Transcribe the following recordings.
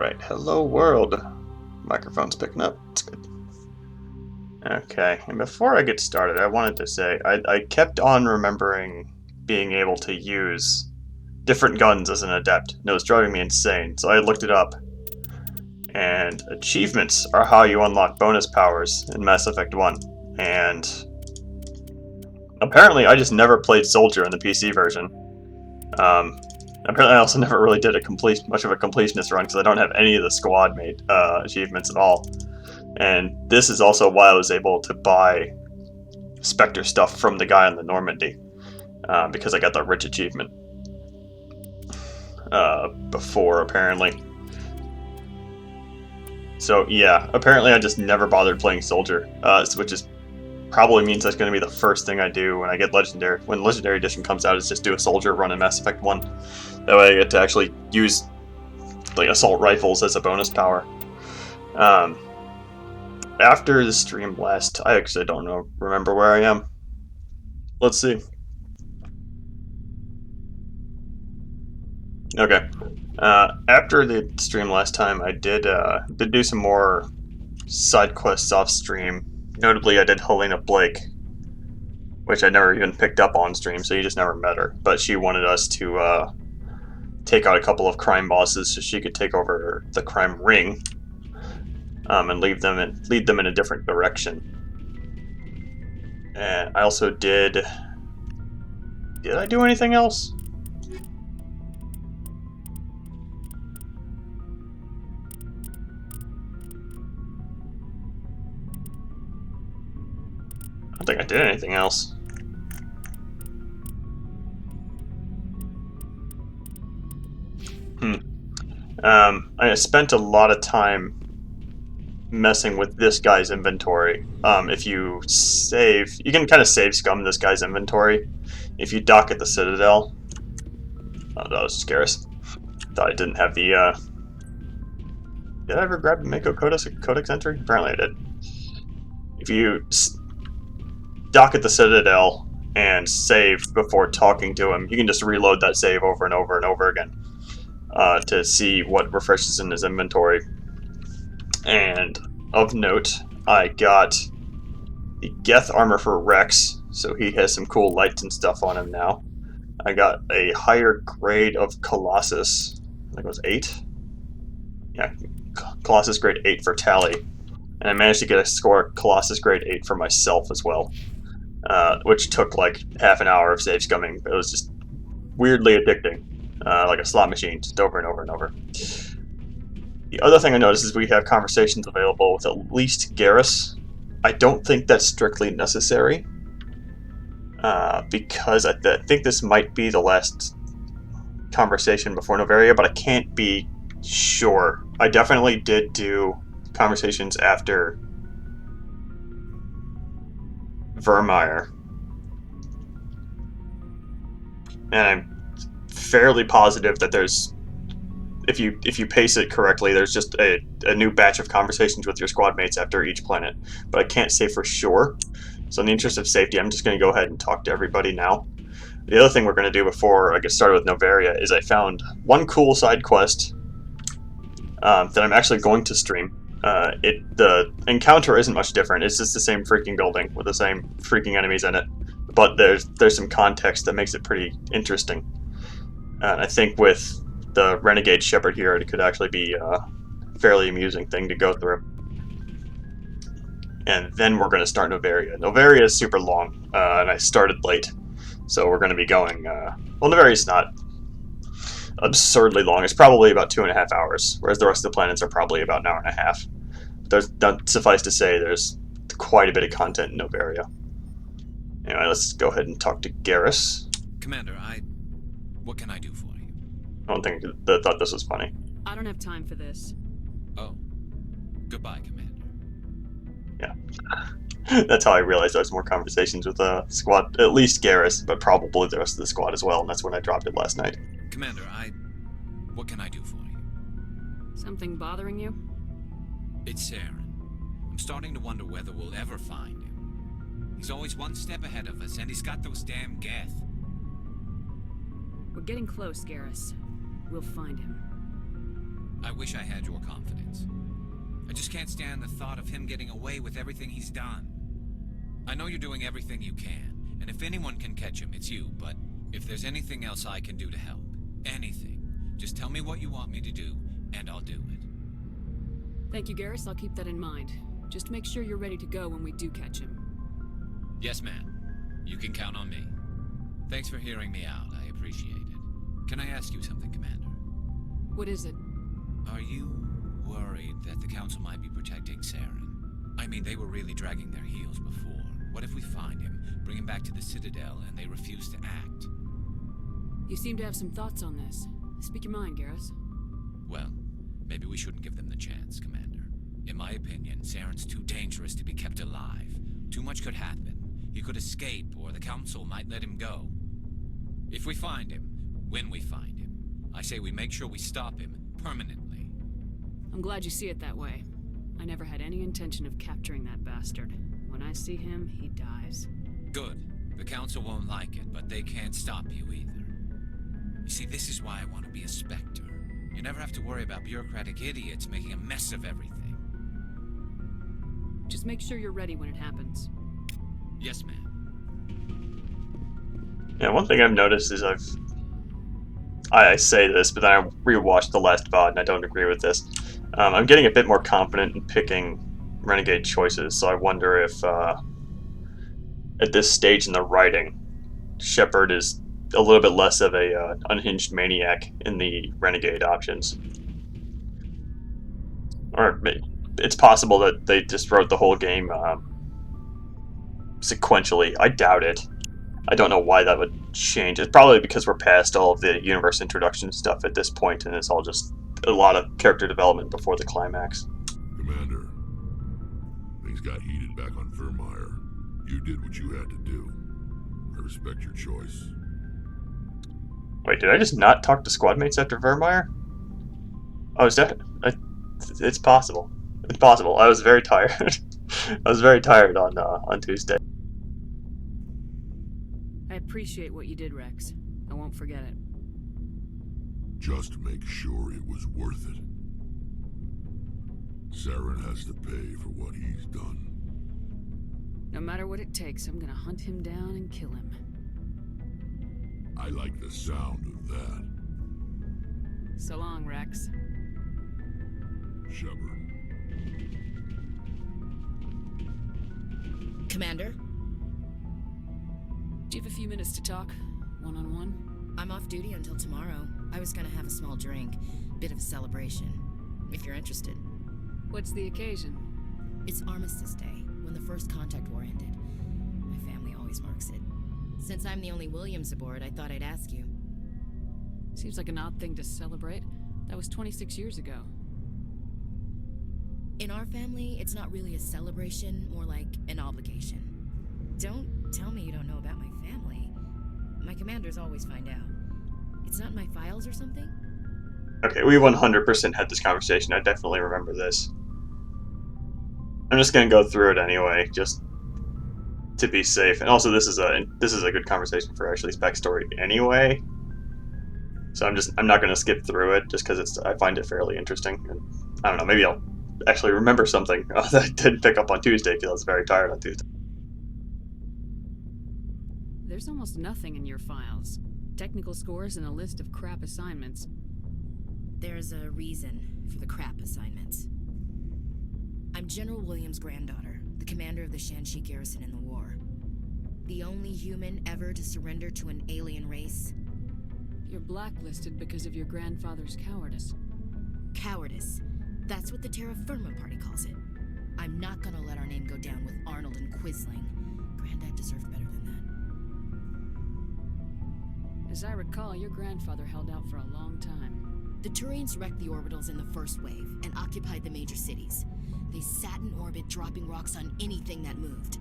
Alright, hello world. Microphone's picking up. It's good. Okay, and before I get started, I wanted to say I kept on remembering being able to use different guns as an adept, and it was driving me insane, so I looked it up. And achievements are how you unlock bonus powers in Mass Effect 1. And apparently I just never played Soldier in the PC version. Apparently I also never really did much of a completionist run because I don't have any of the squad mate achievements at all. And this is also why I was able to buy Spectre stuff from the guy on the Normandy, because I got the rich achievement before, apparently. So yeah, apparently I just never bothered playing Soldier, which is probably means that's going to be the first thing I do when I get Legendary. When Legendary Edition comes out, is just do a Soldier run in Mass Effect 1. That way I get to actually use like assault rifles as a bonus power. After the stream last, I actually don't remember where I am. Let's see. Okay. After the stream last time, I did do some more side quests off stream. Notably, I did Helena Blake, which I never even picked up on stream, so you just never met her. But she wanted us to take out a couple of crime bosses so she could take over the crime ring, and lead them in a different direction. And I also did I do anything else? I don't think I did anything else. I spent a lot of time messing with this guy's inventory. If you save, you can kind of save scum this guy's inventory. If you dock at the Citadel. Oh, that was Scarce. Thought I didn't have the, Did I ever grab the Mako Codex entry? Apparently I did. If you dock at the Citadel and save before talking to him, you can just reload that save over and over and over again to see what refreshes in his inventory. And of note, I got the Geth armor for Rex, so he has some cool lights and stuff on him now. I got a higher grade of Colossus. I think it was 8. Yeah, Colossus grade 8 for Tally. And I managed to get a score Colossus grade 8 for myself as well, which took like half an hour of save scumming, but it was just weirdly addicting, like a slot machine, just over and over and over. The other thing I noticed is we have conversations available with at least Garrus. I don't think that's strictly necessary, because I think this might be the last conversation before Novaria, but I can't be sure. I definitely did do conversations after Vermeer, and I'm fairly positive that there's, if you pace it correctly, there's just a new batch of conversations with your squad mates after each planet, but I can't say for sure. So in the interest of safety, I'm just going to go ahead and talk to everybody now. The other thing we're going to do before I get started with Novaria is I found one cool side quest that I'm actually going to stream. The encounter isn't much different. It's just the same freaking building with the same freaking enemies in it, but there's some context that makes it pretty interesting. And I think with the Renegade Shepherd here, it could actually be a fairly amusing thing to go through. And then we're going to start Novaria. Novaria is super long, and I started late, so we're going to be going... well, Novaria's not absurdly long. It's probably about 2.5 hours, whereas the rest of the planets are probably about an hour and a half. Suffice to say, there's quite a bit of content in Novaria. Anyway, let's go ahead and talk to Garrus. Commander, what can I do for you? I don't think they thought this was funny. I don't have time for this. Oh. Goodbye, Commander. Yeah. That's how I realized there was more conversations with the squad, at least Garrus, but probably the rest of the squad as well, and that's when I dropped it last night. Commander, what can I do for you? Something bothering you? It's Saren. I'm starting to wonder whether we'll ever find him. He's always one step ahead of us, and he's got those damn Geth. We're getting close, Garrus. We'll find him. I wish I had your confidence. I just can't stand the thought of him getting away with everything he's done. I know you're doing everything you can, and if anyone can catch him, it's you, but if there's anything else I can do to help, anything, just tell me what you want me to do, and I'll do it. Thank you, Garrus. I'll keep that in mind. Just make sure you're ready to go when we do catch him. Yes, ma'am. You can count on me. Thanks for hearing me out. I appreciate it. Can I ask you something, Commander? What is it? Are you worried that the Council might be protecting Saren? I mean, they were really dragging their heels before. What if we find him, bring him back to the Citadel, and they refuse to act? You seem to have some thoughts on this. Speak your mind, Garrus. Well, maybe we shouldn't give them the chance, Commander. In my opinion, Saren's too dangerous to be kept alive. Too much could happen. He could escape, or the Council might let him go. If we find him, when we find him, I say we make sure we stop him permanently. I'm glad you see it that way. I never had any intention of capturing that bastard. When I see him, he dies. Good. The Council won't like it, but they can't stop you either. You see, this is why I want to be a Spectre. You never have to worry about bureaucratic idiots making a mess of everything. Just make sure you're ready when it happens. Yes, ma'am. Yeah, one thing I've noticed is I say this, but then I rewatched the last VOD and I don't agree with this. I'm getting a bit more confident in picking renegade choices, so I wonder if at this stage in the writing, Shepard is a little bit less of a unhinged maniac in the renegade options. Or it's possible that they just wrote the whole game sequentially. I doubt it. I don't know why that would change. It's probably because we're past all of the universe introduction stuff at this point, and it's all just a lot of character development before the climax. Commander, things got heated back on Vermeer. You did what you had to do. I respect your choice. Wait, did I just not talk to squad mates after Vermeer? Oh, it's it's possible. It's possible. I was very tired. I was very tired on Tuesday. I appreciate what you did, Rex. I won't forget it. Just make sure it was worth it. Saren has to pay for what he's done. No matter what it takes, I'm gonna hunt him down and kill him. I like the sound of that. So long, Rex. Shepard. Commander? Do you have a few minutes to talk? One-on-one? I'm off duty until tomorrow. I was gonna have a small drink. Bit of a celebration. If you're interested. What's the occasion? It's Armistice Day, when the first contact war ended. My family always marks it. Since I'm the only Williams aboard, I thought I'd ask you. Seems like an odd thing to celebrate. That was 26 years ago. In our family, it's not really a celebration, more like an obligation. Don't tell me you don't know about my family. My commanders always find out. It's not in my files or something? Okay, we 100% had this conversation. I definitely remember this. I'm just gonna go through it anyway, just to be safe. And also, this is a good conversation for Ashley's backstory anyway. So I'm not gonna skip through it just because I find it fairly interesting. And I don't know, maybe I'll actually remember something that I didn't pick up on Tuesday because I was very tired on Tuesday. There's almost nothing in your files. Technical scores and a list of crap assignments. There's a reason for the crap assignments. I'm General Williams' granddaughter, the commander of the Shanxi garrison in the war. The only human ever to surrender to an alien race. You're blacklisted because of your grandfather's cowardice. Cowardice. That's what the Terra Firma Party calls it. I'm not gonna let our name go down with Arnold and Quisling. Granddad deserved better than that. As I recall, your grandfather held out for a long time. The Turians wrecked the orbitals in the first wave and occupied the major cities. They sat in orbit, dropping rocks on anything that moved.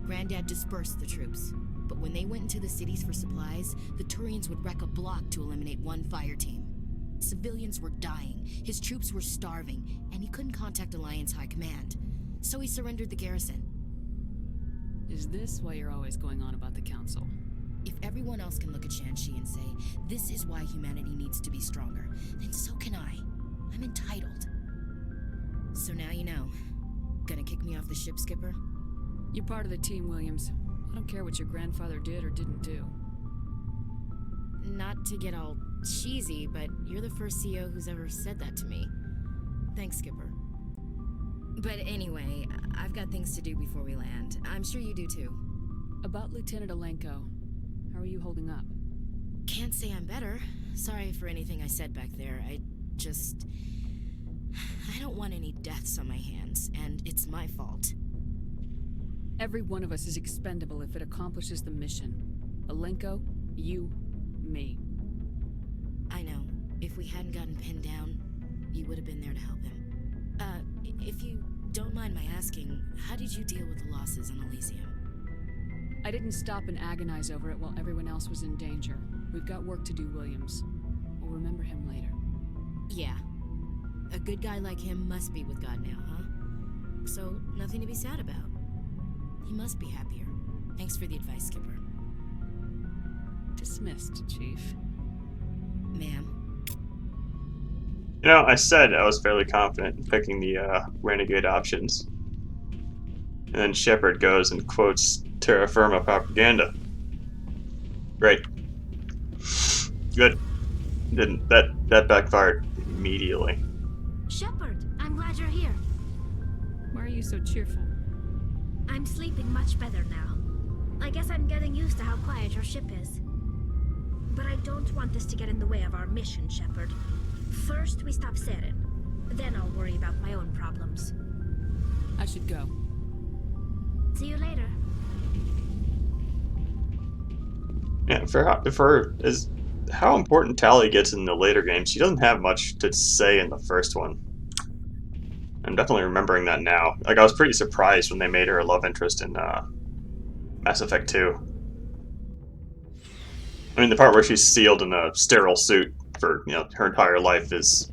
Granddad dispersed the troops, but when they went into the cities for supplies, the Turians would wreck a block to eliminate one fire team. Civilians were dying, his troops were starving, and he couldn't contact Alliance High Command. So he surrendered the garrison. Is this why you're always going on about the Council? If everyone else can look at Shanxi and say, this is why humanity needs to be stronger, then so can I. I'm entitled. So now you know. Gonna kick me off the ship, Skipper? You're part of the team, Williams. I don't care what your grandfather did or didn't do. Not to get all cheesy, but you're the first CO who's ever said that to me. Thanks, Skipper. But anyway, I've got things to do before we land. I'm sure you do too. About Lieutenant Alenko, how are you holding up? Can't say I'm better. Sorry for anything I said back there. I don't want any deaths on my hands, and it's my fault. Every one of us is expendable if it accomplishes the mission. Alenko, you, me. I know. If we hadn't gotten pinned down, you would have been there to help him. If you don't mind my asking, how did you deal with the losses on Elysium? I didn't stop and agonize over it while everyone else was in danger. We've got work to do, Williams. We'll remember him later. Yeah. A good guy like him must be with God now, huh? So, nothing to be sad about. He must be happier. Thanks for the advice, Skipper. Dismissed, Chief. Ma'am. You know, I said I was fairly confident in picking the renegade options. And then Shepard goes and quotes terra firma propaganda. Great. Good. Didn't that backfired immediately. Shepard, I'm glad you're here. Why are you so cheerful? I'm sleeping much better now. I guess I'm getting used to how quiet your ship is. But I don't want this to get in the way of our mission, Shepard. First, we stop Saren. Then I'll worry about my own problems. I should go. See you later. Yeah, how important Tally gets in the later games, she doesn't have much to say in the first one. I'm definitely remembering that now. Like, I was pretty surprised when they made her a love interest in Mass Effect 2. I mean, the part where she's sealed in a sterile suit for, you know, her entire life is...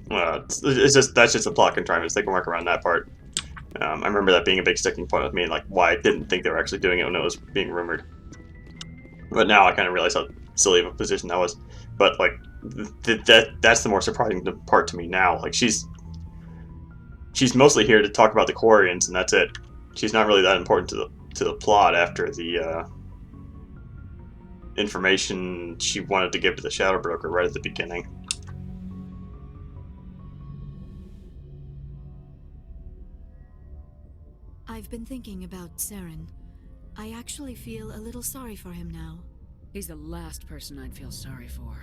that's just a plot contrivance. They can work around that part. I remember that being a big sticking point with me, and like why I didn't think they were actually doing it when it was being rumored. But now I kind of realize how silly of a position that was. But like, that's the more surprising part to me now. Like she's mostly here to talk about the Quarians, and that's it. She's not really that important to the plot after the information she wanted to give to the Shadow Broker right at the beginning. I've been thinking about Saren. I actually feel a little sorry for him now. He's the last person I'd feel sorry for.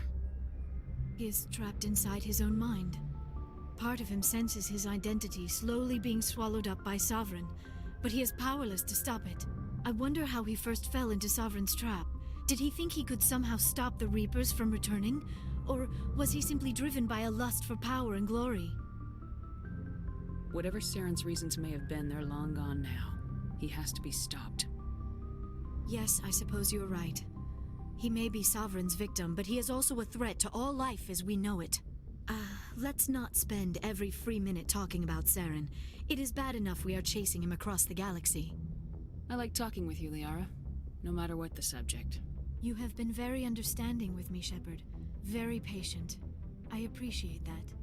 He is trapped inside his own mind. Part of him senses his identity slowly being swallowed up by Sovereign, but he is powerless to stop it. I wonder how he first fell into Sovereign's trap. Did he think he could somehow stop the Reapers from returning? Or was he simply driven by a lust for power and glory? Whatever Saren's reasons may have been, they're long gone now. He has to be stopped. Yes, I suppose you're right. He may be Sovereign's victim, but he is also a threat to all life as we know it. Let's not spend every free minute talking about Saren. It is bad enough we are chasing him across the galaxy. I like talking with you, Liara. No matter what the subject. You have been very understanding with me, Shepard. Very patient. I appreciate that.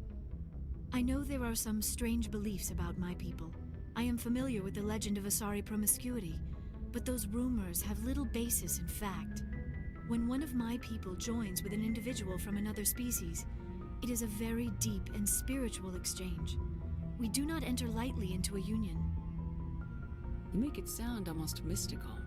I know there are some strange beliefs about my people. I am familiar with the legend of Asari promiscuity, but those rumors have little basis in fact. When one of my people joins with an individual from another species, it is a very deep and spiritual exchange. We do not enter lightly into a union. You make it sound almost mystical.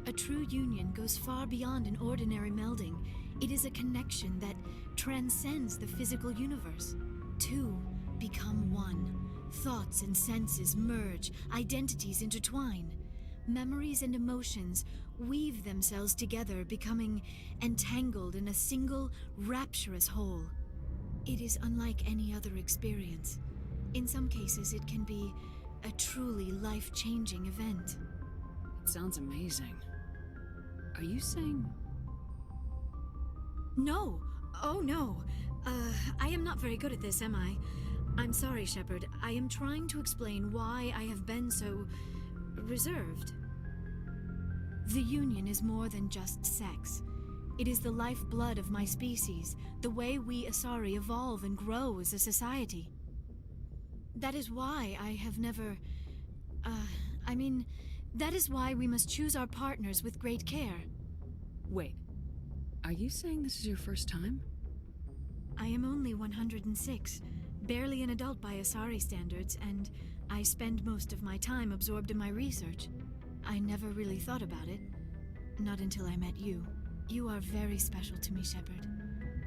A true union goes far beyond an ordinary melding. It is a connection that transcends the physical universe. Two become one. Thoughts and senses merge, identities intertwine. Memories and emotions weave themselves together, becoming entangled in a single, rapturous whole. It is unlike any other experience. In some cases, it can be a truly life-changing event. It sounds amazing. Are you saying... No! Oh, no! I am not very good at this, am I? I'm sorry, Shepard. I am trying to explain why I have been so... reserved. The union is more than just sex. It is the lifeblood of my species, the way we Asari evolve and grow as a society. That is why I have never... that is why we must choose our partners with great care. Wait, are you saying this is your first time? I am only 106, barely an adult by Asari standards, and I spend most of my time absorbed in my research. I never really thought about it. Not until I met you. You are very special to me, Shepard.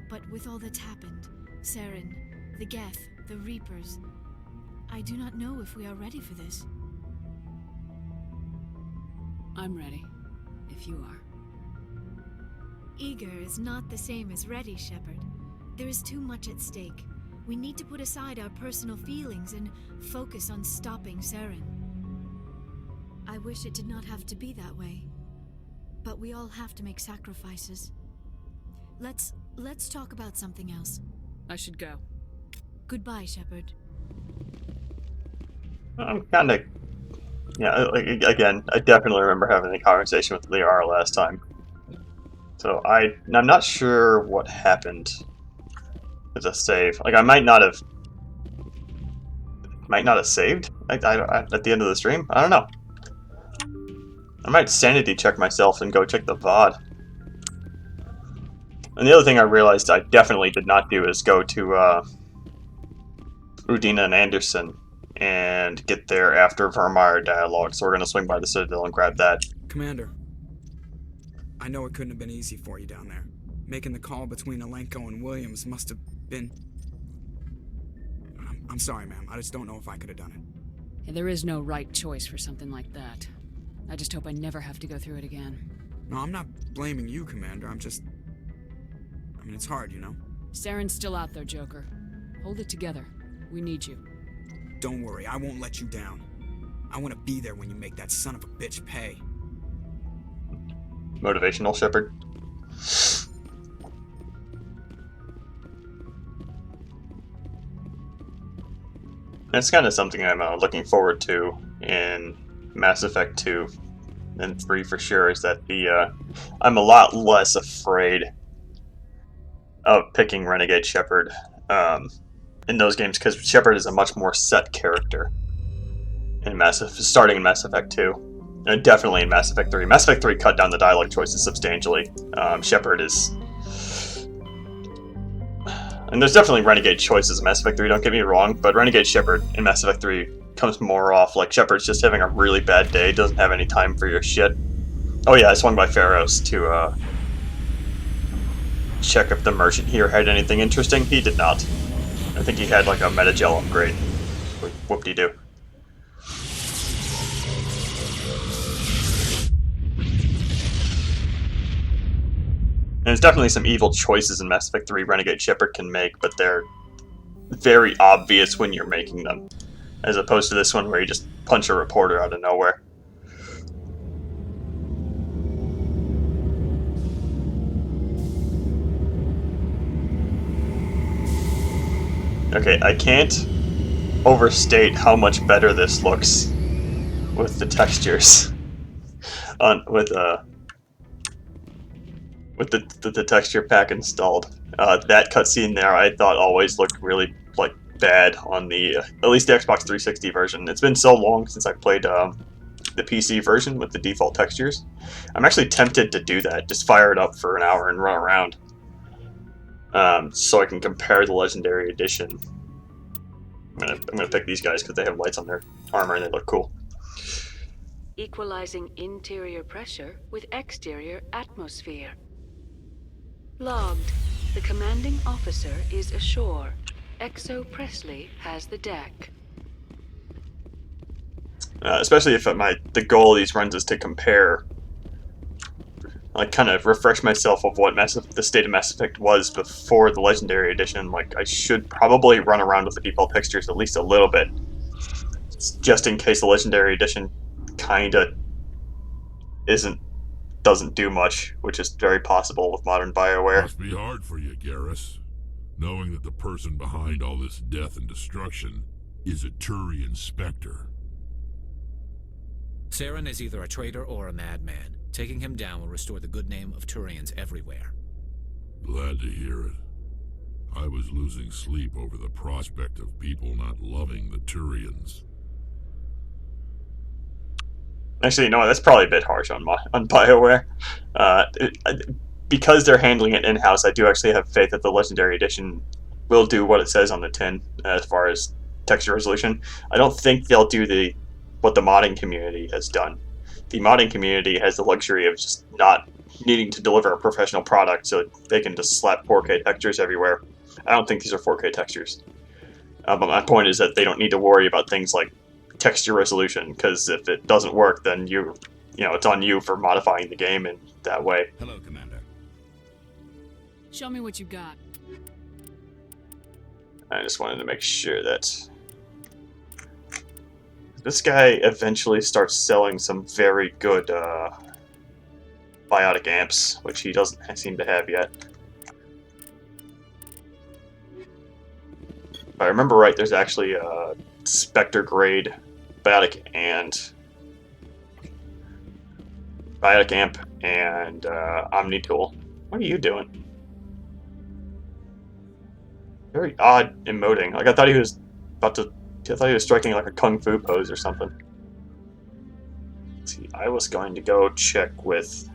But with all that's happened, Saren, the Geth, the Reapers, I do not know if we are ready for this. I'm ready, if you are. Eager is not the same as ready, Shepard. There is too much at stake. We need to put aside our personal feelings and focus on stopping Saren. I wish it did not have to be that way. But we all have to make sacrifices. Let's talk about something else. I should go. Goodbye, Shepard. I'm kind of... Yeah, again, I definitely remember having a conversation with Liara last time. So I'm not sure what happened as a save. Like, I might not have saved at the end of the stream. I don't know. I might sanity check myself and go check the VOD. And the other thing I realized I definitely did not do is go to Udina and Anderson and get there after Vermeer dialogue. So we're going to swing by the Citadel and grab that. Commander, I know it couldn't have been easy for you down there. Making the call between Alenko and Williams must have been... I'm sorry, ma'am. I just don't know if I could have done it. Yeah, there is no right choice for something like that. I just hope I never have to go through it again. No, I'm not blaming you, Commander. I'm just... I mean, it's hard, you know? Saren's still out there, Joker. Hold it together. We need you. Don't worry, I won't let you down. I want to be there when you make that son of a bitch pay. Motivational, Shepard. It's kind of something I'm looking forward to in Mass Effect 2 and 3 for sure, is that I'm a lot less afraid of picking Renegade Shepard in those games, because Shepard is a much more set character in starting in Mass Effect 2, and definitely in Mass Effect 3. Mass Effect 3 cut down the dialogue choices substantially. Shepard is... And there's definitely Renegade choices in Mass Effect 3, don't get me wrong, but Renegade Shepard in Mass Effect 3 comes more off like Shepard's just having a really bad day, doesn't have any time for your shit. Oh yeah, I swung by Pharos to check if the merchant here had anything interesting. He did not. I think he had like a metagel upgrade. Whoop-de-doo. And there's definitely some evil choices in Mass Effect 3 Renegade Shepard can make, but they're very obvious when you're making them, as opposed to this one where you just punch a reporter out of nowhere. Okay, I can't overstate how much better this looks with the textures with the texture pack installed. That cutscene there, I thought always looked really bad on the at least the Xbox 360 version. It's been so long since I played the PC version with the default textures. I'm actually tempted to do that. Just fire it up for an hour and run around. So I can compare the Legendary Edition. I'm gonna pick these guys because they have lights on their armor and they look cool. Equalizing interior pressure with exterior atmosphere. Logged. The commanding officer is ashore. Exo Presley has the deck. Especially if the goal of these runs is to compare, kind of refresh myself of what the state of Mass Effect was before the Legendary Edition. I should probably run around with the default textures at least a little bit, just in case the Legendary Edition kinda doesn't do much, which is very possible with modern BioWare. Must be hard for you, Garrus, knowing that the person behind all this death and destruction is a Turian Spectre. Saren is either a traitor or a madman. Taking him down will restore the good name of Turians everywhere. Glad to hear it. I was losing sleep over the prospect of people not loving the Turians. Actually, you know what? That's probably a bit harsh on BioWare. Because they're handling it in-house, I do actually have faith that the Legendary Edition will do what it says on the tin as far as texture resolution. I don't think they'll do what the modding community has done. The modding community has the luxury of just not needing to deliver a professional product, so they can just slap 4K textures everywhere. I don't think these are 4K textures. But my point is that they don't need to worry about things like texture resolution, because if it doesn't work, then it's on you for modifying the game in that way. Hello, Commander. Show me what you got. I just wanted to make sure that this guy eventually starts selling some very good biotic amps, which he doesn't seem to have yet. If I remember right, there's actually a Spectre grade biotic amp and Omni tool. What are you doing? Very odd emoting. Like I thought he was striking like a kung fu pose or something. Let's see, I was going to go check with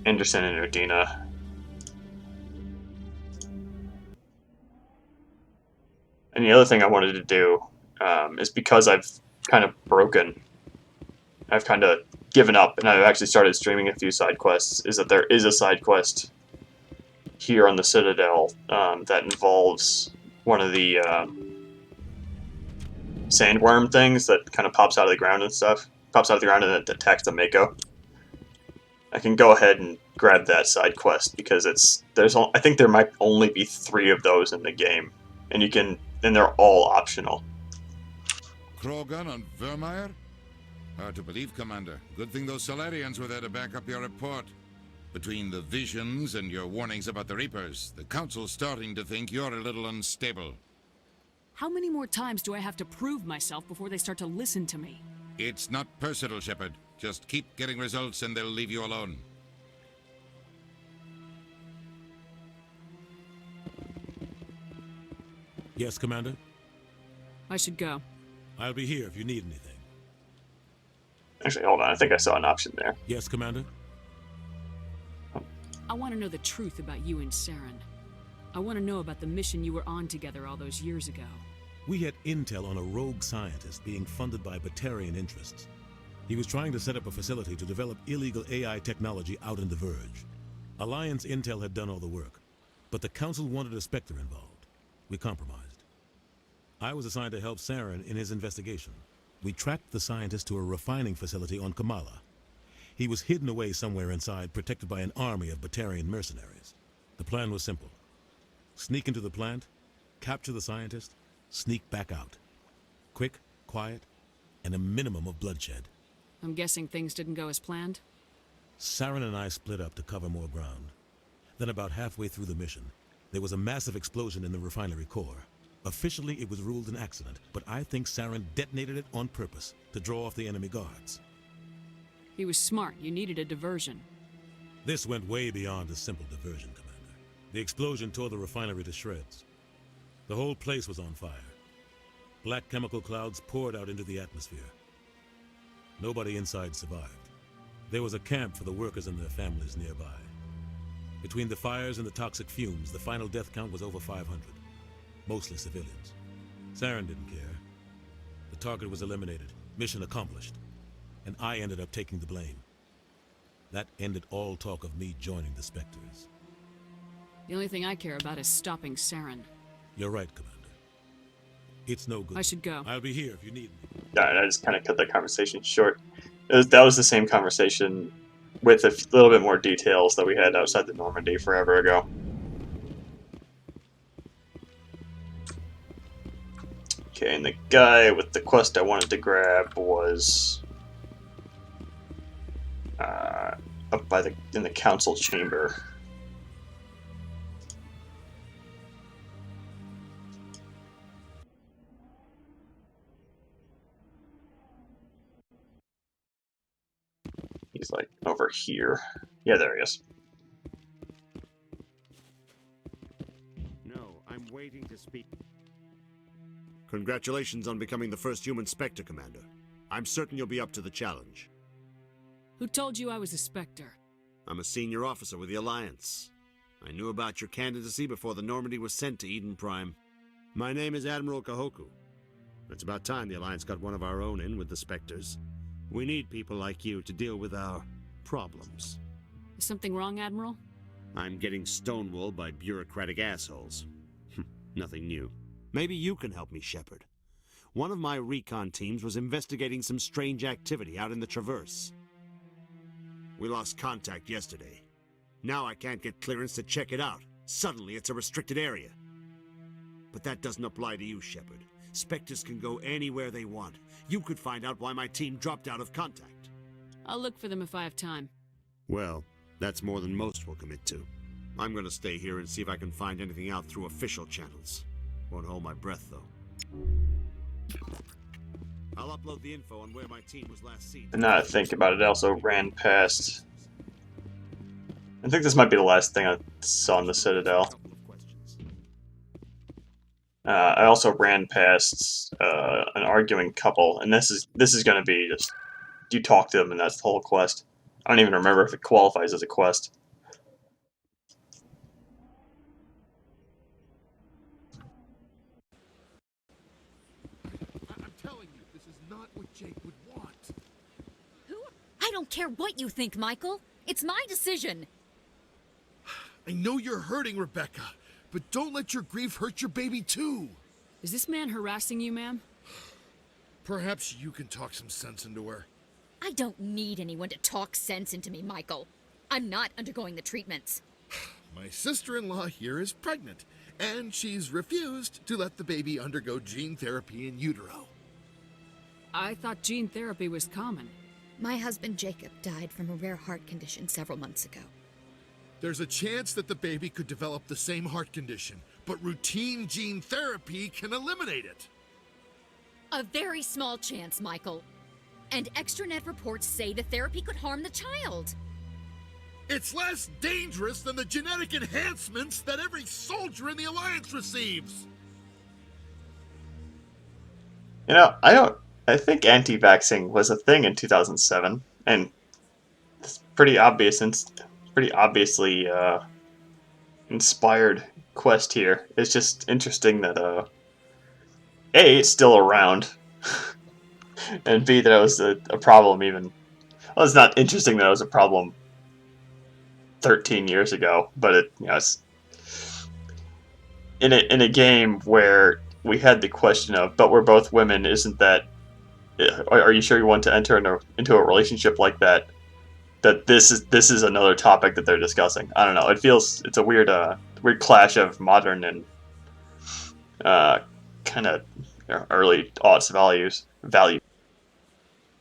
Anderson and Udina. And the other thing I wanted to do is because I've kind of given up, and I've actually started streaming a few side quests, is that there is a side quest here on the Citadel that involves one of the sandworm things that kind of pops out of the ground and stuff. Pops out of the ground and it attacks the Mako. I can go ahead and grab that side quest because I think there might only be 3 of those in the game, and they're all optional. Krogan on Vermeer? Hard to believe, Commander. Good thing those Solarians were there to back up your report. Between the visions and your warnings about the Reapers, the Council's starting to think you're a little unstable. How many more times do I have to prove myself before they start to listen to me? It's not personal, Shepard. Just keep getting results and they'll leave you alone. Yes, Commander? I should go. I'll be here if you need anything. Actually, hold on. I think I saw an option there. Yes, Commander? I want to know the truth about you and Saren. I want to know about the mission you were on together all those years ago. We had intel on a rogue scientist being funded by Batarian interests. He was trying to set up a facility to develop illegal AI technology out in the Verge. Alliance intel had done all the work, but the Council wanted a Spectre involved. We compromised. I was assigned to help Saren in his investigation. We tracked the scientist to a refining facility on Kamala. He was hidden away somewhere inside, protected by an army of Batarian mercenaries. The plan was simple. Sneak into the plant, capture the scientist, sneak back out. Quick, quiet, and a minimum of bloodshed. I'm guessing things didn't go as planned? Saren and I split up to cover more ground. Then about halfway through the mission, there was a massive explosion in the refinery core. Officially, it was ruled an accident, but I think Saren detonated it on purpose to draw off the enemy guards. He was smart. You needed a diversion. This went way beyond a simple diversion, Commander. The explosion tore the refinery to shreds. The whole place was on fire. Black chemical clouds poured out into the atmosphere. Nobody inside survived. There was a camp for the workers and their families nearby. Between the fires and the toxic fumes, the final death count was over 500. Mostly civilians. Saren didn't care. The target was eliminated. Mission accomplished. And I ended up taking the blame. That ended all talk of me joining the Spectres. The only thing I care about is stopping Saren. You're right, Commander. It's no good. I should go. I'll be here if you need me. I just kind of cut that conversation short. That was the same conversation with a little bit more details that we had outside the Normandy forever ago. Okay, and the guy with the quest I wanted to grab was up in the council chamber. He's like over here. Yeah, there he is. I'm waiting to speak. Congratulations on becoming the first human Spectre, Commander. I'm certain you'll be up to the challenge. Who told you I was a Spectre? I'm a senior officer with the Alliance. I knew about your candidacy before the Normandy was sent to Eden Prime. My name is Admiral Kahoku. It's about time the Alliance got one of our own in with the Spectres. We need people like you to deal with our problems. Is something wrong, Admiral? I'm getting stonewalled by bureaucratic assholes. Nothing new. Maybe you can help me, Shepard. One of my recon teams was investigating some strange activity out in the Traverse. We lost contact yesterday. Now I can't get clearance to check it out. Suddenly it's a restricted area. But that doesn't apply to you, Shepard. Spectres can go anywhere they want. You could find out why my team dropped out of contact. I'll look for them if I have time. Well, that's more than most will commit to. I'm gonna stay here and see if I can find anything out through official channels. Won't hold my breath, though. I'll upload the info on where my team was last seen. And now I think about it, I also ran past... I think this might be the last thing I saw in the Citadel. I also ran past an arguing couple, and this is going to be just you talk to them, and that's the whole quest. I don't even remember if it qualifies as a quest. I'm telling you, this is not what Jake would want. I don't care what you think, Michael. It's my decision. I know you're hurting, Rebecca, but don't let your grief hurt your baby too. Is this man harassing you, ma'am? Perhaps you can talk some sense into her. I don't need anyone to talk sense into me, Michael. I'm not undergoing the treatments. My sister-in-law here is pregnant, and she's refused to let the baby undergo gene therapy in utero. I thought gene therapy was common. My husband Jacob died from a rare heart condition several months ago. There's a chance that the baby could develop the same heart condition, but routine gene therapy can eliminate it. A very small chance, Michael. And extranet reports say the therapy could harm the child. It's less dangerous than the genetic enhancements that every soldier in the Alliance receives. You know, I think anti-vaxxing was a thing in 2007, and it's pretty obvious and pretty obviously inspired quest here. It's just interesting that A, it's still around, and B, that it was a problem even. Well, it's not interesting that it was a problem 13 years ago, but it, you know, it's in a game where we had the question of, but we're both women, isn't that? Are you sure you want to enter into a relationship like that? That this is another topic that they're discussing. I don't know. It's a weird clash of modern and kind of early aughts value.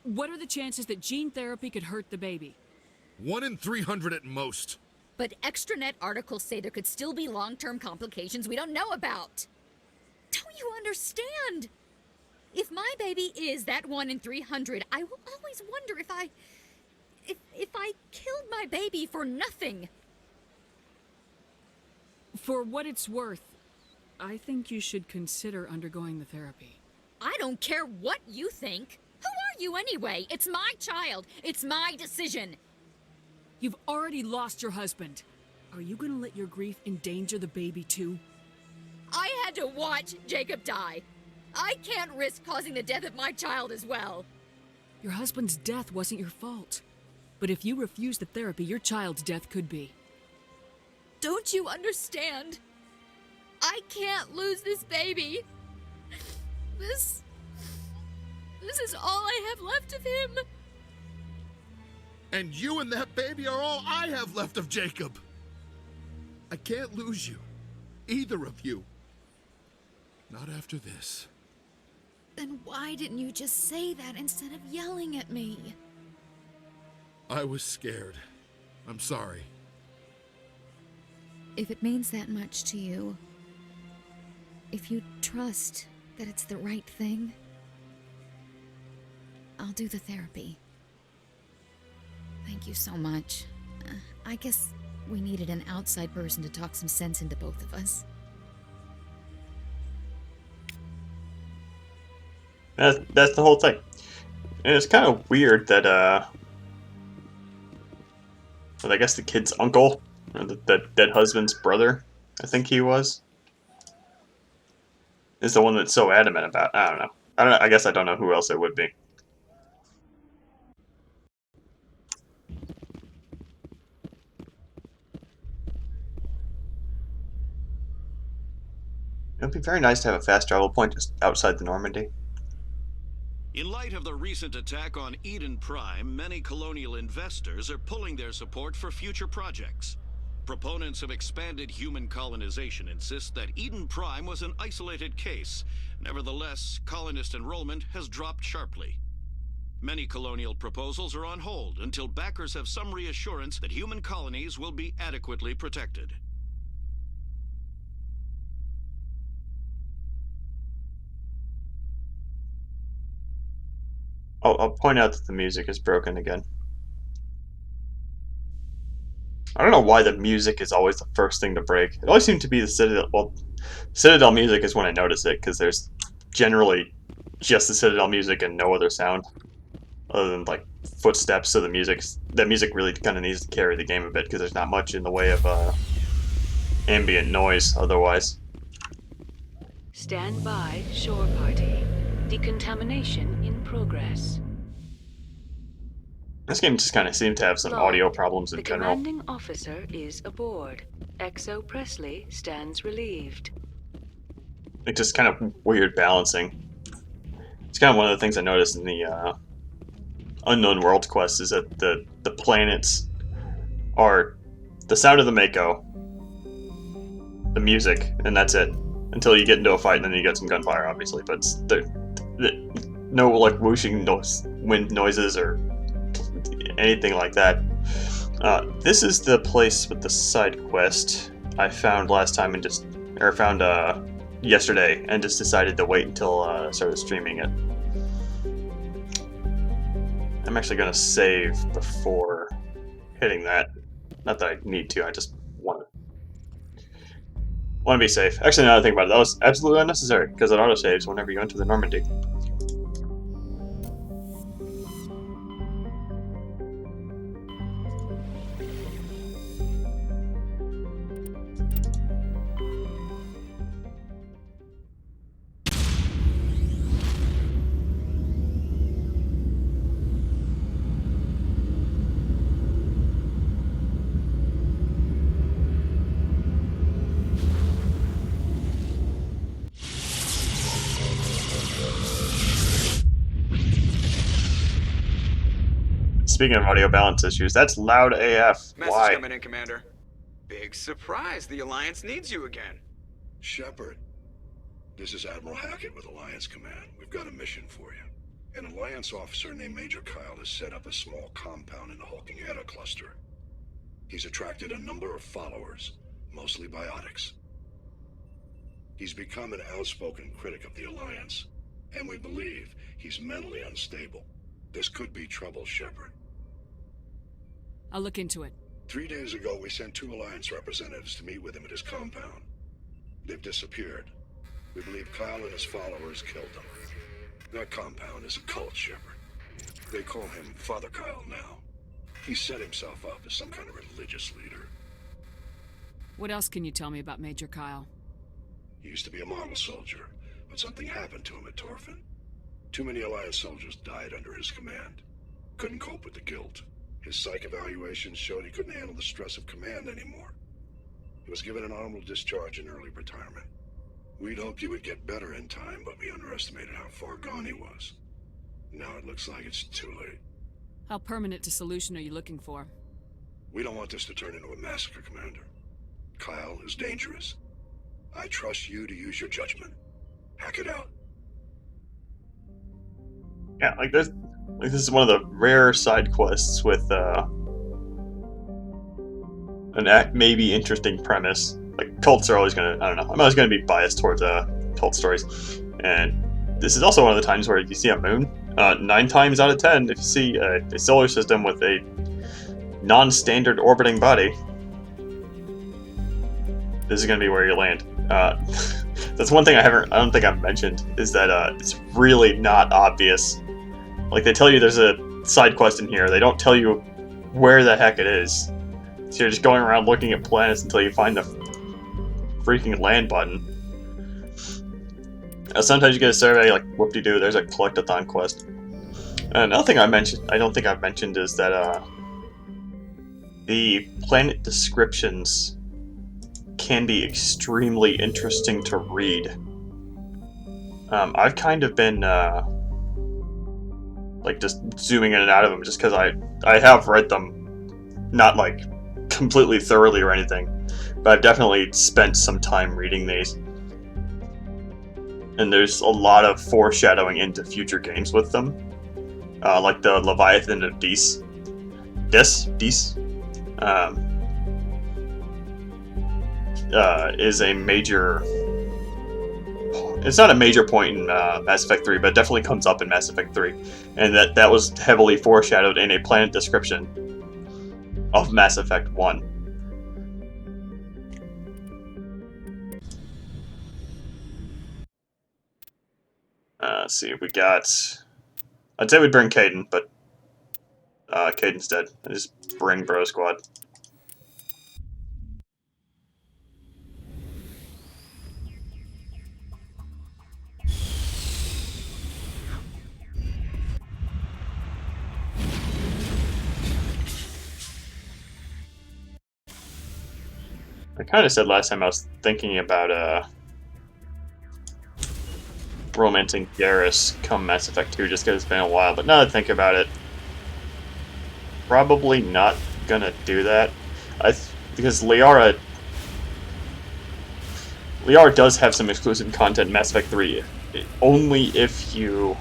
What are the chances that gene therapy could hurt the baby? 1 in 300 at most. But extranet articles say there could still be long-term complications we don't know about. Don't you understand? If my baby is that 1 in 300, I will always wonder if I killed my baby for nothing. For what it's worth, I think you should consider undergoing the therapy. I don't care what you think. Who are you anyway? It's my child. It's my decision. You've already lost your husband. Are you gonna let your grief endanger the baby too? I had to watch Jacob die. I can't risk causing the death of my child as well. Your husband's death wasn't your fault. But if you refuse the therapy, your child's death could be. Don't you understand? I can't lose this baby. This is all I have left of him. And you and that baby are all I have left of Jacob. I can't lose you. Either of you. Not after this. Then why didn't you just say that instead of yelling at me? I was scared. I'm sorry. If it means that much to you, if you trust that it's the right thing, I'll do the therapy. Thank you so much. I guess we needed an outside person to talk some sense into both of us. That's the whole thing. And it's kind of weird that, well, I guess the kid's uncle, or the dead husband's brother, I think he was, is the one that's so adamant about. I don't know. I guess I don't know who else it would be. It would be very nice to have a fast travel point just outside the Normandy. In light of the recent attack on Eden Prime, many colonial investors are pulling their support for future projects. Proponents of expanded human colonization insist that Eden Prime was an isolated case. Nevertheless, colonist enrollment has dropped sharply. Many colonial proposals are on hold until backers have some reassurance that human colonies will be adequately protected. I'll point out that the music is broken again. I don't know why the music is always the first thing to break. It always seems to be the Citadel. Well, Citadel music is when I notice it, because there's generally just the Citadel music and no other sound, other than like footsteps. So the music really kind of needs to carry the game a bit, because there's not much in the way of ambient noise otherwise. Stand by, shore party. Decontamination in progress. This game just kind of seemed to have some audio problems in the general. The commanding officer is aboard. XO Presley stands relieved. It's just kind of weird balancing. It's kind of one of the things I noticed in the Unknown World quest, is that the planets are the sound of the Mako, the music, and that's it. Until you get into a fight, and then you get some gunfire, obviously. But no like whooshing wind noises or anything like that. This is the place with the side quest I found last time and found yesterday, and just decided to wait until I started streaming it. I'm actually gonna save before hitting that. Not that I need to. I just want to be safe. Actually, now that I think about it, that was absolutely unnecessary, because it autosaves whenever you enter the Normandy. Speaking of audio balance issues, that's loud AF. Message Why? coming in, Commander. Big surprise. The Alliance needs you again. Shepard, this is Admiral Hackett with Alliance Command. We've got a mission for you. An Alliance officer named Major Kyle has set up a small compound in the Hulking Eta cluster. He's attracted a number of followers, mostly biotics. He's become an outspoken critic of the Alliance, and we believe he's mentally unstable. This could be trouble, Shepard. I'll look into it. 3 days ago, we sent 2 Alliance representatives to meet with him at his compound. They've disappeared. We believe Kyle and his followers killed them. That compound is a cult, Shepard. They call him Father Kyle now. He set himself up as some kind of religious leader. What else can you tell me about Major Kyle? He used to be a model soldier, but something happened to him at Torfin. Too many Alliance soldiers died under his command. Couldn't cope with the guilt. His psych evaluations showed he couldn't handle the stress of command anymore. He was given an honorable discharge in early retirement. We'd hoped he would get better in time, but we underestimated how far gone he was. Now it looks like it's too late. How permanent a solution are you looking for? We don't want this to turn into a massacre, Commander. Kyle is dangerous. I trust you to use your judgment. Hack it out. Yeah, like this is one of the rare side quests with an maybe interesting premise. Like, cults are always gonna, I don't know, I'm always gonna be biased towards cult stories. And this is also one of the times where you see a moon. 9 times out of 10, if you see a solar system with a non-standard orbiting body, this is gonna be where you land. That's one thing I don't think I've mentioned, is that it's really not obvious. Like, they tell you there's a side quest in here, they don't tell you where the heck it is. So you're just going around looking at planets until you find the freaking land button. Sometimes you get a survey, like, whoop-de-doo, there's a collectathon quest. And another thing I don't think I've mentioned, is that the planet descriptions can be extremely interesting to read. I've kind of been like just zooming in and out of them just because I have read them, not like completely thoroughly or anything, but I've definitely spent some time reading these. And there's a lot of foreshadowing into future games with them, like the Leviathan of Dis. Is a major... It's not a major point in Mass Effect 3, but it definitely comes up in Mass Effect 3. And that was heavily foreshadowed in a planet description of Mass Effect 1. Let's see, we got... I'd say we'd bring Caden, but Caden's dead. I just bring Bro Squad. I kind of said last time I was thinking about romancing Garrus come Mass Effect 2 just because it's been a while, but now that I think about it, probably not gonna do that. Because Liara does have some exclusive content in Mass Effect 3, only if you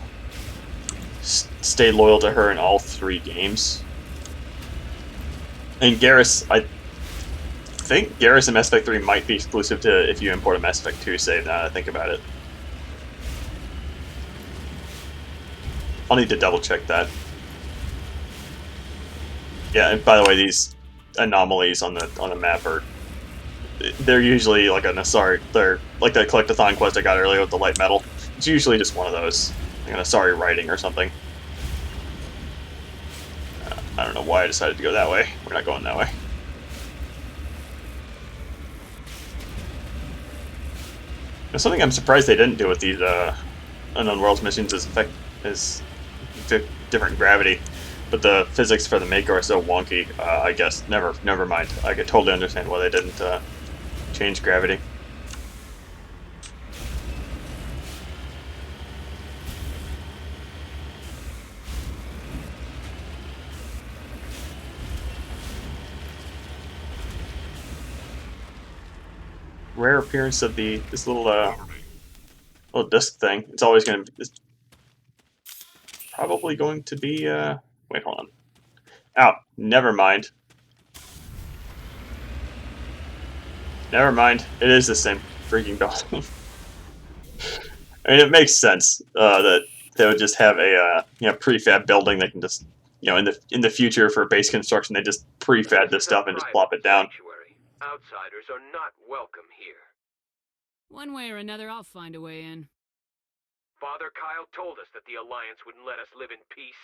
stay loyal to her in all 3 games. And Garrus, I think Garrus in Mass Effect 3 might be exclusive to if you import a Mass Effect 2 save, now that I think about it. I'll need to double check that. Yeah, and by the way, these anomalies on the map they're usually like an Asari. They're like that collectathon quest I got earlier with the light metal. It's usually just one of those, like an Asari writing or something. I don't know why I decided to go that way. We're not going that way. Now, something I'm surprised they didn't do with these Unknown Worlds missions is different gravity, but the physics for the Mako are so wonky. I guess never mind. I could totally understand why they didn't change gravity. Rare appearance of this little disc thing. It's always going to... It's probably going to be... Wait, hold on. Oh, never mind. Never mind. It is the same freaking building. I mean, it makes sense that they would just have a prefab building. They can just, in the future for base construction, they just prefab this stuff and just plop it down. Outsiders are not welcome here. One way or another, I'll find a way in. Father Kyle told us that the Alliance wouldn't let us live in peace.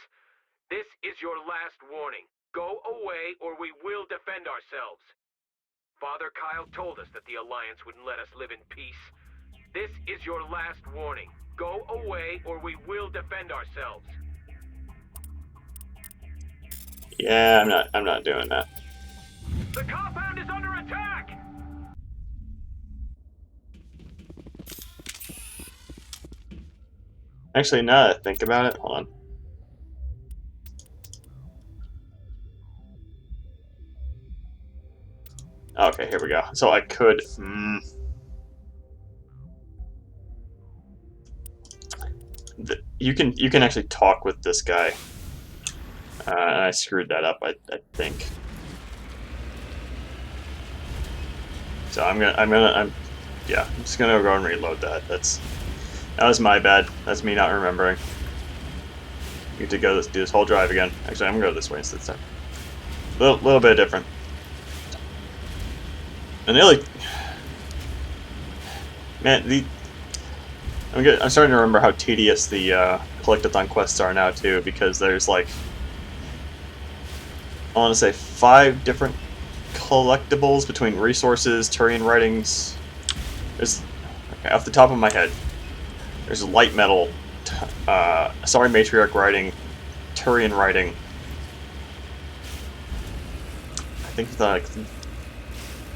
This is your last warning. Go away or we will defend ourselves. Father Kyle told us that the Alliance wouldn't let us live in peace. This is your last warning. Go away or we will defend ourselves. Yeah, I'm not doing that. The compound is under attack! Actually, now that I think about it, hold on. Okay, here we go. So I could... You can actually talk with this guy. And I screwed that up, I think. So I'm just gonna go and reload that. That was my bad. That's me not remembering. You get to do this whole drive again. Actually, I'm gonna go this way instead. So, little bit different. And man, I'm starting to remember how tedious the collectathon quests are now too, because there's like, I want to say 5 different collectibles between resources, Turian writings. There's, okay, off the top of my head, there's light metal, sorry, matriarch writing, Turian writing. I think the like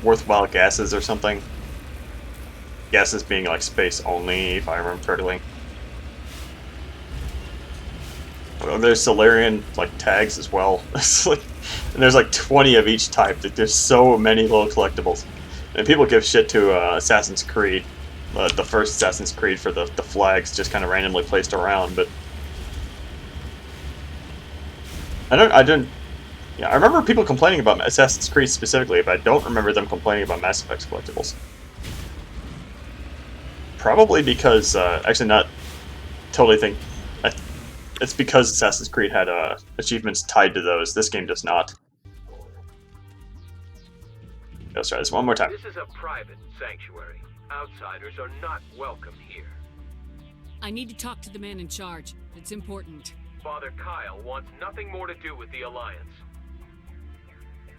worthwhile gases or something. Gases being like space only, if I remember correctly. Well, there's Solarian like tags as well. It's like, and there's like 20 of each type. There's so many little collectibles, and people give shit to Assassin's Creed, the first Assassin's Creed for the flags just kind of randomly placed around. But yeah, I remember people complaining about Assassin's Creed specifically, but I don't remember them complaining about Mass Effect's collectibles. Probably because, actually not totally think, it's because Assassin's Creed had achievements tied to those. This game does not. Let's try this one more time. This is a private sanctuary. Outsiders are not welcome here. I need to talk to the man in charge. It's important. Father Kyle wants nothing more to do with the Alliance.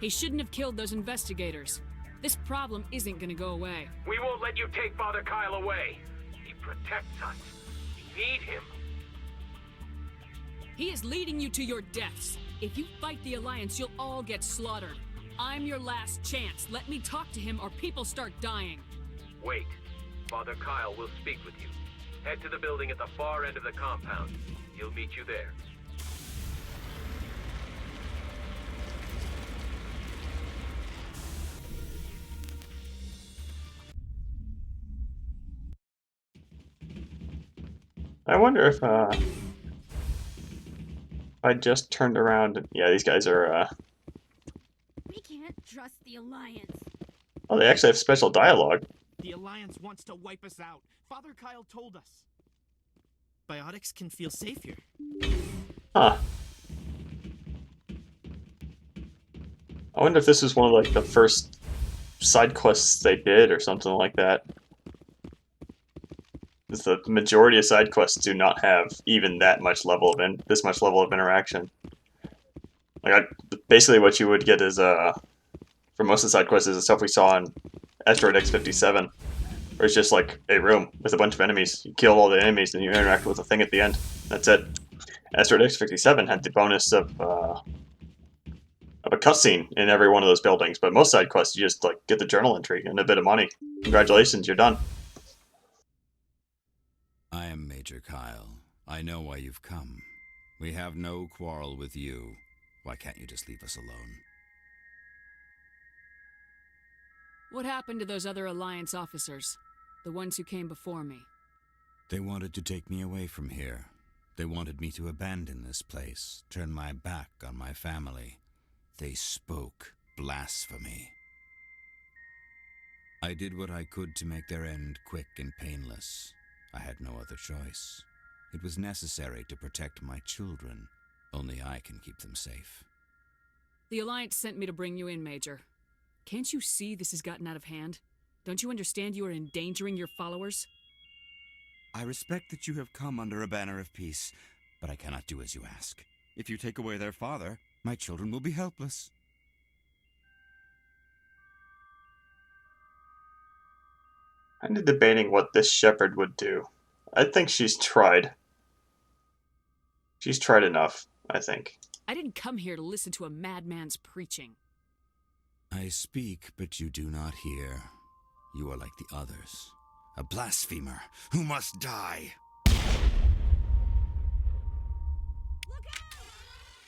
He shouldn't have killed those investigators. This problem isn't gonna go away. We won't let you take Father Kyle away. He protects us. We need him. He is leading you to your deaths. If you fight the Alliance, you'll all get slaughtered. I'm your last chance. Let me talk to him or people start dying. Wait. Father Kyle will speak with you. Head to the building at the far end of the compound. He'll meet you there. I wonder if I just turned around and, yeah, these guys are We can't trust the Alliance. oh, they actually have special dialogue. The Alliance wants to wipe us out. Father Kyle told us. Biotics can feel safe here. Huh. I wonder if this was one of like the first side quests they did or something like that. Because the majority of side quests do not have even that much level of this much level of interaction. Like basically what you would get is for most of the side quests is the stuff we saw on Asteroid X-57, where it's just like a room with a bunch of enemies. You kill all the enemies and you interact with a thing at the end. That's it. Asteroid X-57 had the bonus of a cutscene in every one of those buildings, but most side quests you just like get the journal entry and a bit of money. Congratulations, you're done. I am Major Kyle. I know why you've come. We have no quarrel with you. Why can't you just leave us alone? What happened to those other Alliance officers? The ones who came before me? They wanted to take me away from here. They wanted me to abandon this place, turn my back on my family. They spoke blasphemy. I did what I could to make their end quick and painless. I had no other choice. It was necessary to protect my children. Only I can keep them safe. The Alliance sent me to bring you in, Major. Can't you see this has gotten out of hand? Don't you understand you are endangering your followers? I respect that you have come under a banner of peace, but I cannot do as you ask. If you take away their father, my children will be helpless. I'm debating what this shepherd would do. I think she's tried. She's tried enough, I think. I didn't come here to listen to a madman's preaching. I speak, but you do not hear. You are like the others. A blasphemer who must die.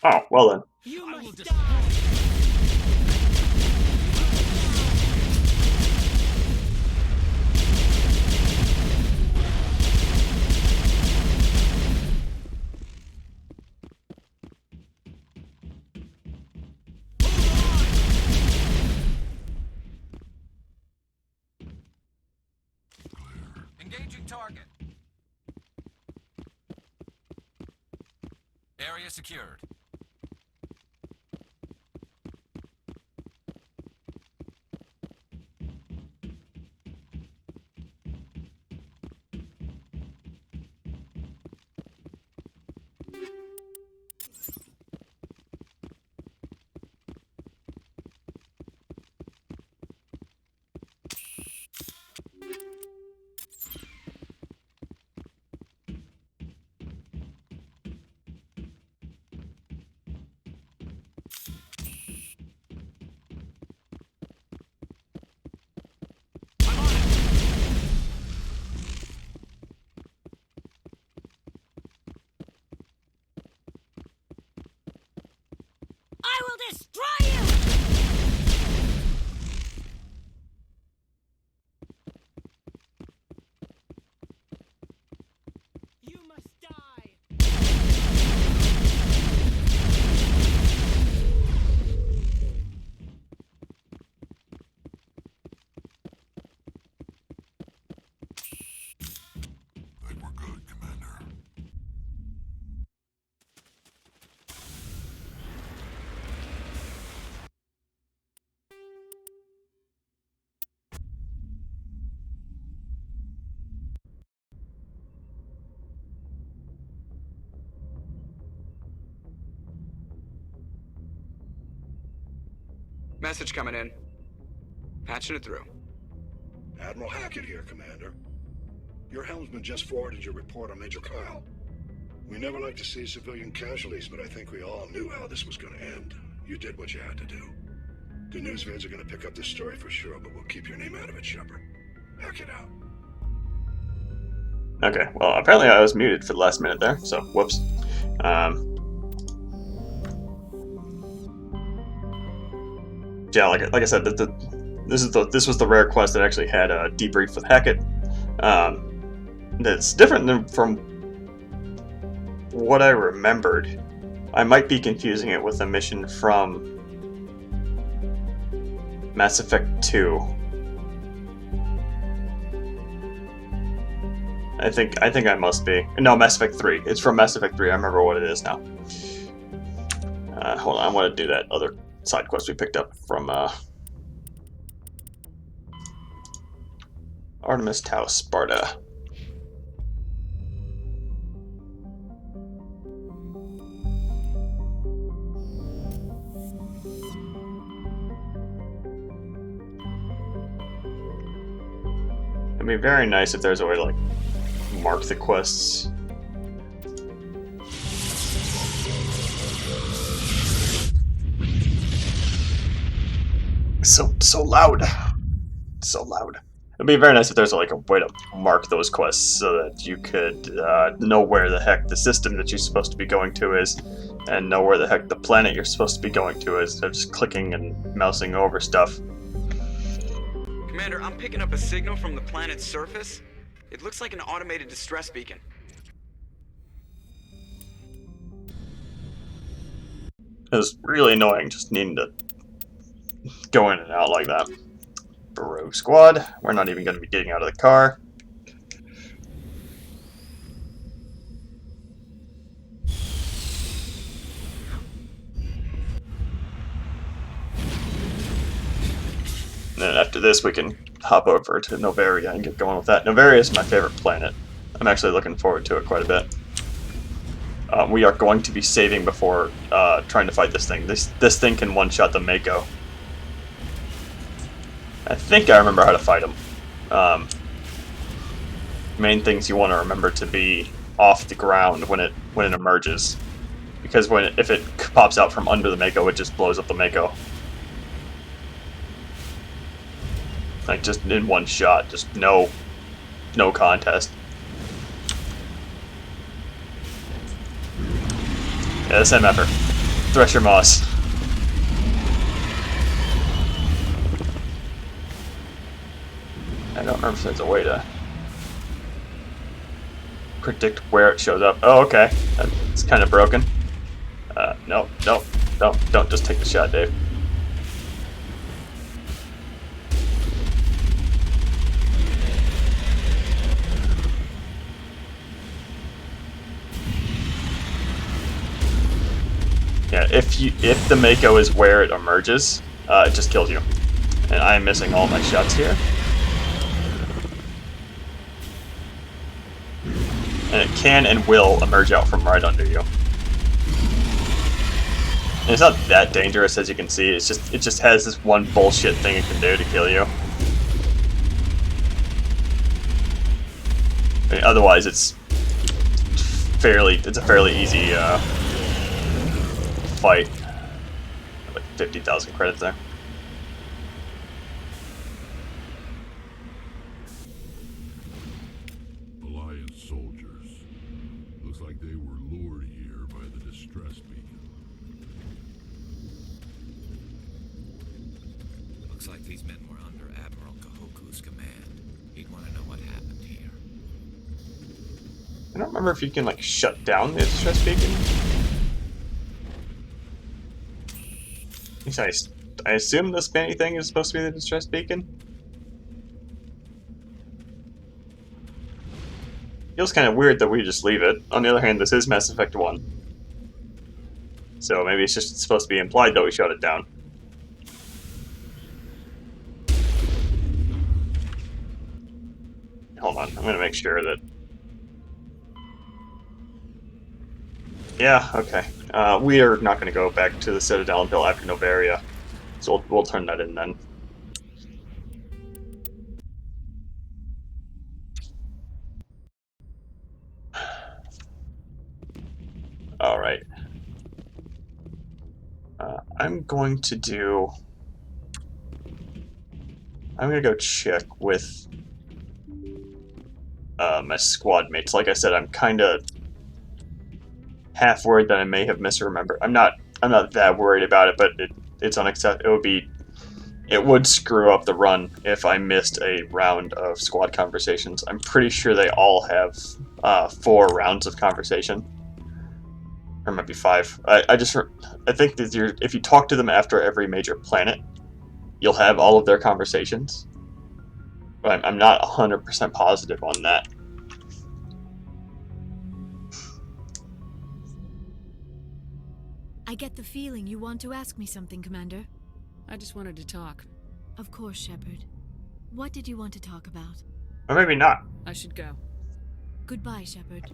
Oh, well then. You must die! Engaging target. Area secured. Message coming in. Patching it through. Admiral Hackett here, Commander. Your helmsman just forwarded your report on Major Kyle. We never like to see civilian casualties, but I think we all knew how this was going to end. You did what you had to do. The news vids are going to pick up this story for sure, but we'll keep your name out of it, Shepard. Hackett out. Okay, well, apparently I was muted for the last minute there, so whoops. Yeah, like I said, this was the rare quest that actually had a debrief with Hackett. That's different than from what I remembered. I might be confusing it with a mission from Mass Effect 2. I think I must be. No, Mass Effect 3. It's from Mass Effect 3. I remember what it is now. Hold on, I want to do that other side quest we picked up from Artemis Tau Sparta. It'd be very nice if there's a way to like mark the quests. So loud. So loud. It'd be very nice if there's like a way to mark those quests so that you could know where the heck the system that you're supposed to be going to is, and know where the heck the planet you're supposed to be going to is, instead of just clicking and mousing over stuff. Commander, I'm picking up a signal from the planet's surface. It looks like an automated distress beacon. It's really annoying just needing to go in and out like that. Rogue Squad, we're not even going to be getting out of the car. And then after this we can hop over to Novaria and get going with that. Novaria is my favorite planet. I'm actually looking forward to it quite a bit. We are going to be saving before trying to fight this thing. This thing can one-shot the Mako. I think I remember how to fight them. Main things you want to remember to be off the ground when it emerges, because if it pops out from under the Mako, it just blows up the Mako. Like just in one shot, just no contest. Yeah, the same effort. Thresher Moss. I don't remember if there's a way to predict where it shows up. Oh, okay. It's kind of broken. No, don't just take the shot, Dave. Yeah, if the Mako is where it emerges, it just kills you. And I am missing all my shots here. And it can and will emerge out from right under you. And it's not that dangerous, as you can see. It just has this one bullshit thing it can do to kill you. I mean, otherwise, it's a fairly easy fight. Like 50,000 credits there. I don't remember if you can like shut down the distress beacon. I assume the spinny thing is supposed to be the distress beacon. Feels kind of weird that we just leave it. On the other hand, this is Mass Effect 1. So maybe it's just supposed to be implied that we shut it down. Hold on, I'm going to make sure that... Yeah, okay. We are not going to go back to the Citadel until after Novaria. So we'll turn that in then. All right. I'm going to go check with my squad mates. Like I said, I'm kind of half worried that I may have misremembered. I'm not that worried about it, but it's unacceptable. It would screw up the run if I missed a round of squad conversations. I'm pretty sure they all have 4 rounds of conversation. Or it might be 5. I think that if you talk to them after every major planet, you'll have all of their conversations. But I'm not 100% positive on that. I get the feeling you want to ask me something, Commander. I just wanted to talk. Of course, Shepard. What did you want to talk about? Or maybe not. I should go. Goodbye, Shepard.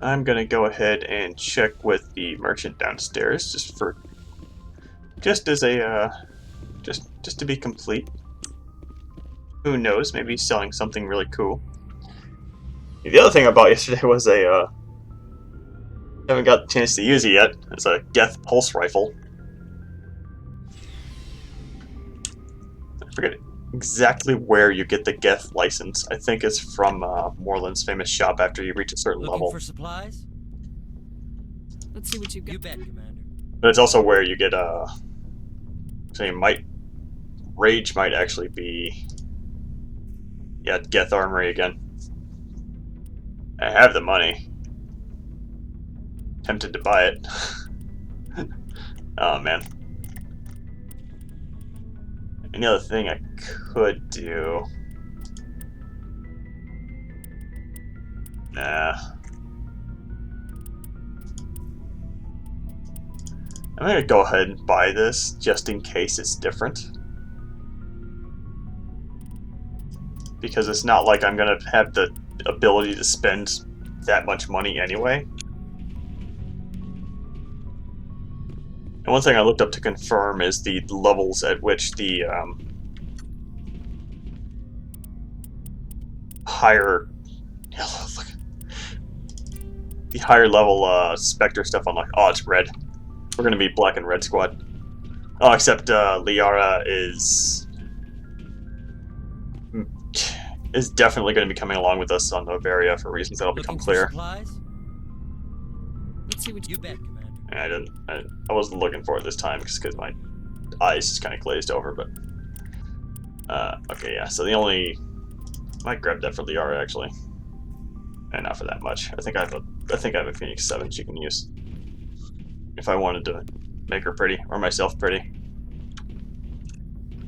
I'm gonna go ahead and check with the merchant downstairs, just as a just to be complete. Who knows? Maybe he's selling something really cool. The other thing I bought yesterday was haven't got the chance to use it yet. It's a Geth pulse rifle. I forget exactly where you get the Geth license. I think it's from Moreland's famous shop after you reach a certain level. Looking for supplies? Let's see what you got. You bet, Commander. But it's also where you get so you Rage might actually be, yeah, Geth Armory again. I have the money. Tempted to buy it. Oh man. Any other thing I could do? Nah. I'm gonna go ahead and buy this just in case it's different. Because it's not like I'm gonna have the ability to spend that much money anyway. And one thing I looked up to confirm is the levels at which the higher level Spectre stuff unlocked. Oh, it's red. We're gonna be black and red squad. Oh, except Liara is definitely going to be coming along with us on Novaria for reasons that'll become clear. Let's see what you bet, Commander. I wasn't looking for it this time just because my eyes just kind of glazed over. But okay, yeah. So the only might grab that for Liara actually, and not for that much. I think I have a Phoenix 7 she can use if I wanted to make her pretty or myself pretty.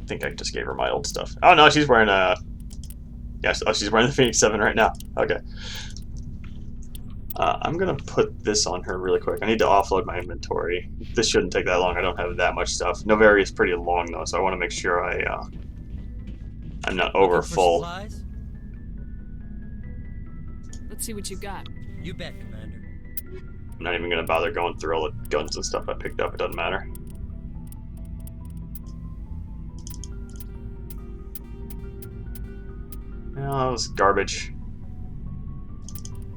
I think I just gave her my old stuff. Oh no, she's wearing a. Yes, oh, she's wearing the Phoenix 7 right now. Okay. I'm gonna put this on her really quick. I need to offload my inventory. This shouldn't take that long. I don't have that much stuff. Novaria is pretty long though, so I want to make sure I'm not over full. Let's see what you got. You bet, Commander. I'm not even gonna bother going through all the guns and stuff I picked up. It doesn't matter. Oh, that was garbage.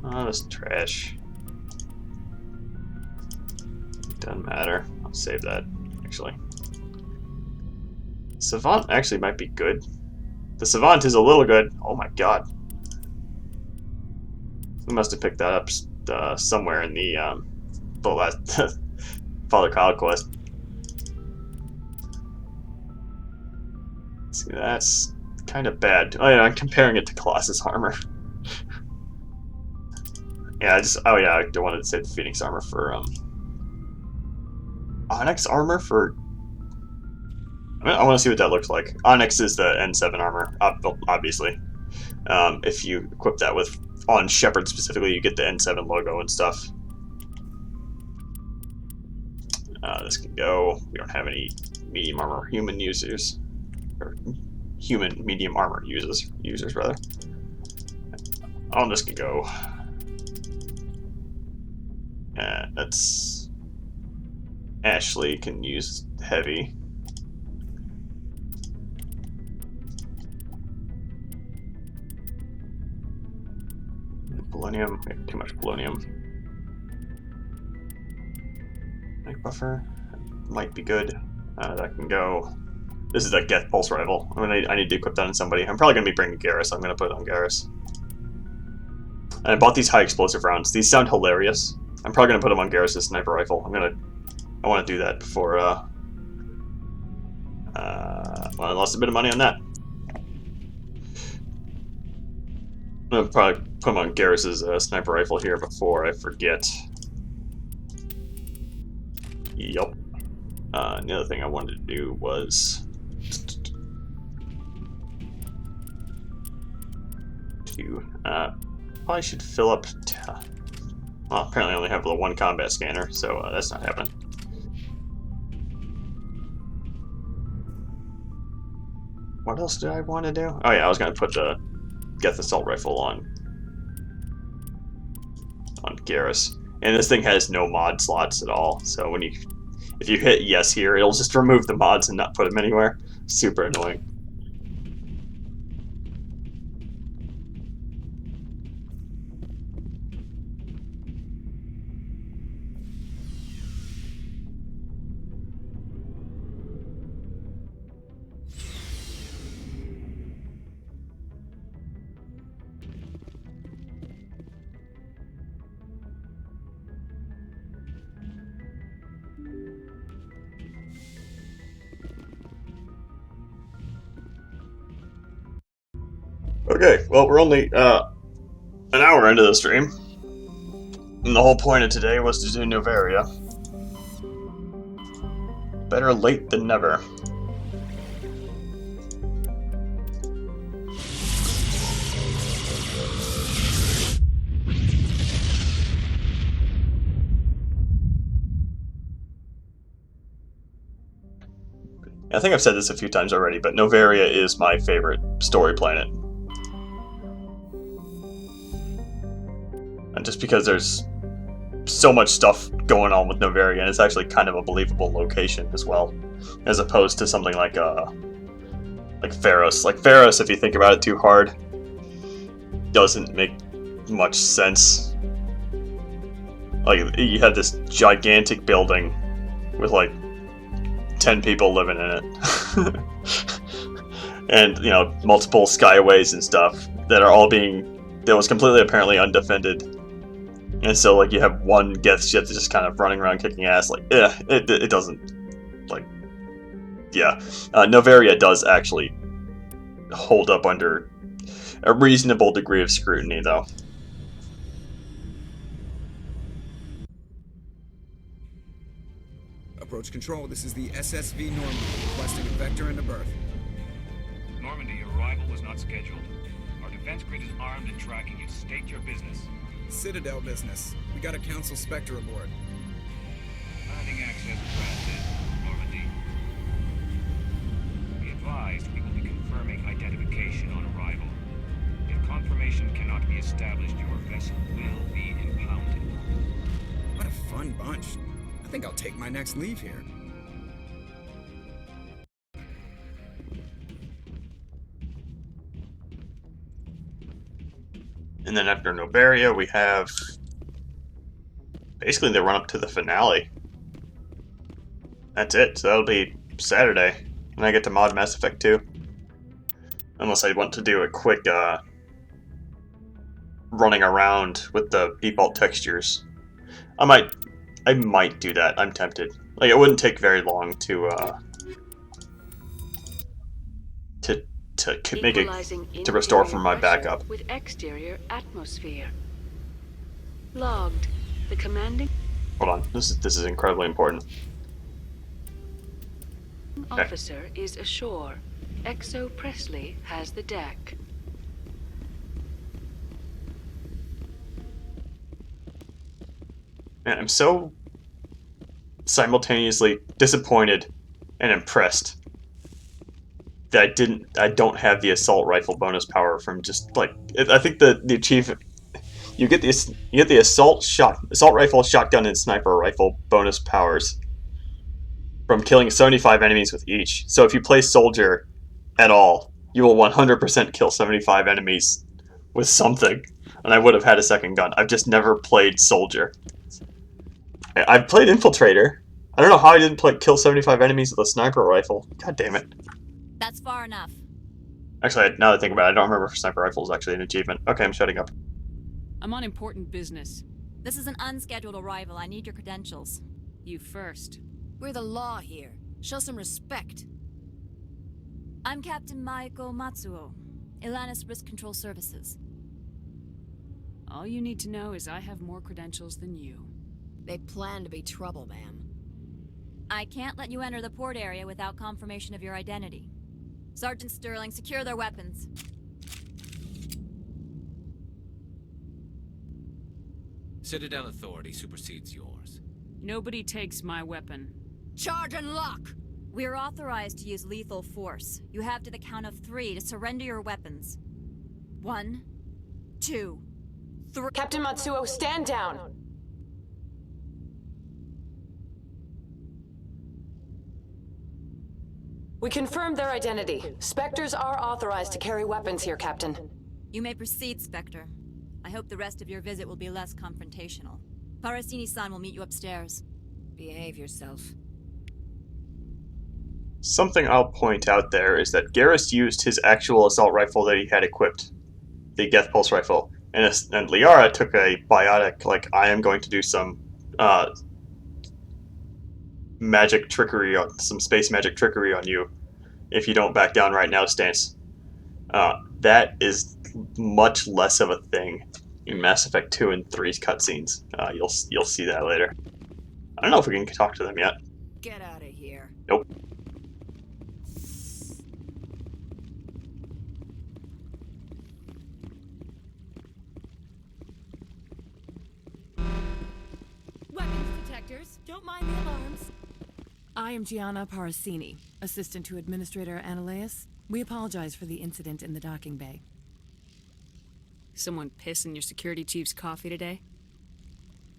Oh, that was trash. Doesn't matter. I'll save that, actually. Savant actually might be good. The Savant is a little good. Oh my god. We must have picked that up somewhere in the last Father Kyle quest. See, that's kind of bad. Oh yeah, I'm comparing it to Colossus armor. Yeah, oh yeah, I wanted to say the Phoenix armor for Onyx armor for. I want to see what that looks like. Onyx is the N7 armor, obviously. If you equip that with on Shepard specifically, you get the N7 logo and stuff. This can go. We don't have any medium armor human users, or human medium armor users rather. Oh, this can go. That's Ashley can use heavy. polonium. We have too much polonium. Make buffer might be good. That can go. This is a Geth pulse rifle. I need to equip that on somebody. I'm probably gonna be bringing Garrus. So I'm gonna put it on Garrus. And I bought these high explosive rounds. These sound hilarious. I'm probably gonna put them on Garrus' sniper rifle. I want to do that before. Well, I lost a bit of money on that. I'm gonna probably put them on Garrus' sniper rifle here before I forget. Yup. The other thing I wanted to do was to probably should fill up. Well, apparently I only have the one combat scanner, so that's not happening. What else did I want to do? Oh yeah, I was gonna put the Geth assault rifle on Garrus, and this thing has no mod slots at all. So if you hit yes here, it'll just remove the mods and not put them anywhere. Super annoying. Okay, well, we're only an hour into the stream, and the whole point of today was to do Novaria. Better late than never. I think I've said this a few times already, but Novaria is my favorite story planet. And just because there's so much stuff going on with Novaria, and it's actually kind of a believable location as well, as opposed to something like Pharos. Like Pharos, if you think about it too hard, doesn't make much sense. Like, you had this gigantic building with like 10 people living in it. And, you know, multiple skyways and stuff that are all that was completely apparently undefended. And so, like, you have one Geth ship that's just kind of running around kicking ass. Like, it doesn't, like, yeah. Novaria does actually hold up under a reasonable degree of scrutiny, though. Approach control, this is the SSV Normandy, requesting a vector and a berth. Normandy, your arrival was not scheduled. Our defense grid is armed and tracking you. State your business. Citadel business. We got a Council Spectre aboard. Landing access granted, Normandy. Be advised, we will be confirming identification on arrival. If confirmation cannot be established, your vessel will be impounded. What a fun bunch. I think I'll take my next leave here. And then after Novaria, we have basically the run up to the finale. That's it. So that'll be Saturday, and I get to mod Mass Effect 2. Unless I want to do a quick running around with the default textures. I might do that. I'm tempted. Like, it wouldn't take very long to make it to restore from my backup. With exterior atmosphere. Logged. The commanding Hold on. This is incredibly important. officer is ashore. Exo Presley has the deck. Man, I'm so simultaneously disappointed and impressed that I don't have the assault rifle bonus power from just like I think the achievement you get the assault rifle, shotgun, and sniper rifle bonus powers from killing 75 enemies with each. So if you play soldier at all, you will 100% kill 75 enemies with something. and I would have had a second gun. I've just never played Soldier. I've played Infiltrator. I don't know how I didn't kill 75 enemies with a sniper rifle. God damn it. That's far enough. Actually, now that I think about it, I don't remember if sniper rifle is actually an achievement. Okay, I'm shutting up. I'm on important business. This is an unscheduled arrival. I need your credentials. You first. We're the law here. Show some respect. I'm Captain Maiko Matsuo, Ilanis Risk Control Services. All you need to know is I have more credentials than you. They plan to be trouble, ma'am. I can't let you enter the port area without confirmation of your identity. Sergeant Sterling, secure their weapons. Citadel authority supersedes yours. Nobody takes my weapon. Charge and lock! We're authorized to use lethal force. You have to the count of 3 to surrender your weapons. 1, 2, 3. Captain Matsuo, stand down! We confirmed their identity. Spectres are authorized to carry weapons here, Captain. You may proceed, Spectre. I hope the rest of your visit will be less confrontational. Parasini-san will meet you upstairs. Behave yourself. Something I'll point out there is that Garrus used his actual assault rifle that he had equipped, the Geth Pulse rifle, and Liara took a biotic, like, I am going to do some magic trickery, some space magic trickery on you if you don't back down right now stance. That is much less of a thing in Mass Effect 2 and 3's cutscenes. You'll see that later. I don't know if we can talk to them yet. Get out of here. Nope. Weapons detectors. Don't mind the alarms. I am Gianna Parasini, assistant to Administrator Analeus. We apologize for the incident in the docking bay. Someone piss in your security chief's coffee today?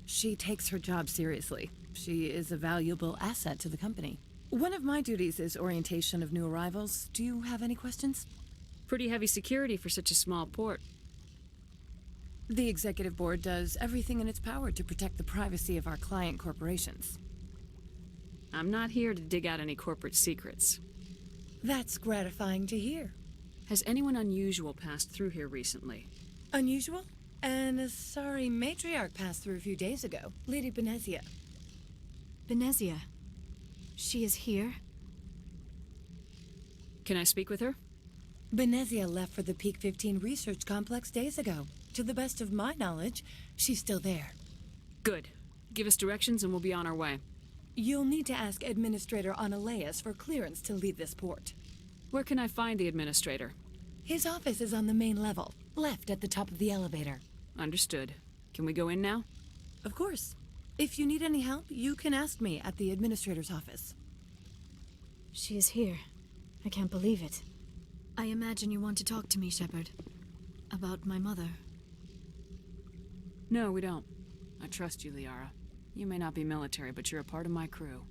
She takes her job seriously. She is a valuable asset to the company. One of my duties is orientation of new arrivals. Do you have any questions? Pretty heavy security for such a small port. The Executive Board does everything in its power to protect the privacy of our client corporations. I'm not here to dig out any corporate secrets. That's gratifying to hear. Has anyone unusual passed through here recently? Unusual? And a sorry matriarch passed through a few days ago. Lady Benezia. Benezia. She is here? Can I speak with her? Benezia left for the Peak 15 research complex days ago. To the best of my knowledge, she's still there. Good. Give us directions and we'll be on our way. You'll need to ask Administrator Analeus for clearance to leave this port. Where can I find the Administrator? His office is on the main level, left at the top of the elevator. Understood. Can we go in now? Of course. If you need any help, you can ask me at the Administrator's office. She is here. I can't believe it. I imagine you want to talk to me, Shepard. About my mother. No, we don't. I trust you, Liara. You may not be military, but you're a part of my crew.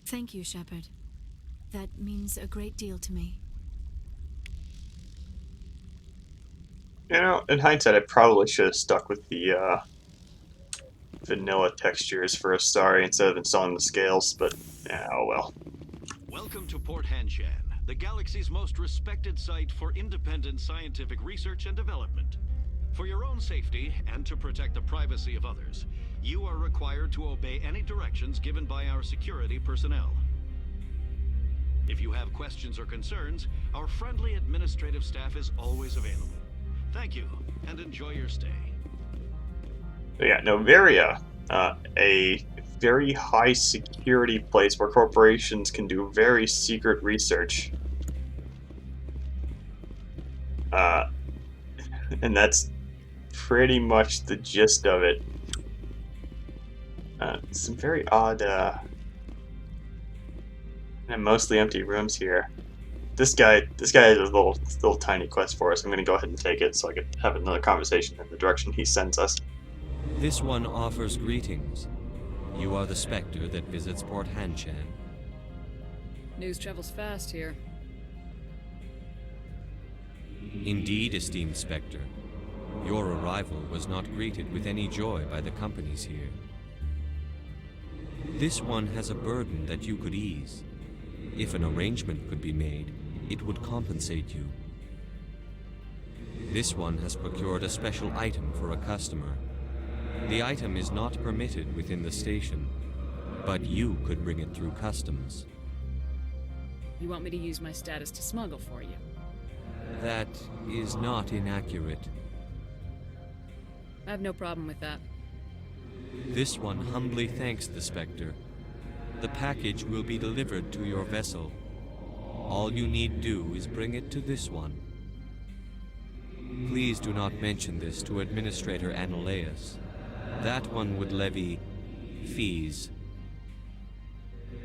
Thank you, Shepard. That means a great deal to me. You know, in hindsight, I probably should have stuck with the vanilla textures for Astari instead of installing the scales, but yeah, oh well. Welcome to Port Hanshan, the galaxy's most respected site for independent scientific research and development. For your own safety and to protect the privacy of others, you are required to obey any directions given by our security personnel. If you have questions or concerns, our friendly administrative staff is always available. Thank you, and enjoy your stay. So yeah, Novaria, a very high security place where corporations can do very secret research. And that's pretty much the gist of it. Some very odd, and mostly empty rooms here. This guy has a little tiny quest for us. I'm gonna go ahead and take it so I can have another conversation in the direction he sends us. This one offers greetings. You are the Spectre that visits Port Hanshan. News travels fast here. Indeed, esteemed Spectre, your arrival was not greeted with any joy by the companies here. This one has a burden that you could ease. If an arrangement could be made, it would compensate you. This one has procured a special item for a customer. The item is not permitted within the station, but you could bring it through customs. You want me to use my status to smuggle for you? That is not inaccurate. I have no problem with that. This one humbly thanks the Spectre. The package will be delivered to your vessel. All you need do is bring it to this one. Please do not mention this to Administrator Analaeus. That one would levy fees.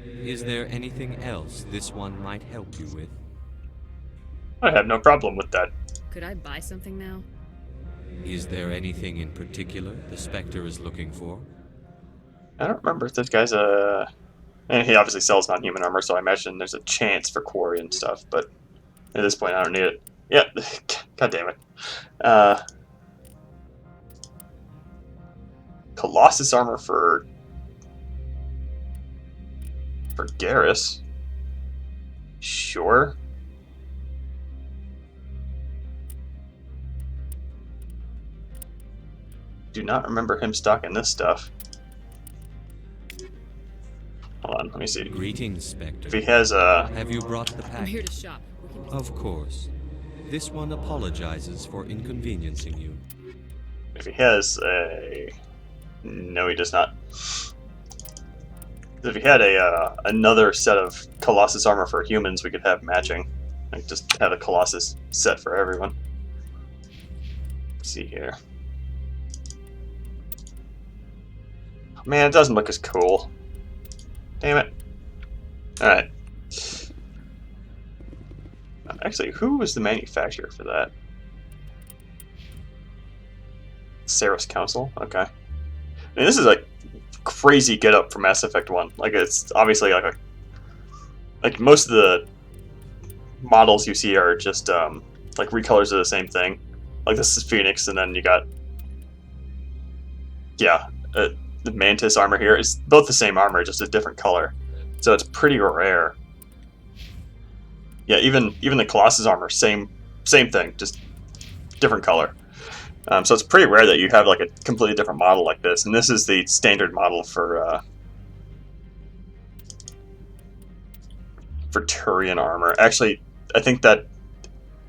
Is there anything else this one might help you with? I have no problem with that. Could I buy something now? Is there anything in particular the Spectre is looking for? I don't remember if this guy's a... And he obviously sells non-human armor, so I imagine there's a chance for quarry and stuff, but at this point I don't need it. Yeah, god damn it. Colossus armor for Garrus? Sure. Do not remember him stocking this stuff. Hold on, let me see. Greetings, Spectre. If he has a... Have you brought the package? I'm here to shop. Of course. This one apologizes for inconveniencing you. If he has a... No, he does not. If he had a another set of Colossus armor for humans, we could have matching. Like, just have a Colossus set for everyone. Let's see here. Man, it doesn't look as cool. Damn it. Alright. Actually, who was the manufacturer for that? Saros Council? Okay. I mean, this is a crazy get-up for Mass Effect 1. Like, it's obviously like a... Like, most of the models you see are just, like, recolors of the same thing. Like, this is Phoenix, and then you got... Yeah, the Mantis armor here is both the same armor, just a different color. So it's pretty rare. Yeah, even the Colossus armor, same thing, just different color. So it's pretty rare that you have like a completely different model like this, and this is the standard model for Turian armor. Actually, I think that,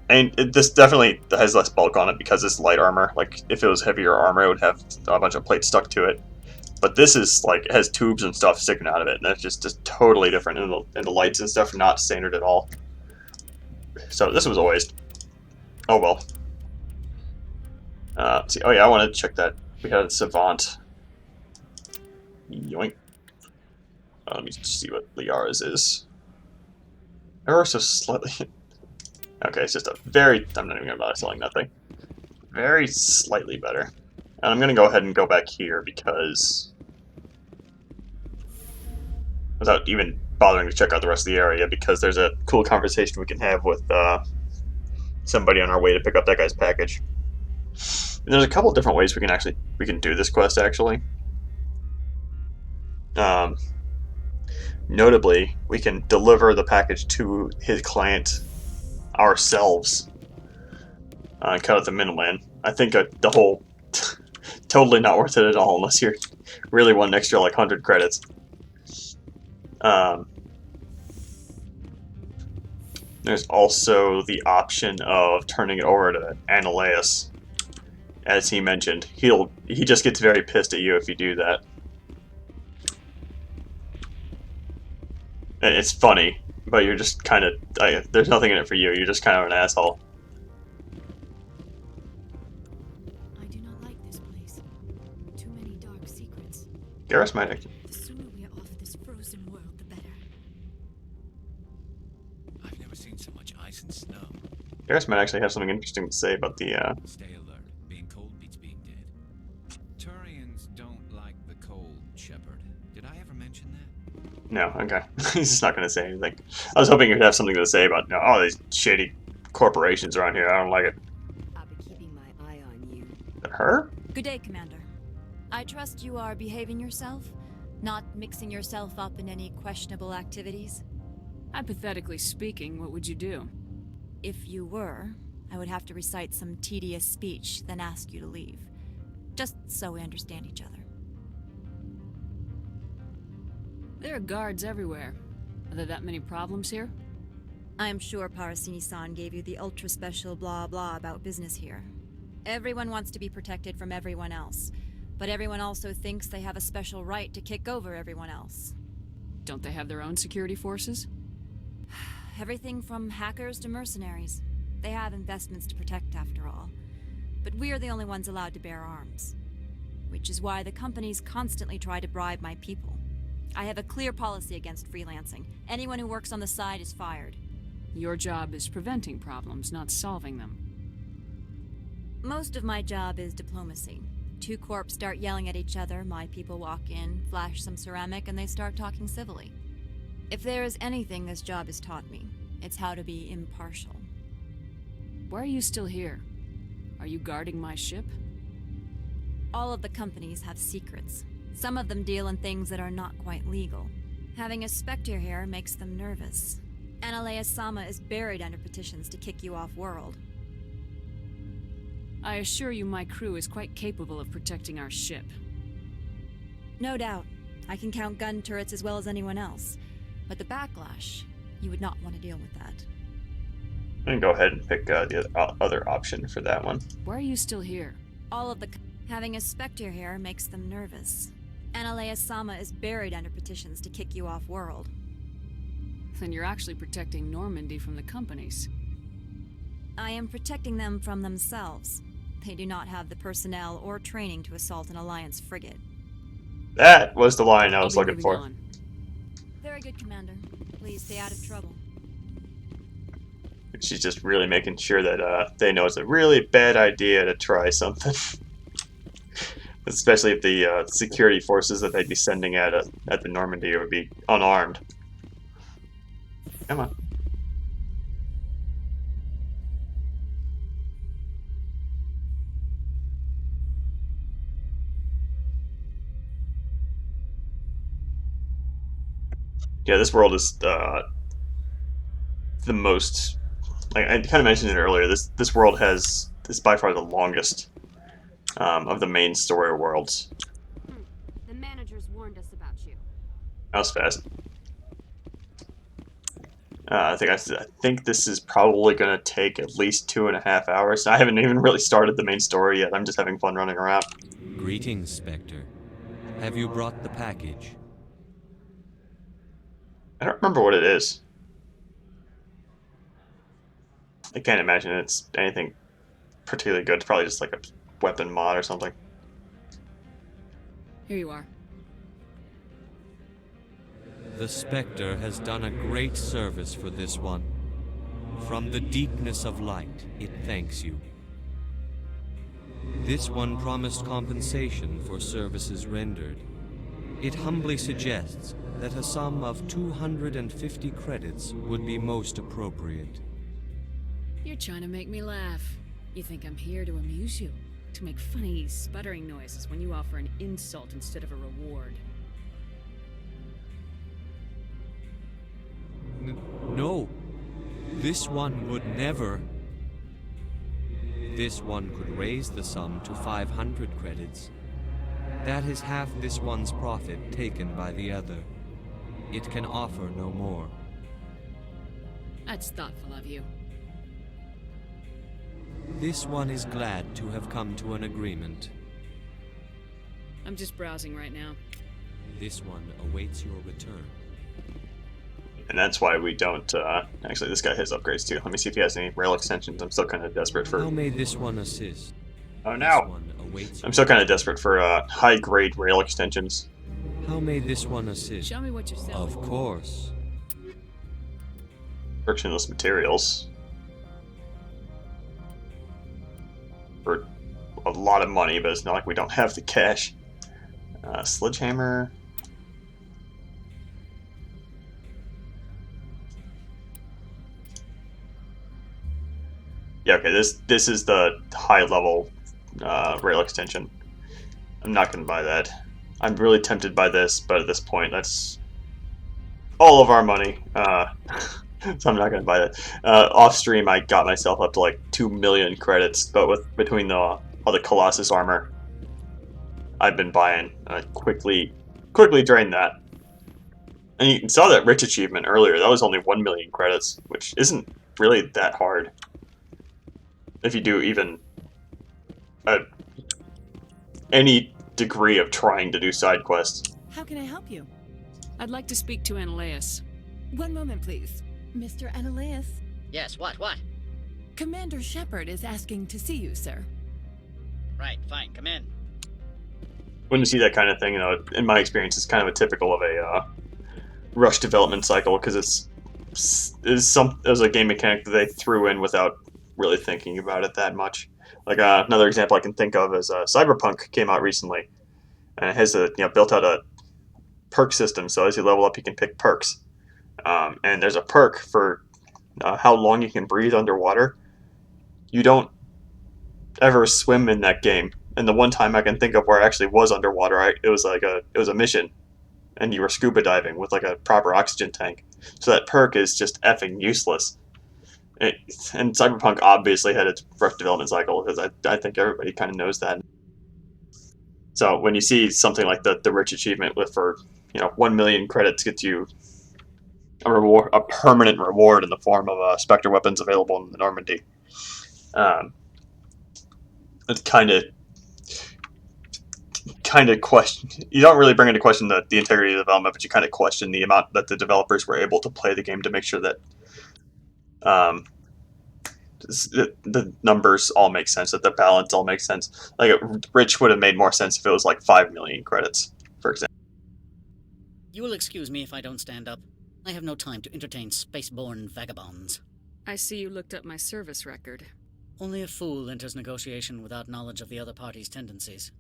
and this definitely has less bulk on it because it's light armor. Like if it was heavier armor, it would have a bunch of plates stuck to it. But this is like, it has tubes and stuff sticking out of it, and it's just totally different. And the lights and stuff are not standard at all. So this was a waste. Oh well. Let's see. Oh yeah, I wanted to check that. We had a Savant. Yoink. Let me just see what Liara's is. Ever so slightly. Okay, it's just a very... I'm not even going to bother selling that thing. Very slightly better. And I'm going to go ahead and go back here because... Without even bothering to check out the rest of the area, because there's a cool conversation we can have with somebody on our way to pick up that guy's package. And there's a couple of different ways we can do this quest, actually. Notably, we can deliver the package to his client ourselves and cut out the middleman. I think the whole totally not worth it at all unless you really want an extra like 100 credits. There's also the option of turning it over to Analaeus. As he mentioned, he just gets very pissed at you if you do that. And it's funny, but you're just kind of... there's nothing in it for you, you're just kind of an asshole. I do not like this place. Too many dark secrets. Garrus might actually... The sooner we are off this frozen world, the better. I've never seen so much ice and snow. Garrus might actually have something interesting to say about the... Stay alert. Being cold beats being dead. Turians don't like the cold, Shepard. Did I ever mention that? No, okay. He's just not going to say anything. I was hoping you'd have something to say about, oh, these shady corporations around here. I don't like it. I'll be keeping my eye on you. Her? Good day, Commander. I trust you are behaving yourself, not mixing yourself up in any questionable activities. Hypothetically speaking, what would you do? If you were, I would have to recite some tedious speech, then ask you to leave. Just so we understand each other. There are guards everywhere. Are there that many problems here? I am sure Parasini-san gave you the ultra-special blah blah about business here. Everyone wants to be protected from everyone else, but everyone also thinks they have a special right to kick over everyone else. Don't they have their own security forces? Everything from hackers to mercenaries. They have investments to protect after all. But we are the only ones allowed to bear arms. Which is why the companies constantly try to bribe my people. I have a clear policy against freelancing. Anyone who works on the side is fired. Your job is preventing problems, not solving them. Most of my job is diplomacy. Two corps start yelling at each other, my people walk in, flash some ceramic, and they start talking civilly. If there is anything this job has taught me, it's how to be impartial. Why are you still here? Are you guarding my ship? All of the companies have secrets. Some of them deal in things that are not quite legal. Having a Spectre here makes them nervous. Analea-sama is buried under petitions to kick you off-world. I assure you my crew is quite capable of protecting our ship. No doubt. I can count gun turrets as well as anyone else. But the backlash, you would not want to deal with that. I'm gonna go ahead and pick the other option for that one. Why are you still here? All of the... Having a Spectre here makes them nervous. Analea-sama is buried under petitions to kick you off-world. Then you're actually protecting Normandy from the companies. I am protecting them from themselves. They do not have the personnel or training to assault an Alliance frigate. That was the line I was looking for. On. Very good, Commander. Please stay out of trouble. She's just really making sure that they know it's a really bad idea to try something. Especially if the security forces that they'd be sending at the Normandy would be unarmed. Come on. Yeah, this world is the most. Like I kind of mentioned it earlier. This world is by far the longest of the main story worlds. The managers warned us about you. That was fast. I think this is probably going to take at least 2.5 hours. I haven't even really started the main story yet. I'm just having fun running around. Greetings, Spectre. Have you brought the package? I don't remember what it is. I can't imagine it's anything particularly good. It's probably just like a weapon mod or something. Here you are. The Spectre has done a great service for this one. From the deepness of light, it thanks you. This one promised compensation for services rendered. It humbly suggests that a sum of 250 credits would be most appropriate. You're trying to make me laugh. You think I'm here to amuse you? To make funny, sputtering noises when you offer an insult instead of a reward. No. This one would never. This one could raise the sum to 500 credits. That is half this one's profit taken by the other. It can offer no more. That's thoughtful of you. This one is glad to have come to an agreement. I'm just browsing right now. This one awaits your return. And that's why we don't, actually this guy has upgrades too. Let me see if he has any rail extensions. I'm still kind of desperate for... How may this one assist? Oh no! I'm still kind of desperate for, high-grade rail extensions. How may this one assist? Show me what you're selling. Of course. Frictionless materials. For a lot of money, but it's not like we don't have the cash. Sledgehammer. Yeah, okay, this is the high level rail extension. I'm not going to buy that. I'm really tempted by this, but at this point, that's all of our money. So I'm not going to buy that. Off stream, I got myself up to like 2 million credits, but between all the Colossus armor I've been buying, I quickly drained that. And you saw that rich achievement earlier. That was only 1 million credits, which isn't really that hard if you do even any degree of trying to do side quests. How can I help you? I'd like to speak to Analaeus. One moment, please. Mr. Analaeus? Yes, what? Commander Shepard is asking to see you, sir. Right, fine, come in. When you see that kind of thing, you know, in my experience, it's kind of a typical of a rush development cycle, because it was a game mechanic that they threw in without really thinking about it that much. Like another example I can think of is Cyberpunk came out recently, and it has built out a perk system. So as you level up, you can pick perks, and there's a perk for how long you can breathe underwater. You don't ever swim in that game, and the one time I can think of where I actually was underwater, it was a mission, and you were scuba diving with like a proper oxygen tank. So that perk is just effing useless. And Cyberpunk obviously had its rough development cycle, because I think everybody kind of knows that. So when you see something like the rich achievement for 1 million credits gets you a permanent reward in the form of Spectre weapons available in the Normandy. It's kind of question. You don't really bring into question the integrity of the development, but you kind of question the amount that the developers were able to play the game to make sure that the numbers all make sense, that the balance all makes sense. Like Rich would have made more sense if it was like 5 million credits, for example. You will excuse me if I don't stand up. I have no time to entertain spaceborne vagabonds. I see you looked up my service record. Only a fool enters negotiation without knowledge of the other party's tendencies.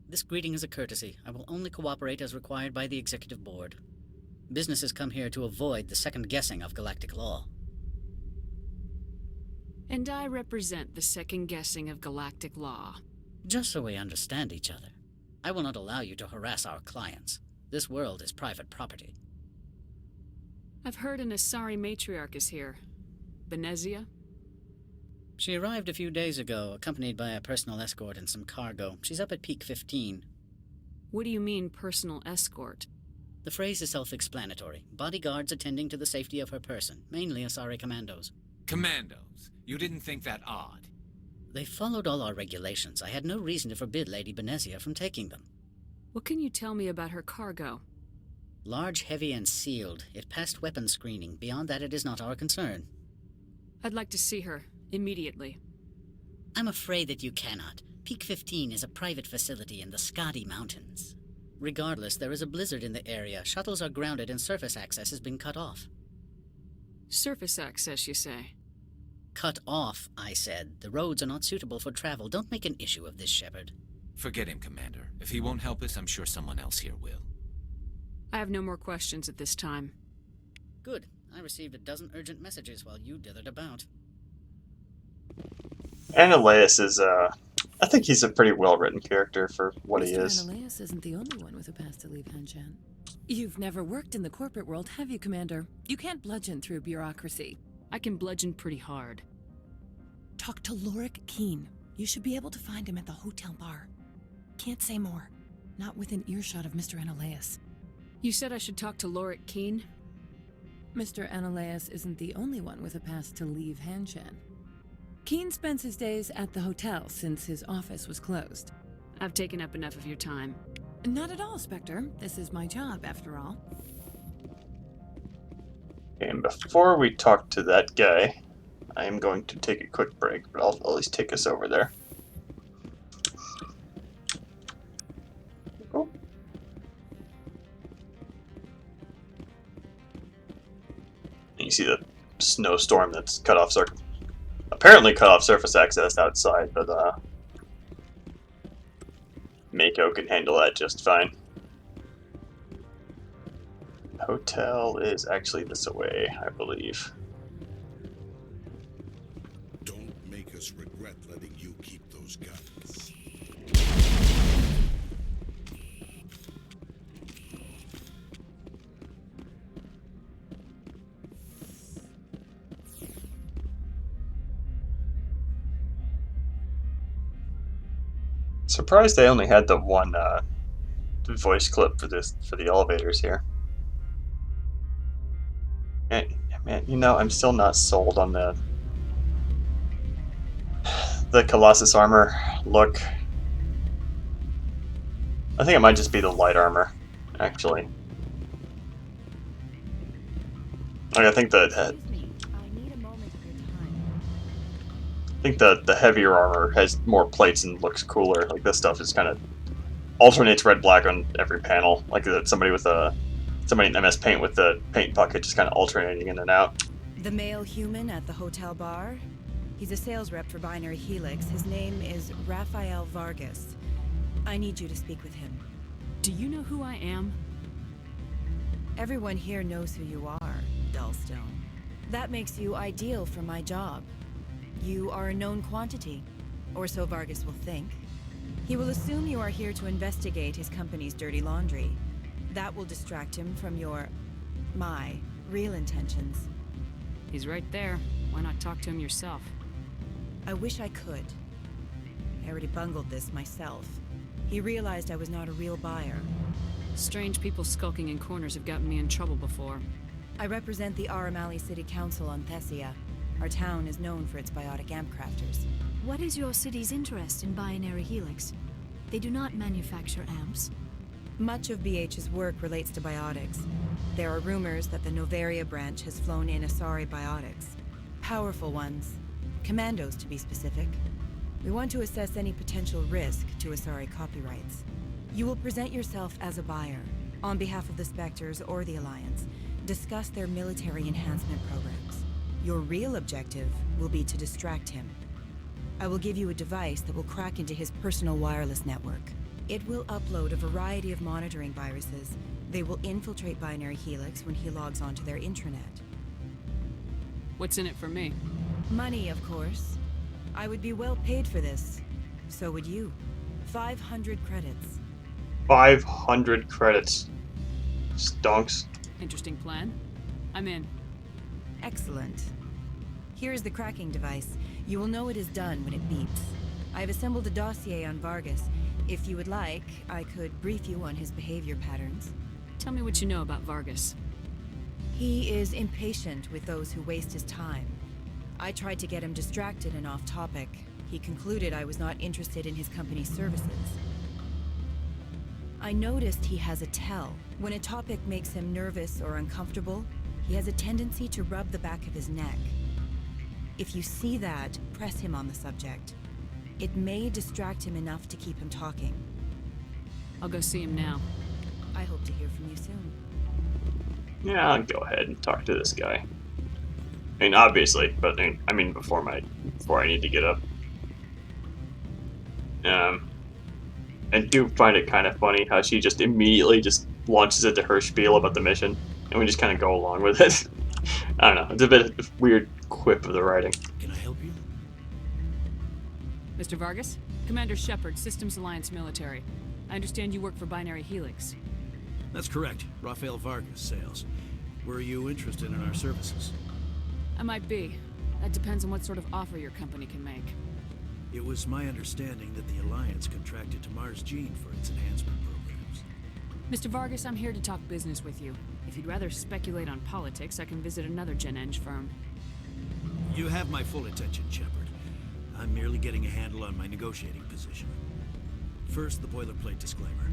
This greeting is a courtesy. I will only cooperate as required by the Executive Board. Businesses come here to avoid the second guessing of galactic law. And I represent the second guessing of galactic law. Just so we understand each other, I will not allow you to harass our clients. This world is private property. I've heard an Asari matriarch is here. Benezia? She arrived a few days ago, accompanied by a personal escort and some cargo. She's up at Peak 15. What do you mean, personal escort? The phrase is self-explanatory. Bodyguards attending to the safety of her person, mainly Asari commandos. Commandos? You didn't think that odd? They followed all our regulations. I had no reason to forbid Lady Benezia from taking them. What can you tell me about her cargo? Large, heavy, and sealed. It passed weapons screening. Beyond that, it is not our concern. I'd like to see her, immediately. I'm afraid that you cannot. Peak 15 is a private facility in the Skadi Mountains. Regardless, there is a blizzard in the area. Shuttles are grounded and surface access has been cut off. Surface access, you say? Cut off, I said. The roads are not suitable for travel. Don't make an issue of this, Shepard. Forget him, Commander. If he won't help us, I'm sure someone else here will. I have no more questions at this time. Good. I received a dozen urgent messages while you dithered about. Analaeus is, I think he's a pretty well-written character for what he is. Analaeus isn't the only one with a path to leave Hanshan. You've never worked in the corporate world, have you, Commander? You can't bludgeon through bureaucracy. I can bludgeon pretty hard. Talk to Lorik Keen. You should be able to find him at the hotel bar. Can't say more. Not within earshot of Mr. Analaeus. You said I should talk to Lorik Keen? Mr. Analaeus isn't the only one with a pass to leave Hanshan. Keen spends his days at the hotel since his office was closed. I've taken up enough of your time. Not at all, Spectre. This is my job, after all. And before we talk to that guy, I am going to take a quick break, but I'll at least take us over there. Oh. And you see the snowstorm that's apparently cut off surface access outside, but Mako can handle that just fine. Hotel is actually this away, I believe. Don't make a just regret letting you keep those guns. Surprised they only had the one voice clip for the elevators here. And, man, you know, I'm still not sold on the Colossus armor look. I think it might just be the light armor, actually. Like, I think the heavier armor has more plates and looks cooler. Like, this stuff is kind of alternates red black on every panel. Like somebody in MS Paint with the paint bucket just kind of alternating in and out. The male human at the hotel bar? He's a sales rep for Binary Helix. His name is Rafael Vargas. I need you to speak with him. Do you know who I am? Everyone here knows who you are, Dullstone. That makes you ideal for my job. You are a known quantity, or so Vargas will think. He will assume you are here to investigate his company's dirty laundry. That will distract him from my real intentions. He's right there. Why not talk to him yourself? I wish I could. I already bungled this myself. He realized I was not a real buyer. Strange people skulking in corners have gotten me in trouble before. I represent the Aramali City Council on Thessia. Our town is known for its biotic amp crafters. What is your city's interest in Binary Helix? They do not manufacture amps. Much of BH's work relates to biotics. There are rumors that the Novaria branch has flown in Asari biotics. Powerful ones. Commandos, to be specific. We want to assess any potential risk to Asari copyrights. You will present yourself as a buyer, on behalf of the Spectres or the Alliance. Discuss their military enhancement programs. Your real objective will be to distract him. I will give you a device that will crack into his personal wireless network. It will upload a variety of monitoring viruses. They will infiltrate Binary Helix when he logs onto their intranet. What's in it for me? Money, of course. I would be well paid for this. So would you. 500 credits. 500 credits. Stonks. Interesting plan. I'm in. Excellent. Here is the cracking device. You will know it is done when it beeps. I have assembled a dossier on Vargas. If you would like, I could brief you on his behavior patterns. Tell me what you know about Vargas. He is impatient with those who waste his time. I tried to get him distracted and off topic. He concluded I was not interested in his company's services. I noticed he has a tell. When a topic makes him nervous or uncomfortable, he has a tendency to rub the back of his neck. If you see that, press him on the subject. It may distract him enough to keep him talking. I'll go see him now. I hope to hear from you soon. Yeah, I'll go ahead and talk to this guy. I mean, obviously, but I mean before I need to get up. I do find it kind of funny how she just immediately just launches into her spiel about the mission, and we just kind of go along with it. I don't know. It's a bit of a weird quip of the writing. Can I help you? Mr. Vargas? Commander Shepard, Systems Alliance Military. I understand you work for Binary Helix. That's correct. Rafael Vargas, sales. Were you interested in our services? I might be. That depends on what sort of offer your company can make. It was my understanding that the Alliance contracted to Mars Gene for its enhancement programs. Mr. Vargas, I'm here to talk business with you. If you'd rather speculate on politics, I can visit another Gen Eng firm. You have my full attention, Shepard. I'm merely getting a handle on my negotiating position. First, the boilerplate disclaimer.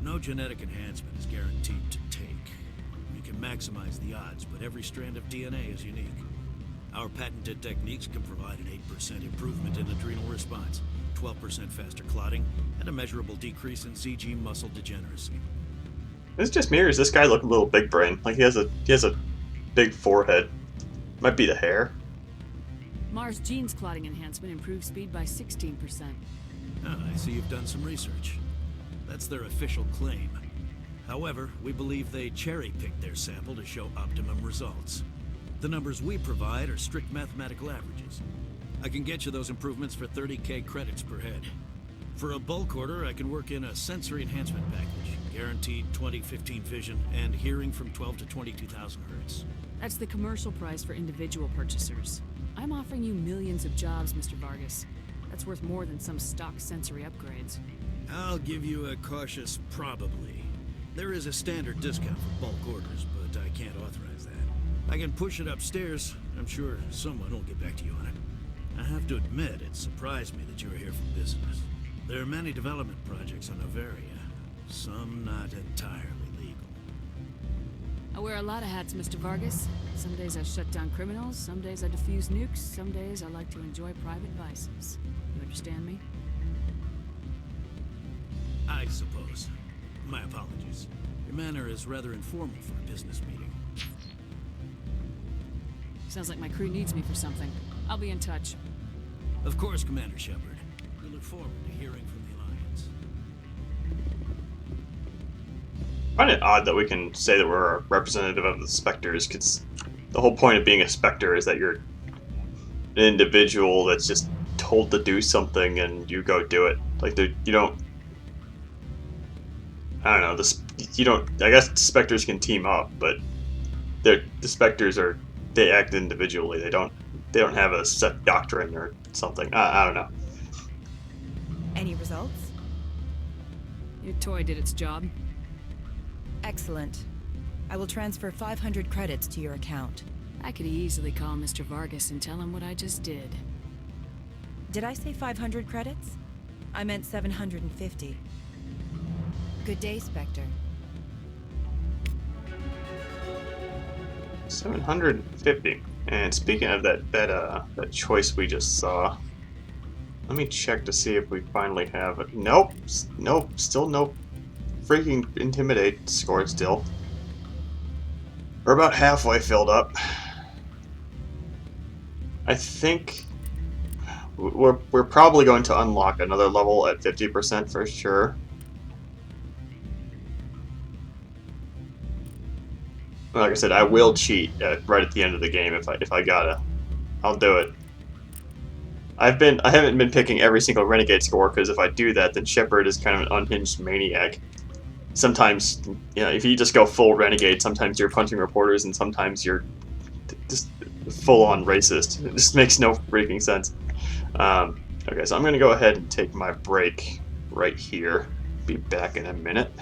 No genetic enhancement is guaranteed to take. We can maximize the odds, but every strand of DNA is unique. Our patented techniques can provide an 8% improvement in adrenal response, 12% faster clotting, and a measurable decrease in CG muscle degeneracy. It's just me, or does this guy look a little big brain? Like he has a big forehead. Might be the hair. Mars Gene's clotting enhancement improves speed by 16%. Oh, I see you've done some research. That's their official claim. However, we believe they cherry-picked their sample to show optimum results. The numbers we provide are strict mathematical averages. I can get you those improvements for 30k credits per head. For a bulk order, I can work in a sensory enhancement package. Guaranteed 20/15 vision and hearing from 12 to 22,000 hertz. That's the commercial price for individual purchasers. I'm offering you millions of jobs, Mr. Vargas. That's worth more than some stock sensory upgrades. I'll give you a cautious probably. There is a standard discount for bulk orders, but I can't authorize that. I can push it upstairs. I'm sure someone will get back to you on it. I have to admit, it surprised me that you were here for business. There are many development projects on Novaria, some not entirely legal. I wear a lot of hats, Mr. Vargas. Some days I shut down criminals, some days I defuse nukes, some days I like to enjoy private vices. You understand me? I suppose. My apologies. Your manner is rather informal for a business meeting. Sounds like my crew needs me for something. I'll be in touch. Of course, Commander Shepard. We look forward to hearing from the Alliance. I find it odd that we can say that we're a representative of the Spectres, because the whole point of being a Spectre is that you're an individual that's just told to do something and you go do it. Like, you don't... I don't know, you don't... I guess Spectres can team up, but the Spectres are... They act individually. They don't have a set doctrine or something. I don't know. Any results? Your toy did its job. Excellent. I will transfer 500 credits to your account. I could easily call Mr. Vargas and tell him what I just did. Did I say 500 credits? I meant 750. Good day, Spectre. 750. And speaking of that choice we just saw, let me check to see if we finally have it. Nope, still no freaking intimidate score still. We're about halfway filled up. I think we're probably going to unlock another level at 50% for sure. Like I said, I will cheat right at the end of the game if I gotta. I'll do it. I haven't been picking every single renegade score, because if I do that, then Shepard is kind of an unhinged maniac. Sometimes, you know, if you just go full renegade, sometimes you're punching reporters, and sometimes you're just full-on racist. It just makes no freaking sense. Okay, so I'm gonna go ahead and take my break right here. Be back in a minute.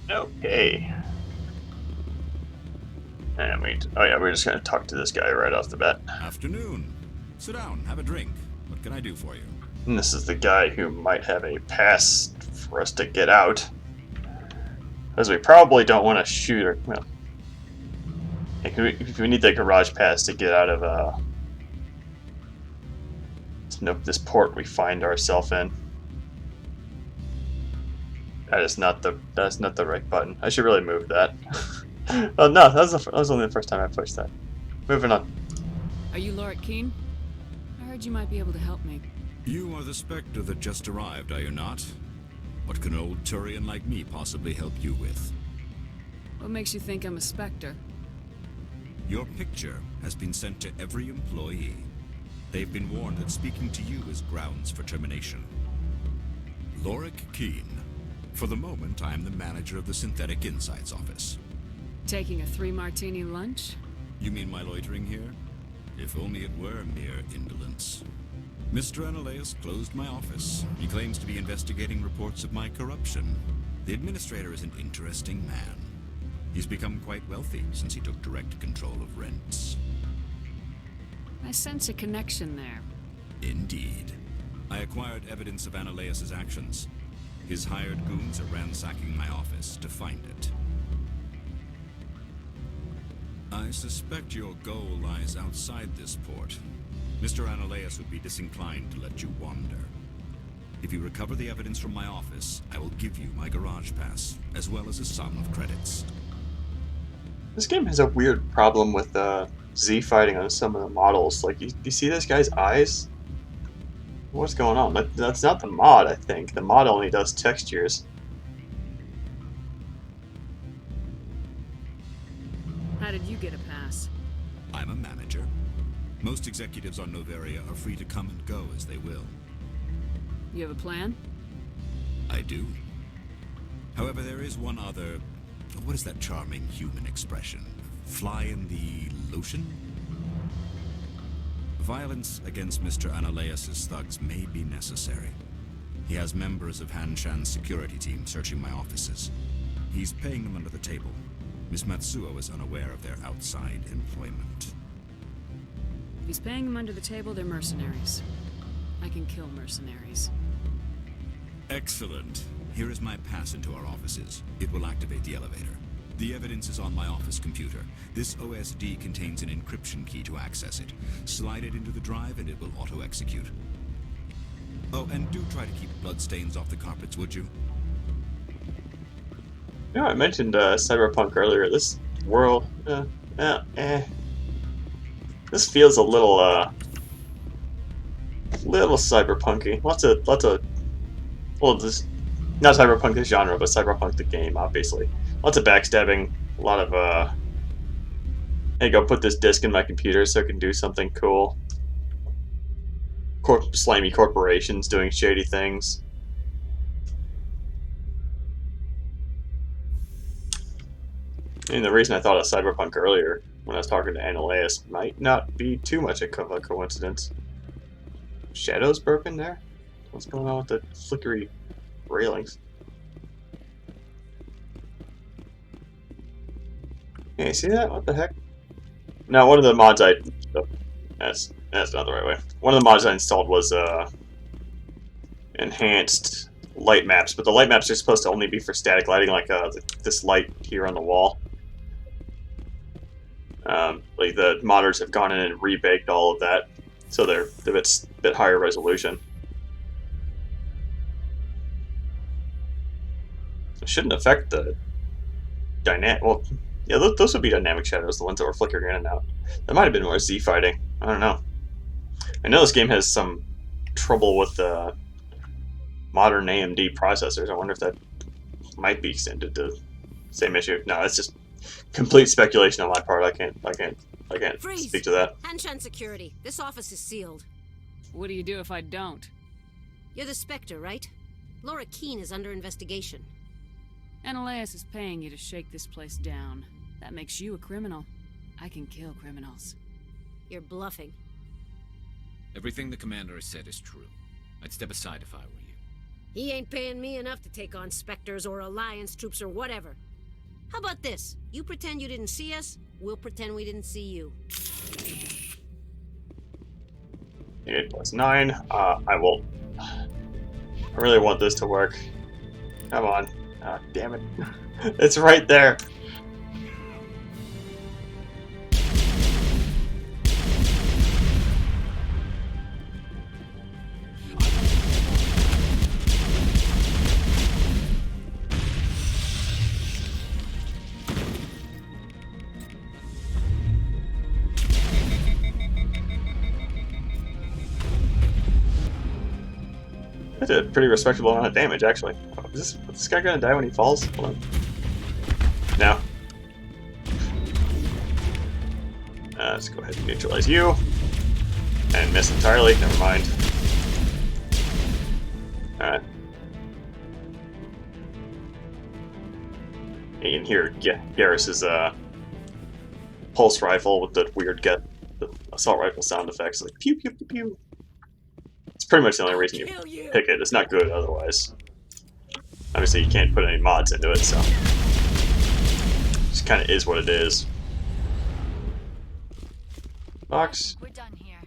Okay. And we're just gonna talk to this guy right off the bat. Afternoon. Sit down, have a drink. What can I do for you? And this is the guy who might have a pass for us to get out. Because we probably don't want to shoot or... Well, if we need the garage pass to get out of this port we find ourselves in. That's not the right button. I should really move that. Oh no, that was only the first time I pushed that. Moving on. Are you Laura Keene? I heard you might be able to help me. You are the Spectre that just arrived, are you not? What can an old Turian like me possibly help you with? What makes you think I'm a Spectre? Your picture has been sent to every employee. They've been warned that speaking to you is grounds for termination. Lorik Keene. For the moment, I am the manager of the Synthetic Insights Office. Taking a 3-martini lunch? You mean my loitering here? If only it were mere indolence. Mr. Analaeus closed my office. He claims to be investigating reports of my corruption. The administrator is an interesting man. He's become quite wealthy since he took direct control of rents. I sense a connection there. Indeed. I acquired evidence of Analaeus' actions. His hired goons are ransacking my office to find it. I suspect your goal lies outside this port. Mr. Analaeus would be disinclined to let you wander. If you recover the evidence from my office, I will give you my garage pass, as well as a sum of credits. This game has a weird problem with Z fighting on some of the models. Like, you see this guy's eyes? What's going on? That's not the mod, I think. The mod only does textures. How did you get a pass? I'm a manager. Most executives on Noveria are free to come and go as they will. You have a plan? I do. However, there is one other... What is that charming human expression? Fly in the lotion? Violence against Mr. Analaeus' thugs may be necessary. He has members of Han Shan's security team searching my offices. He's paying them under the table. Miss Matsuo is unaware of their outside employment. If he's paying them under the table, they're mercenaries. I can kill mercenaries. Excellent. Here is my pass into our offices. It will activate the elevator. The evidence is on my office computer. This OSD contains an encryption key to access it. Slide it into the drive and it will auto-execute. Oh, and do try to keep bloodstains off the carpets, would you? You know, I mentioned Cyberpunk earlier. This world, this feels a little cyberpunky. Lots of, well, this not Cyberpunk the genre, but Cyberpunk the game, obviously. Lots of backstabbing. A lot of hey, go put this disc in my computer so I can do something cool. Slimy corporations doing shady things. And the reason I thought of Cyberpunk earlier, when I was talking to Analaeus, might not be too much of a coincidence. Shadows broken there? What's going on with the flickery railings? Yeah, you see that? What the heck? No, one of the mods that's not the right way. One of the mods I installed was enhanced light maps, but the light maps are supposed to only be for static lighting, like this light here on the wall. Like the modders have gone in and rebaked all of that, so they're a bit higher resolution. It shouldn't affect the dynamic. Well, yeah, those would be dynamic shadows, the ones that were flickering in and out. That might have been more Z fighting. I don't know. I know this game has some trouble with the modern AMD processors. I wonder if that might be extended to the same issue. No, it's just complete speculation on my part. I can't Freeze. speak to that. Hanshan Security. This office is sealed. What do you do if I don't? You're the Spectre, right? Laura Keene is under investigation. Analaeus is paying you to shake this place down. That makes you a criminal. I can kill criminals. You're bluffing. Everything the commander has said is true. I'd step aside if I were you. He ain't paying me enough to take on Spectres or Alliance troops or whatever. How about this? You pretend you didn't see us, we'll pretend we didn't see you. 8 plus 9. I will... I really want this to work. Come on. Ah, damn it. It's right there. I did a pretty respectable amount of damage, actually. Oh, is this guy gonna die when he falls? Hold on. No. Let's go ahead and neutralize you. And miss entirely, never mind. Alright. You can hear Garrus's pulse rifle with the weird the assault rifle sound effects, like pew pew pew pew. It's pretty much the only reason you pick it. It's not good otherwise. Obviously, you can't put any mods into it, so it just kind of is what it is. Box. We're done here.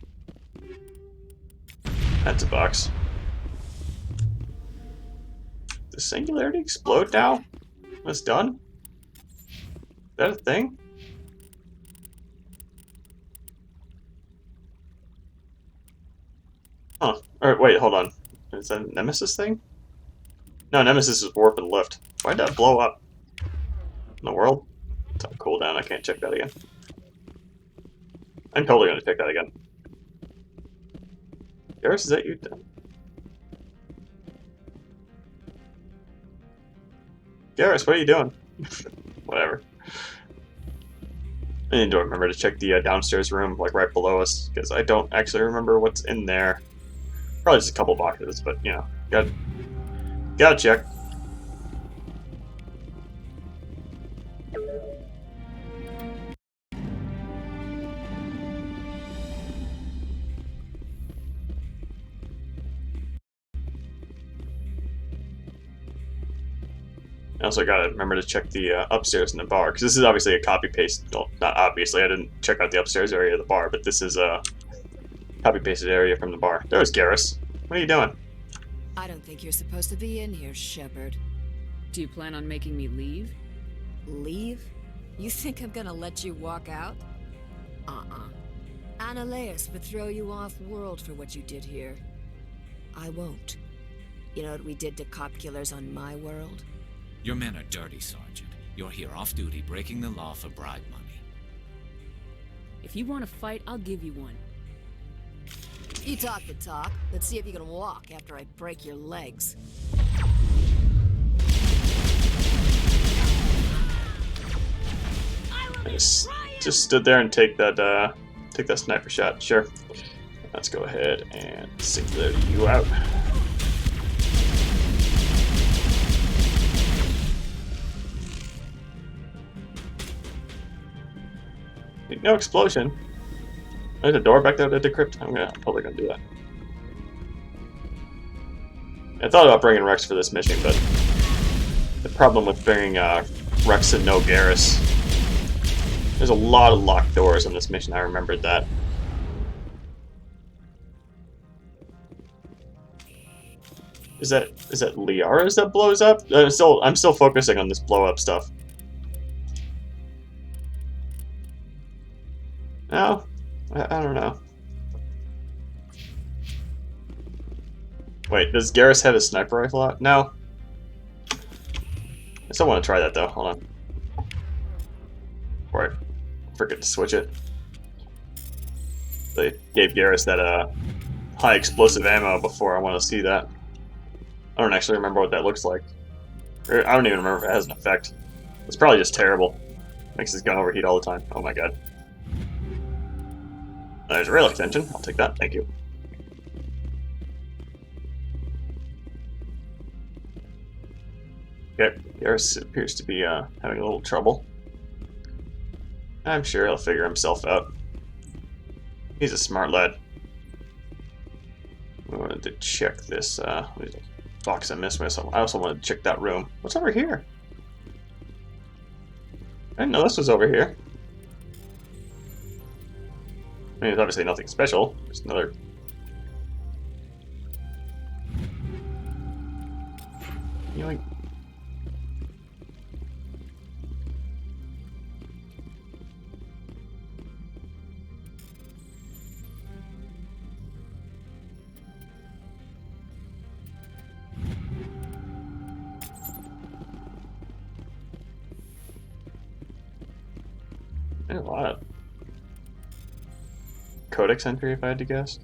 That's a box. Does Singularity explode now? That's done? Is that a thing? Huh. Alright, wait, hold on. Is that a Nemesis thing? No, Nemesis is warp and lift. Why'd that blow up? In the world? It's on cooldown, I can't check that again. I'm totally gonna pick that again. Garrus, is that you? Garrus, what are you doing? Whatever. I need to remember to check the downstairs room, like right below us, because I don't actually remember what's in there. Probably just a couple boxes, but you know, gotta check. I also gotta remember to check the upstairs in the bar, because this is obviously a copy paste. Well, not obviously, I didn't check out the upstairs area of the bar, but this is a copy pasted area from the bar. There's Garrus. What are you doing? I don't think you're supposed to be in here, Shepard. Do you plan on making me leave? Leave? You think I'm gonna let you walk out? Annaleus would throw you off-world for what you did here. I won't. You know what we did to cop killers on my world? Your men are dirty, Sergeant. You're here off-duty, breaking the law for bribe money. If you want to fight, I'll give you one. You talk the talk. Let's see if you can walk after I break your legs. I just stood there and take that sniper shot. Sure. Let's go ahead and singularity you out. No explosion. There's a door back there to decrypt. I'm probably gonna do that. I thought about bringing Rex for this mission, but the problem with bringing Rex and no Garrus, there's a lot of locked doors on this mission. I remembered that. Is that Liara's that blows up? I'm still focusing on this blow up stuff. No, I don't know. Wait, does Garrus have his sniper rifle out? No. I still want to try that though. Hold on. Before I forget to switch it. They gave Garrus that high explosive ammo before. I want to see that. I don't actually remember what that looks like. I don't even remember if it has an effect. It's probably just terrible. Makes his gun overheat all the time. Oh my god. There's a rail extension. I'll take that. Thank you. Okay, Garrus appears to be having a little trouble. I'm sure he'll figure himself out. He's a smart lad. We wanted to check this. box I missed myself. I also want to check that room. What's over here? I didn't know this was over here. I mean, it's obviously nothing special. Just another... Yoink. There's a lot of codex entry, if I had to guess.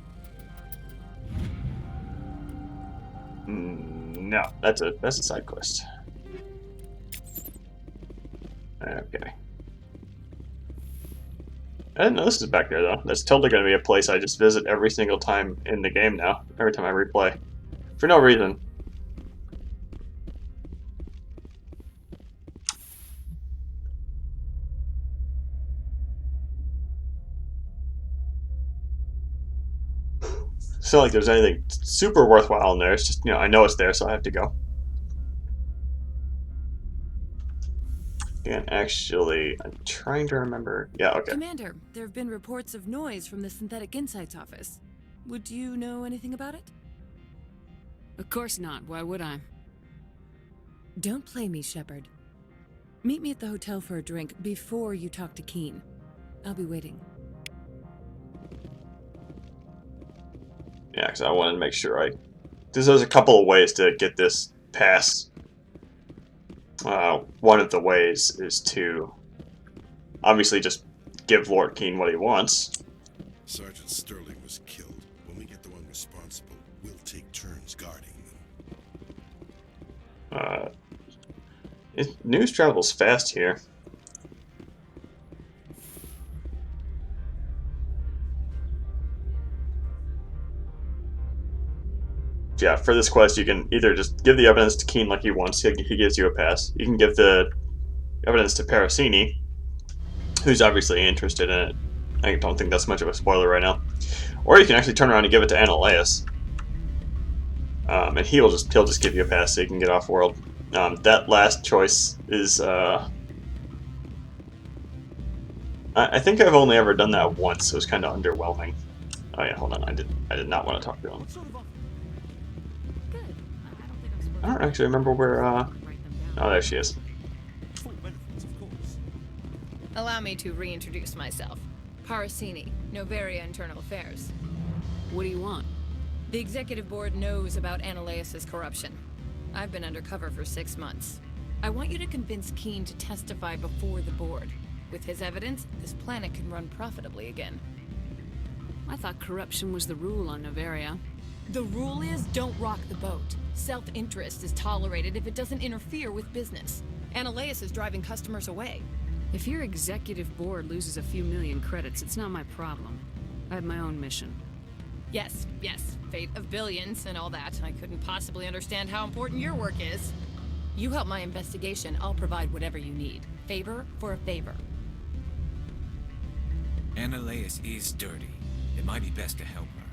No, that's a side quest. Okay. I didn't know this is back there though. That's totally going to be a place I just visit every single time in the game now. Every time I replay, for no reason. It's not like there's anything super worthwhile in there. It's just, you know, I know it's there, so I have to go. And actually, I'm trying to remember. Yeah, okay. Commander, there have been reports of noise from the Synthetic Insights office. Would you know anything about it? Of course not. Why would I? Don't play me, Shepard. Meet me at the hotel for a drink before you talk to Keen. I'll be waiting. Yeah, because I wanted to make sure I... There's a couple of ways to get this pass. One of the ways is to obviously just give Lord Keen what he wants. Sergeant Sterling was killed. When we get the one responsible, we'll take turns guarding them. News travels fast here. Yeah, for this quest, you can either just give the evidence to Keen like he wants. He gives you a pass. You can give the evidence to Parasini, who's obviously interested in it. I don't think that's much of a spoiler right now. Or you can actually turn around and give it to Ananias. And he'll just give you a pass so you can get off world. That last choice is I think I've only ever done that once, so it was kind of underwhelming. Oh yeah, hold on, I did not want to talk to him. I don't actually remember where, oh, there she is. Allow me to reintroduce myself. Parasini, Novaria Internal Affairs. What do you want? The Executive Board knows about Ananias' corruption. I've been undercover for 6 months. I want you to convince Keen to testify before the Board. With his evidence, this planet can run profitably again. I thought corruption was the rule on Novaria. The rule is, don't rock the boat. Self-interest is tolerated if it doesn't interfere with business. Ananias is driving customers away. If your executive board loses a few million credits, it's not my problem. I have my own mission. Yes, fate of billions and all that. I couldn't possibly understand how important your work is. You help my investigation, I'll provide whatever you need. Favor for a favor. Ananias is dirty. It might be best to help her.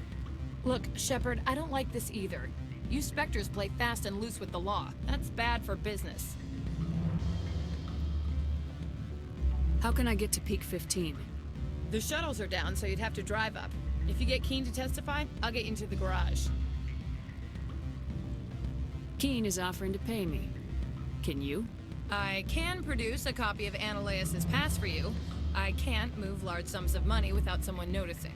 Look, Shepard, I don't like this either. You Spectres play fast and loose with the law. That's bad for business. How can I get to Peak 15? The shuttles are down, so you'd have to drive up. If you get Keen to testify, I'll get you into the garage. Keen is offering to pay me. Can you? I can produce a copy of Ananias' pass for you. I can't move large sums of money without someone noticing.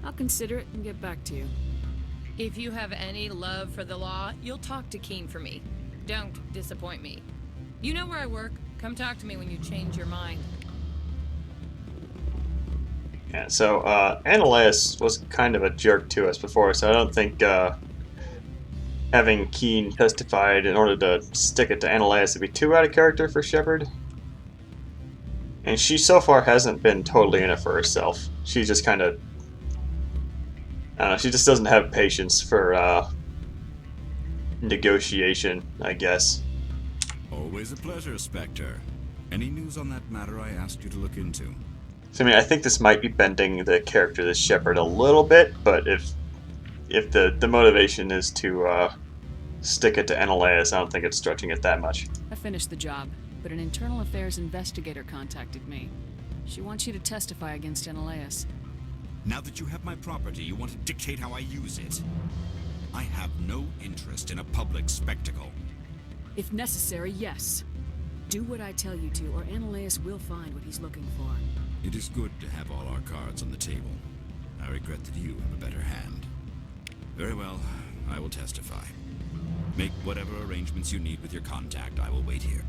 I'll consider it and get back to you. If you have any love for the law, you'll talk to Keen for me. Don't disappoint me. You know where I work. Come talk to me when you change your mind. Yeah, so Ananias was kind of a jerk to us before, so I don't think having Keen testified in order to stick it to Ananias would be too out of character for Shepard. And she so far hasn't been totally in it for herself. She just kind of... I don't know, she just doesn't have patience for negotiation, I guess. Always a pleasure, Spectre. Any news on that matter I asked you to look into? So, I mean, I think this might be bending the character of this Shepard a little bit, but if if the motivation is to stick it to Analeus, I don't think it's stretching it that much. I finished the job, but an internal affairs investigator contacted me. She wants you to testify against Analeus. Now that you have my property, you want to dictate how I use it. I have no interest in a public spectacle. If necessary, yes. Do what I tell you to, or Analeus will find what he's looking for. It is good to have all our cards on the table. I regret that you have a better hand. Very well, I will testify. Make whatever arrangements you need with your contact. I will wait here.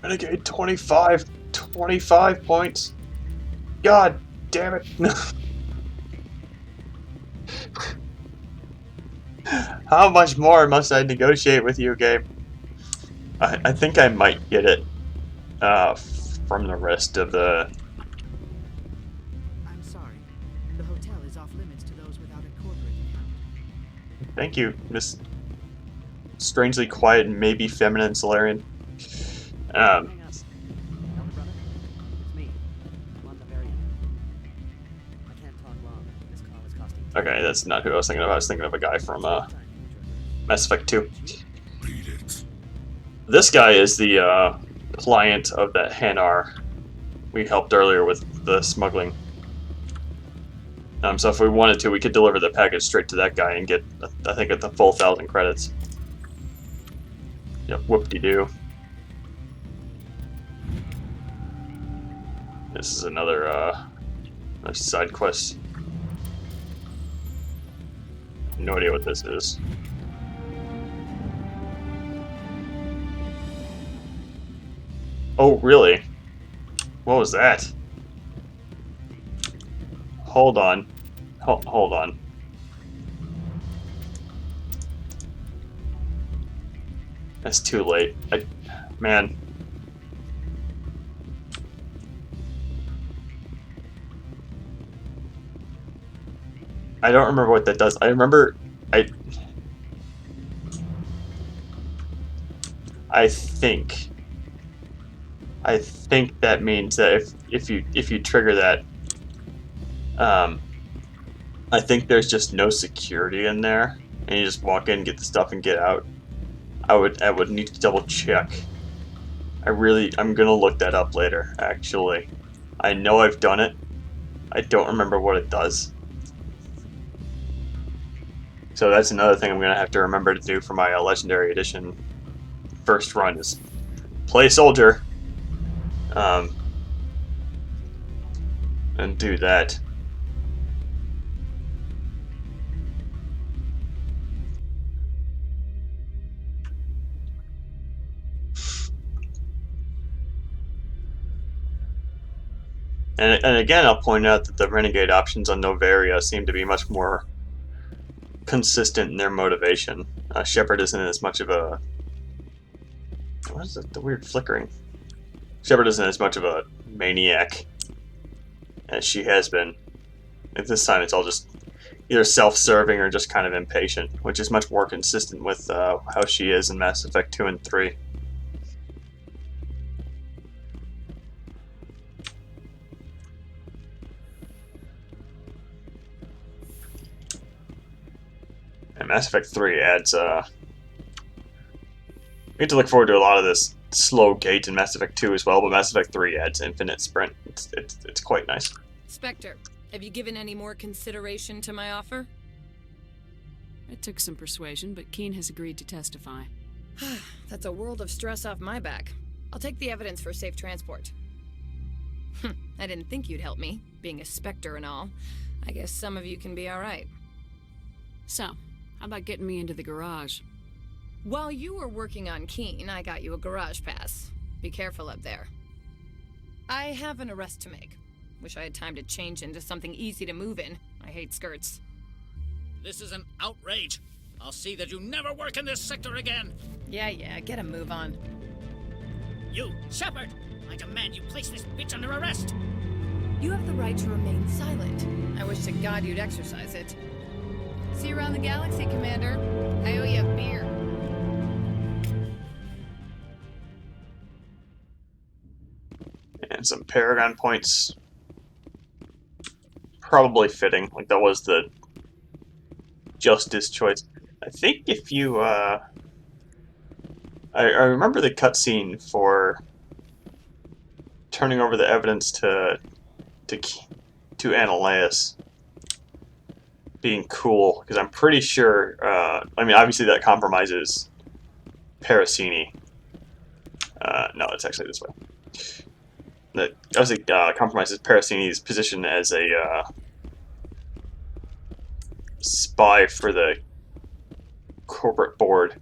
Renegade 25 points. God damn it. How much more must I negotiate with you, game? I think I might get it from the rest of the... I'm sorry. The hotel is off limits to those without a corporate account. Thank you, Miss strangely quiet and maybe feminine Solarian. Elder brother, it's me. I'm on the very end. I can't talk long. This call is costing. Okay, that's not who I was thinking of. I was thinking of a guy from Mass Effect 2. This guy is the client of that Hanar we helped earlier with the smuggling. So if we wanted to, we could deliver the package straight to that guy and get, I think, at the full 1,000 credits. Yep, whoop-de-doo. This is another side quest. No idea what this is. Oh, really? What was that? Hold on. Hold on. That's too late. Man. I don't remember what that does. I remember I think that means that if you trigger that, I think there's just no security in there, and you just walk in, get the stuff, and get out. I would need to double check. I'm gonna look that up later. Actually, I know I've done it. I don't remember what it does. So that's another thing I'm gonna have to remember to do for my Legendary Edition first run is play soldier. And do that. And again, I'll point out that the Renegade options on Novaria seem to be much more consistent in their motivation. Shepard isn't as much of a... What is it? The weird flickering. Shepard isn't as much of a maniac as she has been. At this time, it's all just either self-serving or just kind of impatient, which is much more consistent with how she is in Mass Effect 2 and 3. And Mass Effect 3 adds... we get to look forward to a lot of this slow gait in Mass Effect 2 as well, but Mass Effect 3 adds infinite sprint. It's quite nice. Spectre, have you given any more consideration to my offer? It took some persuasion, but Keen has agreed to testify. That's a world of stress off my back. I'll take the evidence for safe transport. I didn't think you'd help me, being a Spectre and all. I guess some of you can be alright. So, how about getting me into the garage? While you were working on Keen, I got you a garage pass. Be careful up there. I have an arrest to make. Wish I had time to change into something easy to move in. I hate skirts. This is an outrage. I'll see that you never work in this sector again. Yeah, get a move on. You, Shepard! I demand you place this bitch under arrest! You have the right to remain silent. I wish to God you'd exercise it. See you around the galaxy, Commander. I owe you a beer. And some Paragon points. Probably fitting. Like, that was the justice choice. I think if you, I remember the cutscene for turning over the evidence to Annihilus being cool, because I'm pretty sure, I mean, obviously that compromises Parasini. No, it's actually this way. That obviously compromises Parasini's position as a spy for the corporate board.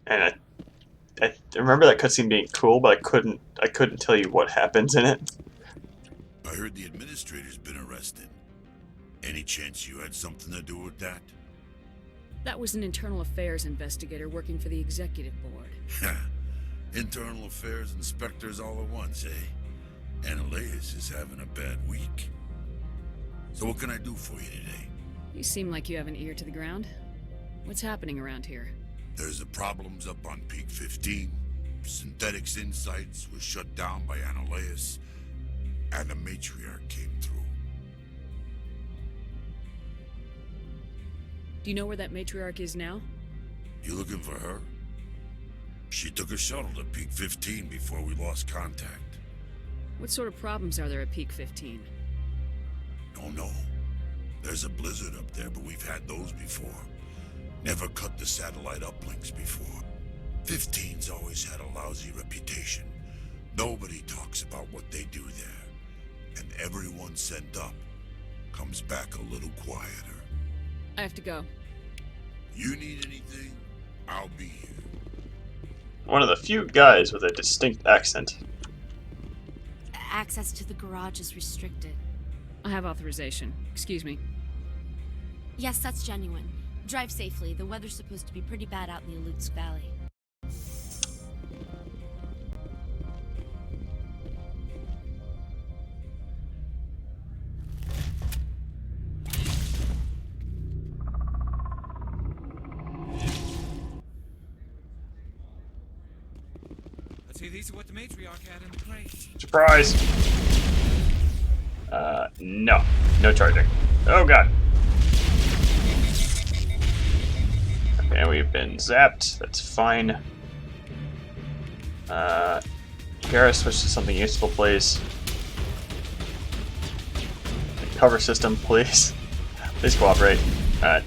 And I remember that cutscene being cool, but I couldn't tell you what happens in it. I heard the administrator's been arrested. Any chance you had something to do with that? That was an internal affairs investigator working for the executive board. Internal affairs inspectors all at once, eh? Annihilus is having a bad week. So what can I do for you today? You seem like you have an ear to the ground. What's happening around here? There's the problems up on Peak 15. Synthetics Insights was shut down by Annihilus, and the matriarch came through. Do you know where that matriarch is now? You looking for her? She took a shuttle to Peak 15 before we lost contact. What sort of problems are there at Peak 15? Don't know. There's a blizzard up there, but we've had those before. Never cut the satellite uplinks before. 15's always had a lousy reputation. Nobody talks about what they do there. And everyone sent up comes back a little quieter. I have to go. You need anything? I'll be here. One of the few guys with a distinct accent. Access to the garage is restricted. I have authorization. Excuse me. Yes, that's genuine. Drive safely. The weather's supposed to be pretty bad out in the ALOT Valley. Let's see, these are what the matriarch had in the crate. Surprise! No. No charging. Oh god. Okay, we've been zapped. That's fine. Gotta switch to something useful, please. The cover system, please. Please cooperate. Alright.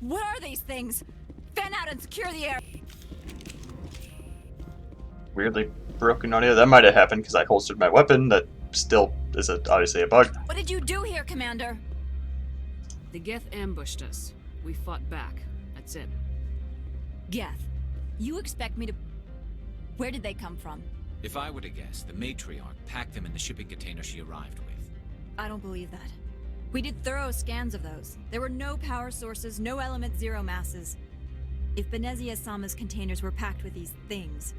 What are these things? Fan out and secure the air. Weirdly broken audio. That might have happened because I holstered my weapon. That still is obviously a bug. What did you do here, Commander? The Geth ambushed us. We fought back. That's it. Geth, you expect me to... Where did they come from? If I were to guess, the matriarch packed them in the shipping container she arrived with. I don't believe that. We did thorough scans of those. There were no power sources, no element zero masses. If Benezia-sama's containers were packed with these things,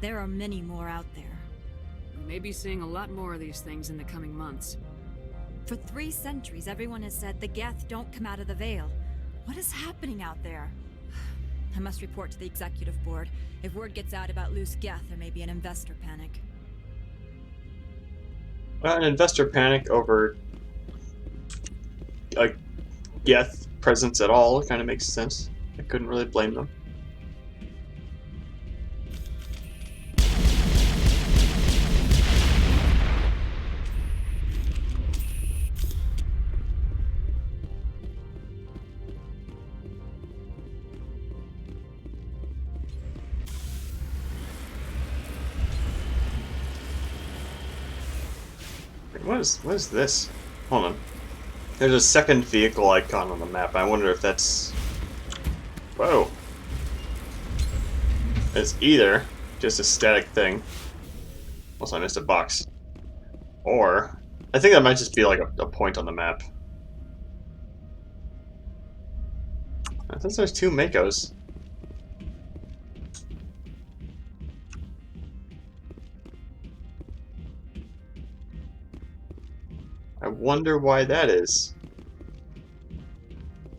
there are many more out there. We may be seeing a lot more of these things in the coming months. For 3 centuries, everyone has said the Geth don't come out of the Veil. What is happening out there? I must report to the executive board. If word gets out about loose Geth, there may be an investor panic. Well, an investor panic over a Geth presence at all kind of makes sense. I couldn't really blame them. What is this? Hold on. There's a second vehicle icon on the map. I wonder if that's... Whoa. It's either just a static thing. Also, I missed a box. Or... I think that might just be like a point on the map. I think there's 2 Makos. I wonder why that is.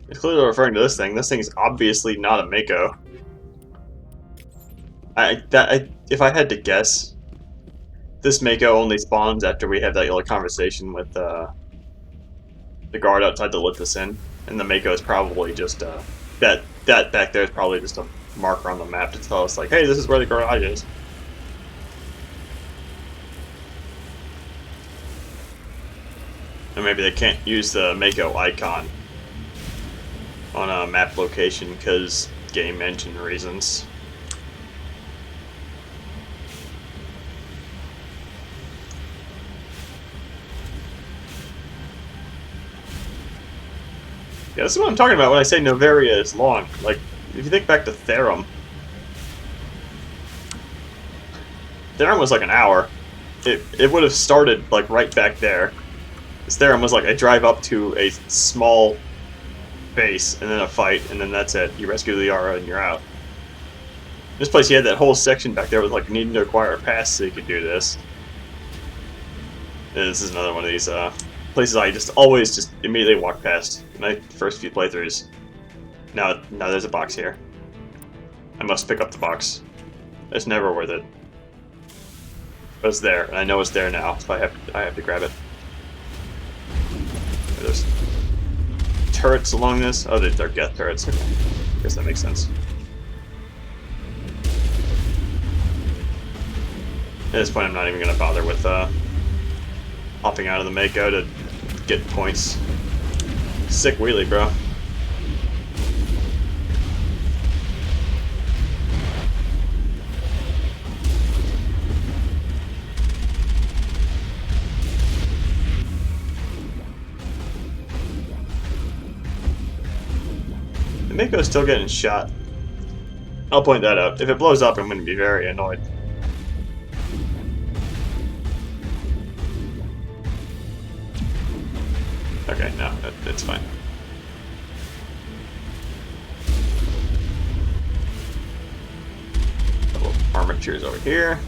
It's clearly referring to this thing. This thing is obviously not a Mako. If I had to guess, this Mako only spawns after we have that little conversation with the guard outside to let us in, and the Mako is probably just that back there is probably just a marker on the map to tell us like, hey, this is where the garage is. And maybe they can't use the Mako icon on a map location because game engine reasons. Yeah, this is what I'm talking about when I say Noveria is long. Like, if you think back to Therum was like an hour. It would have started like right back there. This Therum was like I drive up to a small base and then a fight and then that's it. You rescue the Yara and you're out. This place, you had that whole section back there with like needing to acquire a pass so you could do this. And this is another one of these places I just always just immediately walk past my first few playthroughs. Now there's a box here. I must pick up the box. It's never worth it. But it's there, and I know it's there now, so I have to grab it. There's turrets along this. Oh, they're Geth turrets. Okay. I guess that makes sense. At this point, I'm not even going to bother with hopping out of the Mako to get points. Sick wheelie, bro. The Mako's still getting shot. I'll point that out. If it blows up, I'm going to be very annoyed. Okay, no, it's fine. Couple armatures over here.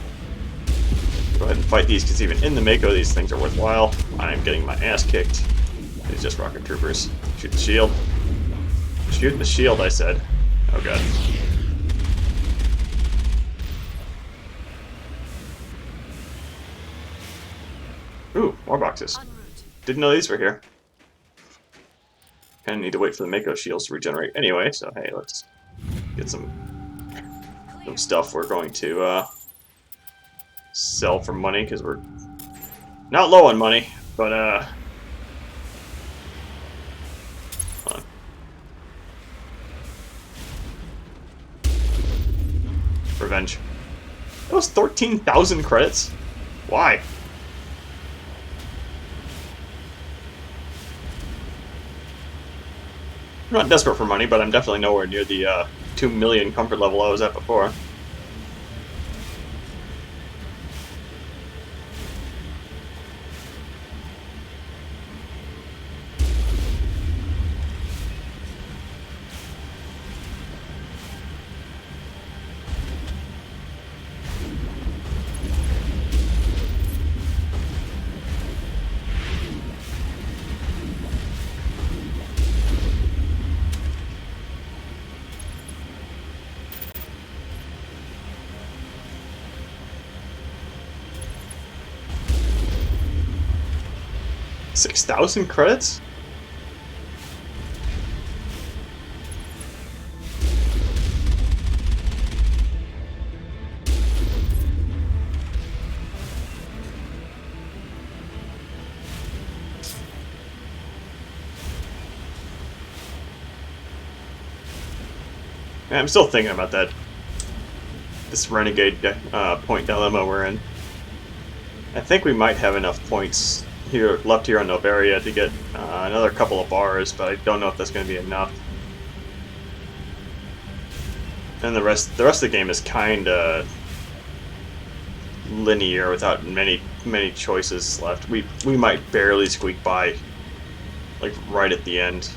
Go ahead and fight these, because even in the Mako, these things are worthwhile. I'm getting my ass kicked. It's just rocket troopers. Shoot the shield. Shoot the shield, I said. Oh god. Ooh, more boxes. Didn't know these were here. Kinda need to wait for the Mako shields to regenerate anyway, so hey, let's get some stuff we're going to sell for money, because we're not low on money, but hold on. Revenge. That was 13,000 credits? Why? I'm not desperate for money, but I'm definitely nowhere near the 2 million comfort level I was at before. $6,000 credits? Man, I'm still thinking about that. This renegade point dilemma we're in. I think we might have enough points here left here on Noveria to get another couple of bars, but I don't know if that's going to be enough. And the rest of the game is kind of linear without many choices left. We might barely squeak by, like right at the end.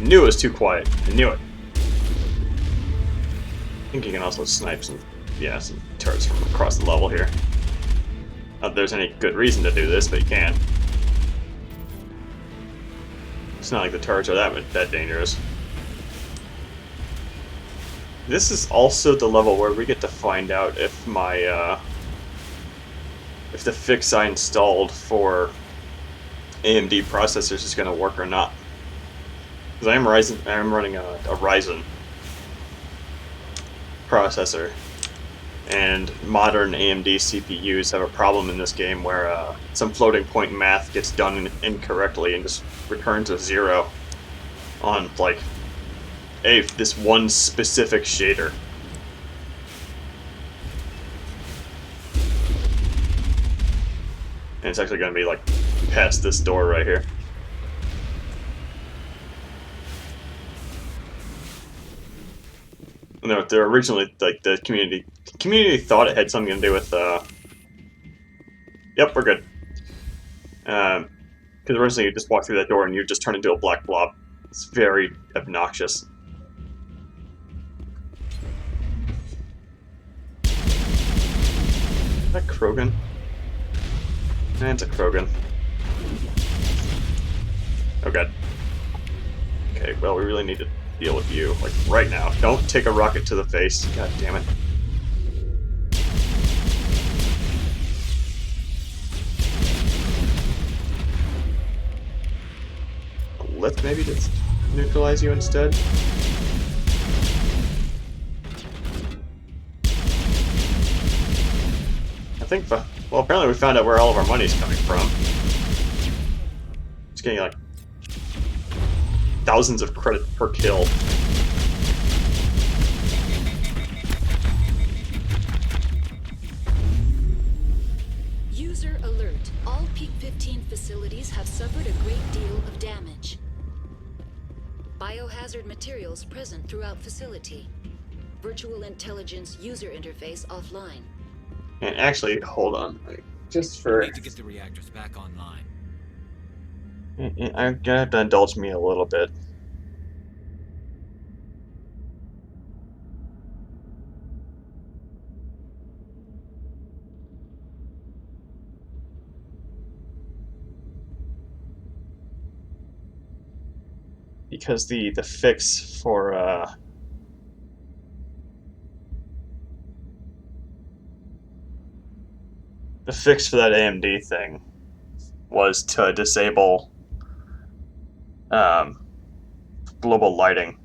I knew it was too quiet. I knew it. I think you can also snipe some yeah, some turrets from across the level here. Not that there's any good reason to do this, but you can. It's not like the turrets are that dangerous. This is also the level where we get to find out if my if the fix I installed for AMD processors is going to work or not. Because I am running a Ryzen processor, and modern AMD CPUs have a problem in this game where some floating point math gets done incorrectly and just returns a 0 on like this one specific shader. And it's actually going to be like past this door right here. No, they're originally like the community thought it had something to do with. Yep, we're good. Because originally you just walk through that door and you just turn into a black blob. It's very obnoxious. Is that Krogan? It's a Krogan. Oh god. Okay, well we really need to deal with you, like right now. Don't take a rocket to the face. God damn it. A lift maybe to neutralize you instead? I think, well, apparently we found out where all of our money's coming from. It's getting like thousands of credit per kill. User alert. All Peak 15 facilities have suffered a great deal of damage. Biohazard materials present throughout facility. Virtual intelligence user interface offline. And actually, hold on, like, just for... We need to get the reactors back online. I'm gonna have to indulge me a little bit. Because the fix for the fix for that AMD thing was to disable global lighting.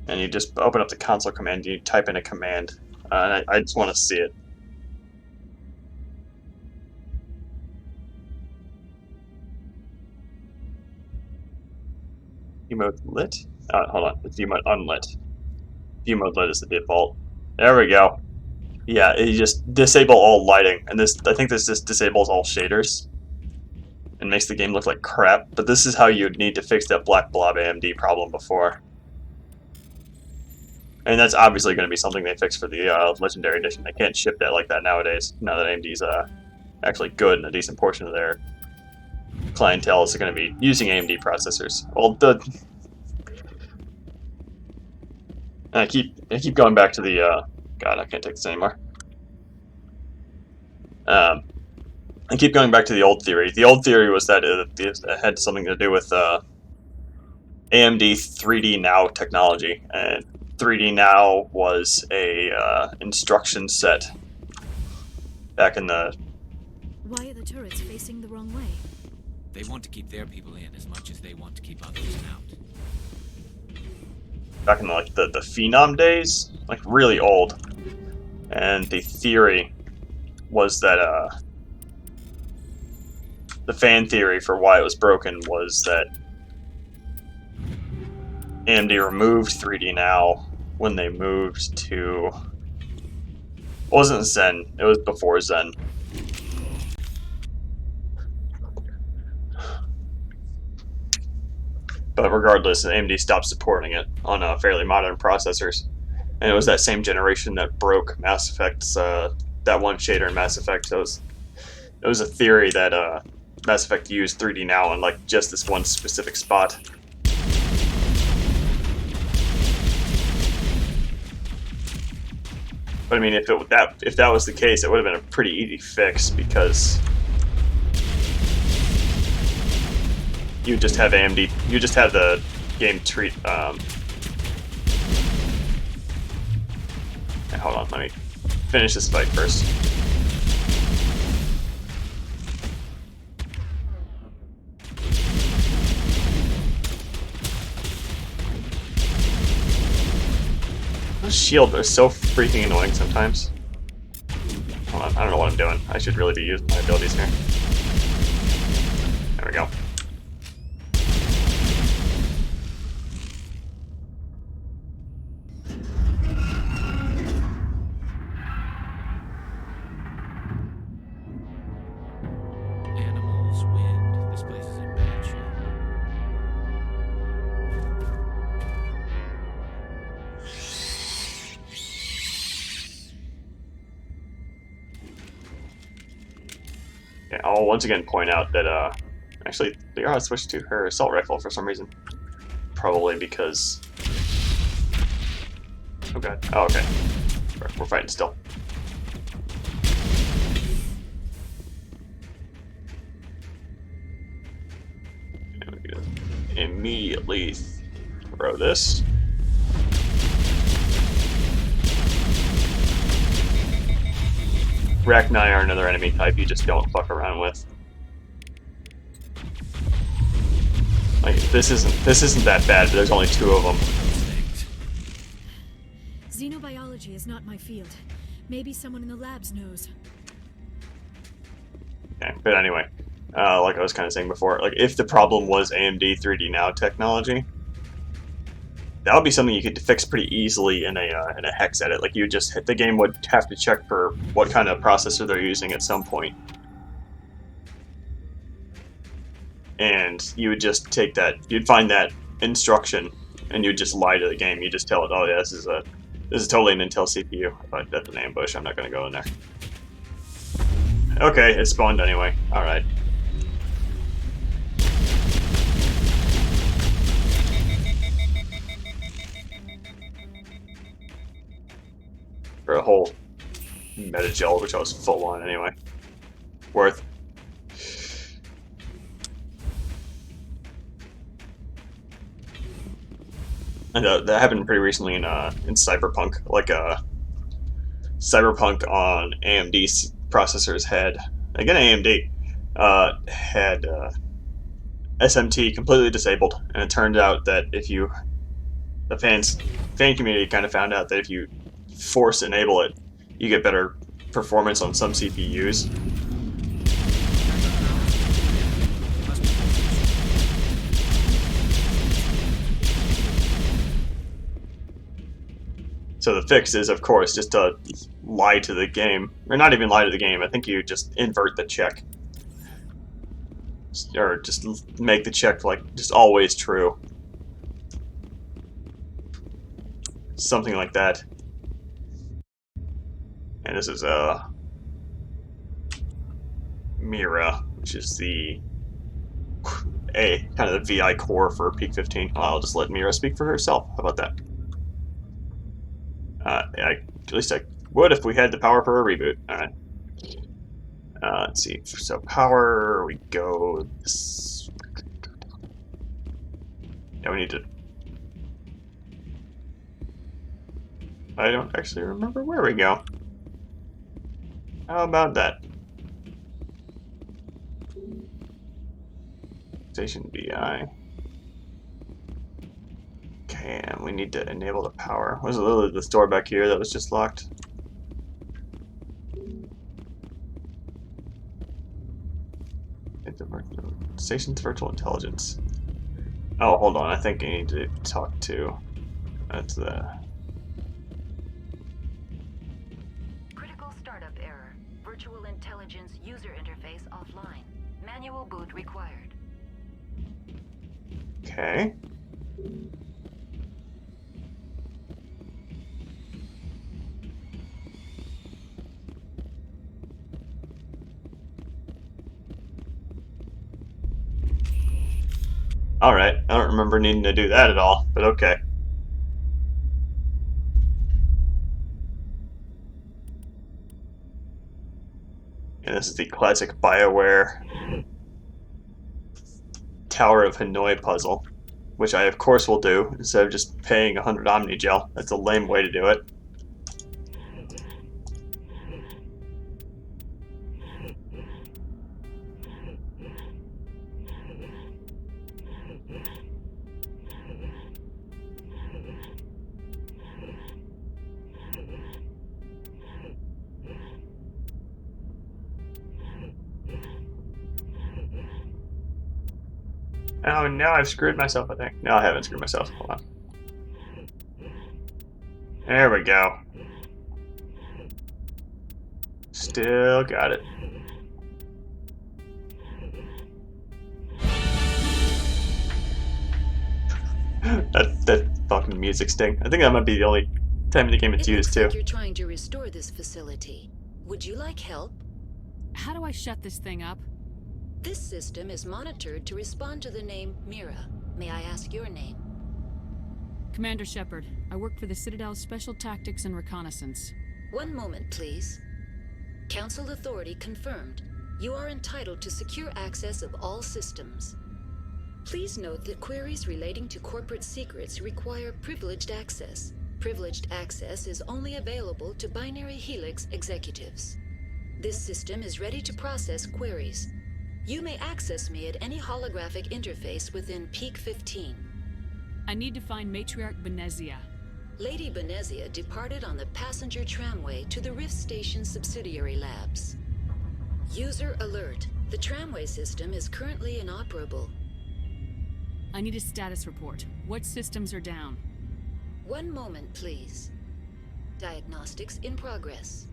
And you just open up the console command, you type in a command, and I just want to see it. View mode lit? Hold on, it's view mode unlit. View mode lit is the default. There we go. Yeah, you just disable all lighting, and I think this just disables all shaders and makes the game look like crap. But this is how you'd need to fix that black blob AMD problem before. And that's obviously going to be something they fix for the Legendary Edition. They can't ship that like that nowadays. Now that AMD's actually good and a decent portion of their clientele is going to be using AMD processors. Well, I keep going back to the God, I can't take this anymore. I keep going back to the old theory. The old theory was that it had something to do with AMD 3D Now technology, and 3D Now was a instruction set back in the... Why are the turrets facing the wrong way? They want to keep their people in as much as they want to keep others out. Back in like the Phenom days, like really old, and the theory was that the fan theory for why it was broken was that AMD removed 3D Now when they moved to... It wasn't Zen, it was before Zen. But regardless, AMD stopped supporting it on fairly modern processors. And it was that same generation that broke Mass Effect's, that one shader in Mass Effect. So it was a theory that Mass Effect use 3D now in like just this one specific spot. But I mean, if that was the case, it would have been a pretty easy fix because you just have AMD, you just have the game treat. Hold on, let me finish this fight first. Those shields are so freaking annoying sometimes. Hold on, I don't know what I'm doing. I should really be using my abilities here. There we go. Animals, wind, this place is in bad shape. Yeah, I'll once again point out that actually the ALOT switched to her assault rifle for some reason. Probably because... Oh god. Oh, okay. We're fighting still. And we're gonna immediately throw this. Rachni are another enemy type you just don't fuck around with. Like this isn't that bad, but there's only 2 of them. Xenobiology is not my field. Maybe someone in the labs knows. Okay, but anyway, like I was kind of saying before, like if the problem was AMD 3D Now technology, that would be something you could fix pretty easily in a hex edit. Like the game would have to check for what kind of processor they're using at some point, and you would just take that. You'd find that instruction, and you'd just lie to the game. You just tell it, "Oh yeah, this is totally an Intel CPU." But that's an ambush. I'm not going to go in there. Okay, it spawned anyway. All right. For a whole metagel, which I was full on anyway. Worth. And that happened pretty recently in Cyberpunk. Like Cyberpunk on AMD processors had, again AMD, had SMT completely disabled, and it turned out that if you, the fan community kind of found out that if you force enable it, you get better performance on some CPUs. So the fix is, of course, just to lie to the game. Or not even lie to the game, I think you just invert the check. Or just make the check, like, just always true. Something like that. And this is, Mira, which is the... kind of the VI core for Peak 15. I'll just let Mira speak for herself. How about that? At least I would if we had the power for a reboot. Alright. Let's see. So power, we go... Yeah, we need to... I don't actually remember where we go. How about that? Station BI. Okay, and we need to enable the power. Was it literally the door back here that was just locked? Station's virtual intelligence. Oh, hold on. I think I need to talk to. That's the. Critical startup error. Virtual intelligence user interface offline. Manual boot required. Okay. Alright, I don't remember needing to do that at all, but okay. And this is the classic BioWare Tower of Hanoi puzzle, which I of course will do instead of just paying 100 Omnigel. That's a lame way to do it. Oh, now I've screwed myself, I think. No, I haven't screwed myself. Hold on. There we go. Still got it. that fucking music sting. I think that might be the only time in the game it's used too. You're trying to restore this facility. Would you like help? How do I shut this thing up? This system is monitored to respond to the name Mira. May I ask your name? Commander Shepard. I work for the Citadel's Special Tactics and Reconnaissance. One moment, please. Council authority confirmed. You are entitled to secure access of all systems. Please note that queries relating to corporate secrets require privileged access. Privileged access is only available to Binary Helix executives. This system is ready to process queries. You may access me at any holographic interface within Peak 15. I need to find Matriarch Benezia. Lady Benezia departed on the passenger tramway to the Rift Station subsidiary labs. User alert. The tramway system is currently inoperable. I need a status report. What systems are down? One moment, please. Diagnostics in progress.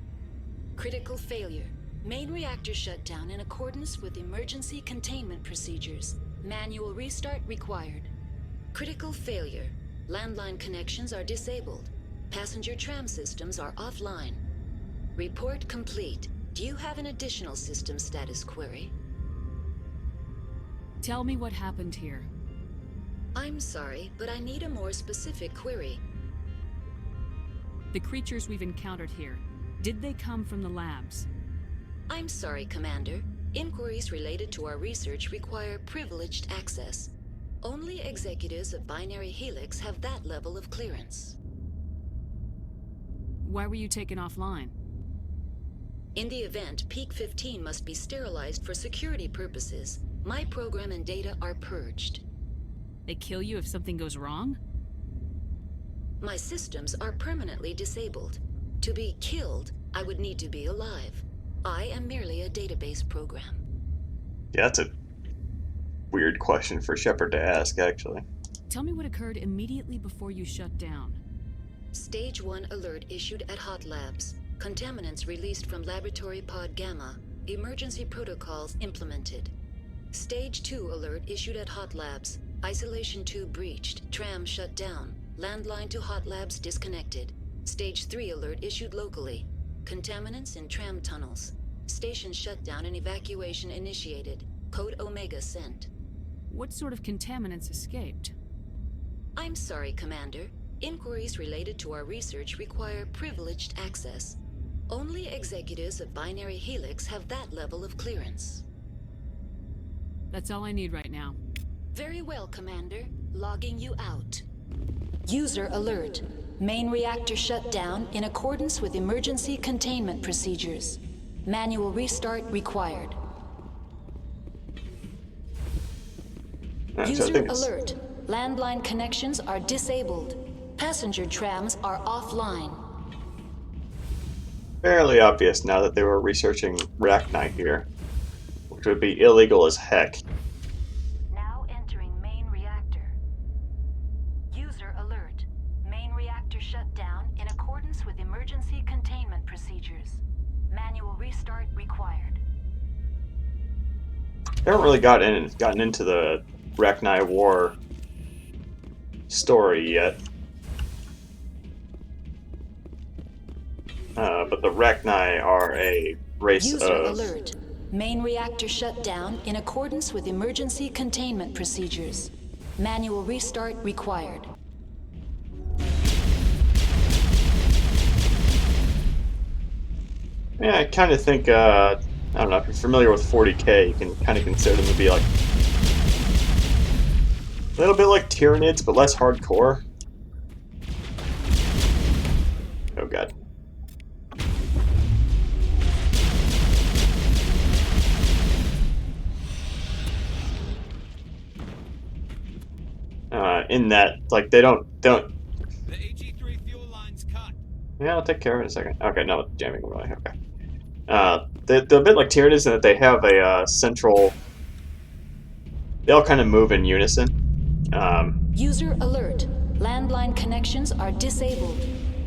Critical failure. Main reactor shut down in accordance with emergency containment procedures. Manual restart required. Critical failure. Landline connections are disabled. Passenger tram systems are offline. Report complete. Do you have an additional system status query? Tell me what happened here. I'm sorry, but I need a more specific query. The creatures we've encountered here, did they come from the labs? I'm sorry, Commander. Inquiries related to our research require privileged access. Only executives of Binary Helix have that level of clearance. Why were you taken offline? In the event, Peak 15 must be sterilized for security purposes. My program and data are purged. They kill you if something goes wrong? My systems are permanently disabled. To be killed, I would need to be alive. I am merely a database program. Yeah, that's a weird question for Shepard to ask, actually. Tell me what occurred immediately before you shut down. Stage 1 alert issued at Hot Labs. Contaminants released from Laboratory Pod Gamma. Emergency protocols implemented. Stage 2 alert issued at Hot Labs. Isolation 2 breached. Tram shut down. Landline to Hot Labs disconnected. Stage 3 alert issued locally. Contaminants in tram tunnels. Station shutdown and evacuation initiated. Code Omega sent. What sort of contaminants escaped? I'm sorry, Commander. Inquiries related to our research require privileged access. Only executives of Binary Helix have that level of clearance. That's all I need right now. Very well, Commander. Logging you out. User alert. Main reactor shut down in accordance with emergency containment procedures. Manual restart required. User alert. Landline connections are disabled. Passenger trams are offline. Fairly obvious now that they were researching Rachni here, which would be illegal as heck. Now entering main reactor. User alert. Main reactor shut down in accordance with emergency containment procedures. Manual restart required. They haven't really gotten into the Rachni War story yet. But the Rachni are a race User of... alert. Main reactor shut down in accordance with emergency containment procedures. Manual restart required. Yeah, I kind of think, I don't know, if you're familiar with 40K, you can kind of consider them to be like a little bit like Tyranids, but less hardcore. Oh god. In that, like, they don't. The AG3 fuel line's cut. Yeah, I'll take care of it in a second. Okay, no, jamming really. Okay. They're a bit like Tyranids in that they have a central. They all kind of move in unison. User alert. Landline connections are disabled.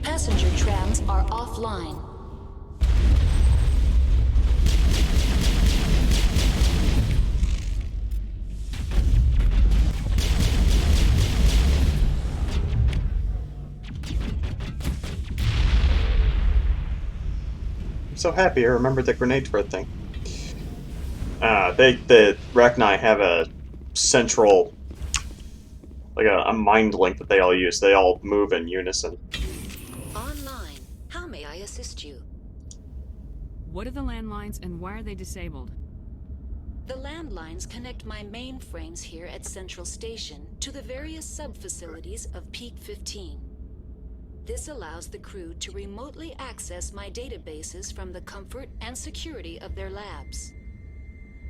Passenger trams are offline. I'm so happy I remembered the grenade thread thing. The Rachni have a central, like a mind link that they all use. They all move in unison. Online. How may I assist you? What are the landlines and why are they disabled? The landlines connect my mainframes here at Central Station to the various sub-facilities of Peak 15. This allows the crew to remotely access my databases from the comfort and security of their labs.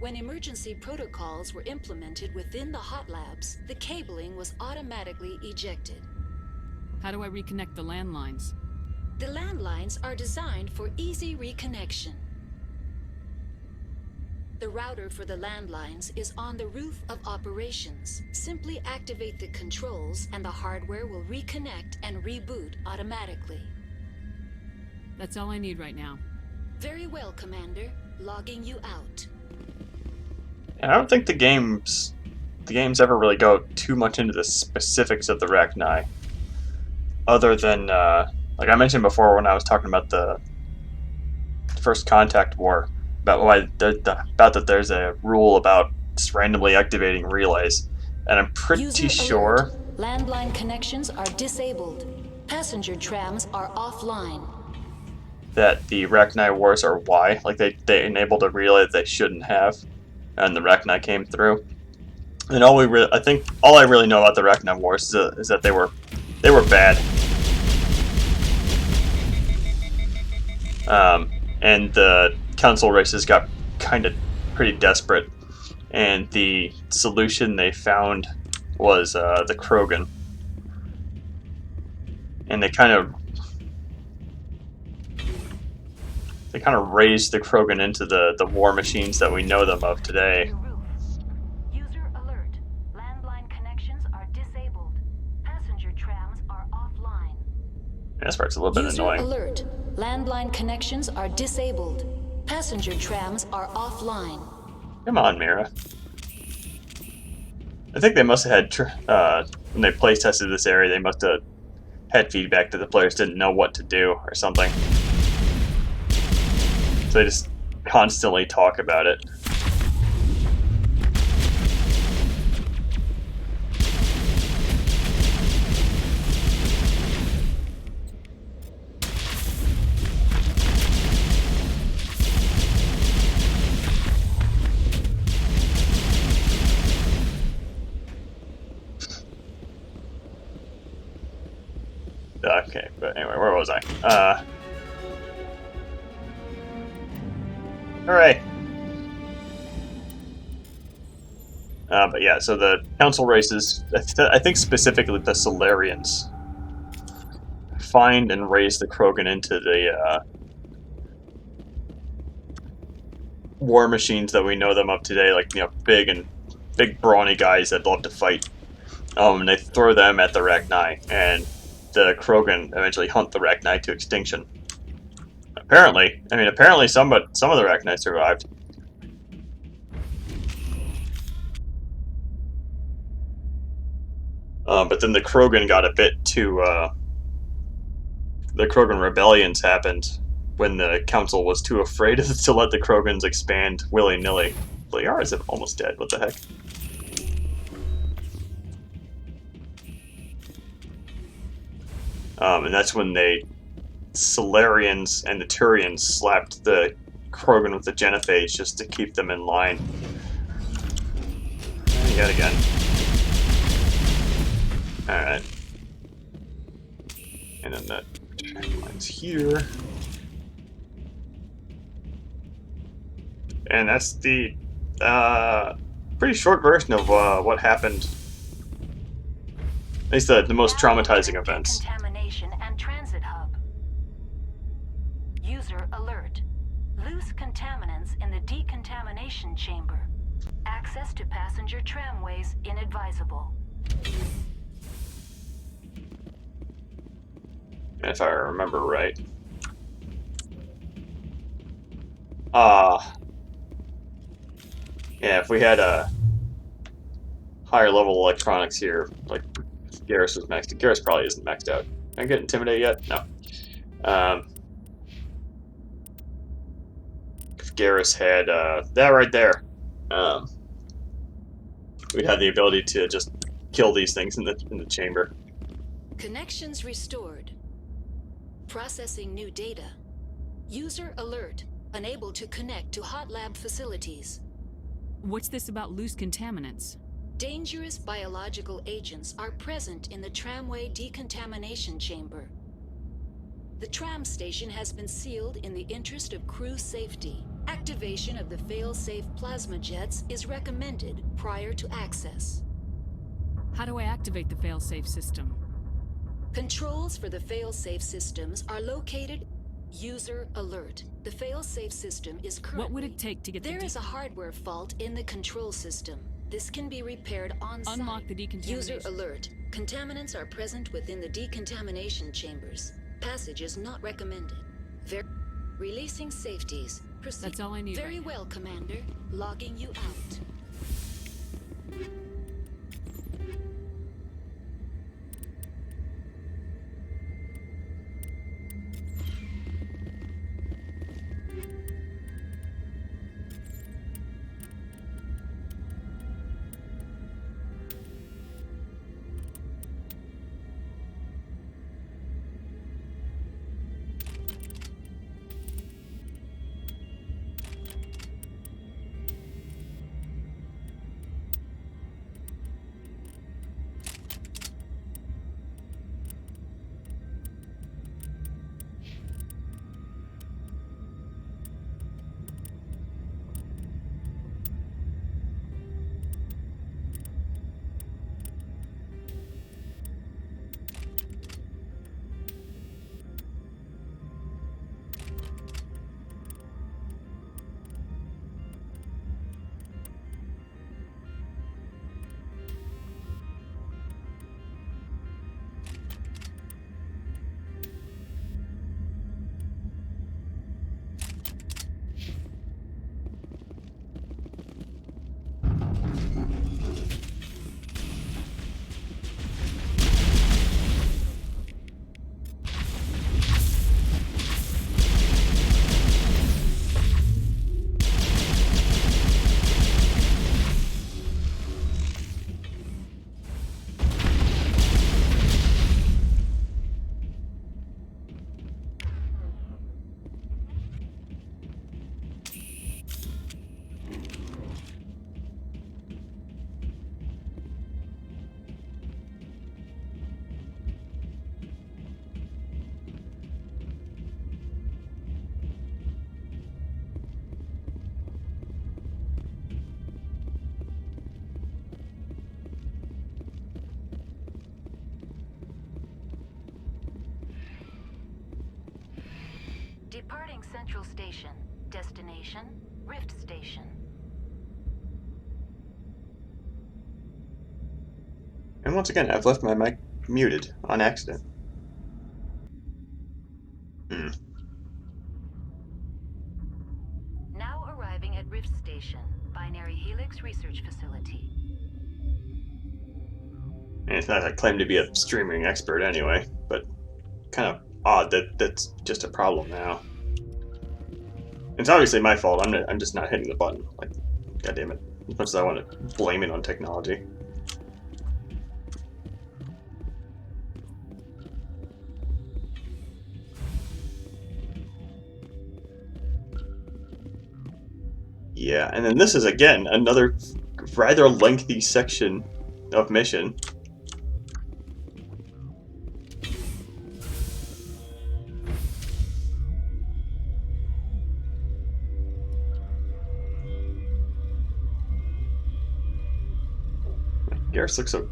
When emergency protocols were implemented within the hot labs, the cabling was automatically ejected. How do I reconnect the landlines? The landlines are designed for easy reconnection. The router for the landlines is on the roof of operations. Simply activate the controls and the hardware will reconnect and reboot automatically. That's all I need right now. Very well, Commander. Logging you out. And I don't think the games ever really go too much into the specifics of the Rachni, other than like I mentioned before when I was talking about the First Contact War, about that there's a rule about just randomly activating relays, and I'm pretty sure landline connections are disabled. Passenger trams are offline. That the Rachni Wars are why, like they enabled a relay that they shouldn't have. And the Rachni came through, and all I really know about the Rachni Wars is that they were bad, and the council races got kind of pretty desperate, and the solution they found was the Krogan, and they kind of raised the Krogan into the war machines that we know them of today. User alert. Landline connections are disabled. Passenger trams are offline. This part's a little bit annoying. User alert. Landline connections are disabled. Passenger trams are offline. Come on, Mira. I think they must have had, when they play tested this area, they must have had feedback that the players didn't know what to do or something. So they just constantly talk about it. Okay, but anyway, where was I? Hooray! But yeah, so the council races, I think specifically the Solarians, find and raise the Krogan into the war machines that we know them of today, like, you know, big brawny guys that love to fight. And they throw them at the Rachni, and the Krogan eventually hunt the Rachni to extinction. Apparently some of the Rachni survived. But then the Krogan got a bit too, the Krogan rebellions happened when the council was too afraid to let the Krogans expand willy-nilly. Liara is almost dead, what the heck? And that's when they Solarians and the Turians slapped the Krogan with the genophage just to keep them in line. And yet again. Alright. And then the tracking line's here. And that's the pretty short version of what happened. At least the most traumatizing events. Contamination and transit hub. User alert. Loose contaminants in the decontamination chamber. Access to passenger tramways inadvisable. If I remember right. Yeah, if we had a higher level electronics here, like if Garrus was maxed out. Garrus probably isn't maxed out. Can I get intimidated yet? No. If Garrus had that right there, we'd have the ability to just kill these things in the chamber. Connections restored. Processing new data. User alert. Unable to connect to hot lab facilities. What's this about loose contaminants? Dangerous biological agents are present in the tramway decontamination chamber. The tram station has been sealed in the interest of crew safety. Activation of the fail-safe plasma jets is recommended prior to access. How do I activate the fail-safe system? Controls for the fail-safe systems are located. User alert. The fail-safe system is currently... What would it take to get There is a hardware fault in the control system. This can be repaired on-site. Unlock the decontamination. User alert. Contaminants are present within the decontamination chambers. Passage is not recommended. Releasing safeties. Proceed. That's all I need. Very well, Commander. Logging you out. Departing Central Station. Destination, Rift Station. And once again, I've left my mic muted on accident. Now arriving at Rift Station, Binary Helix Research Facility. And it's not I claim to be a streaming expert anyway, but kind of odd that that's just a problem now. It's obviously my fault. I'm just not hitting the button. Like, God damn it! As much as I want to blame it on technology. Yeah, and then this is again another rather lengthy section of mission. Garrus looks so...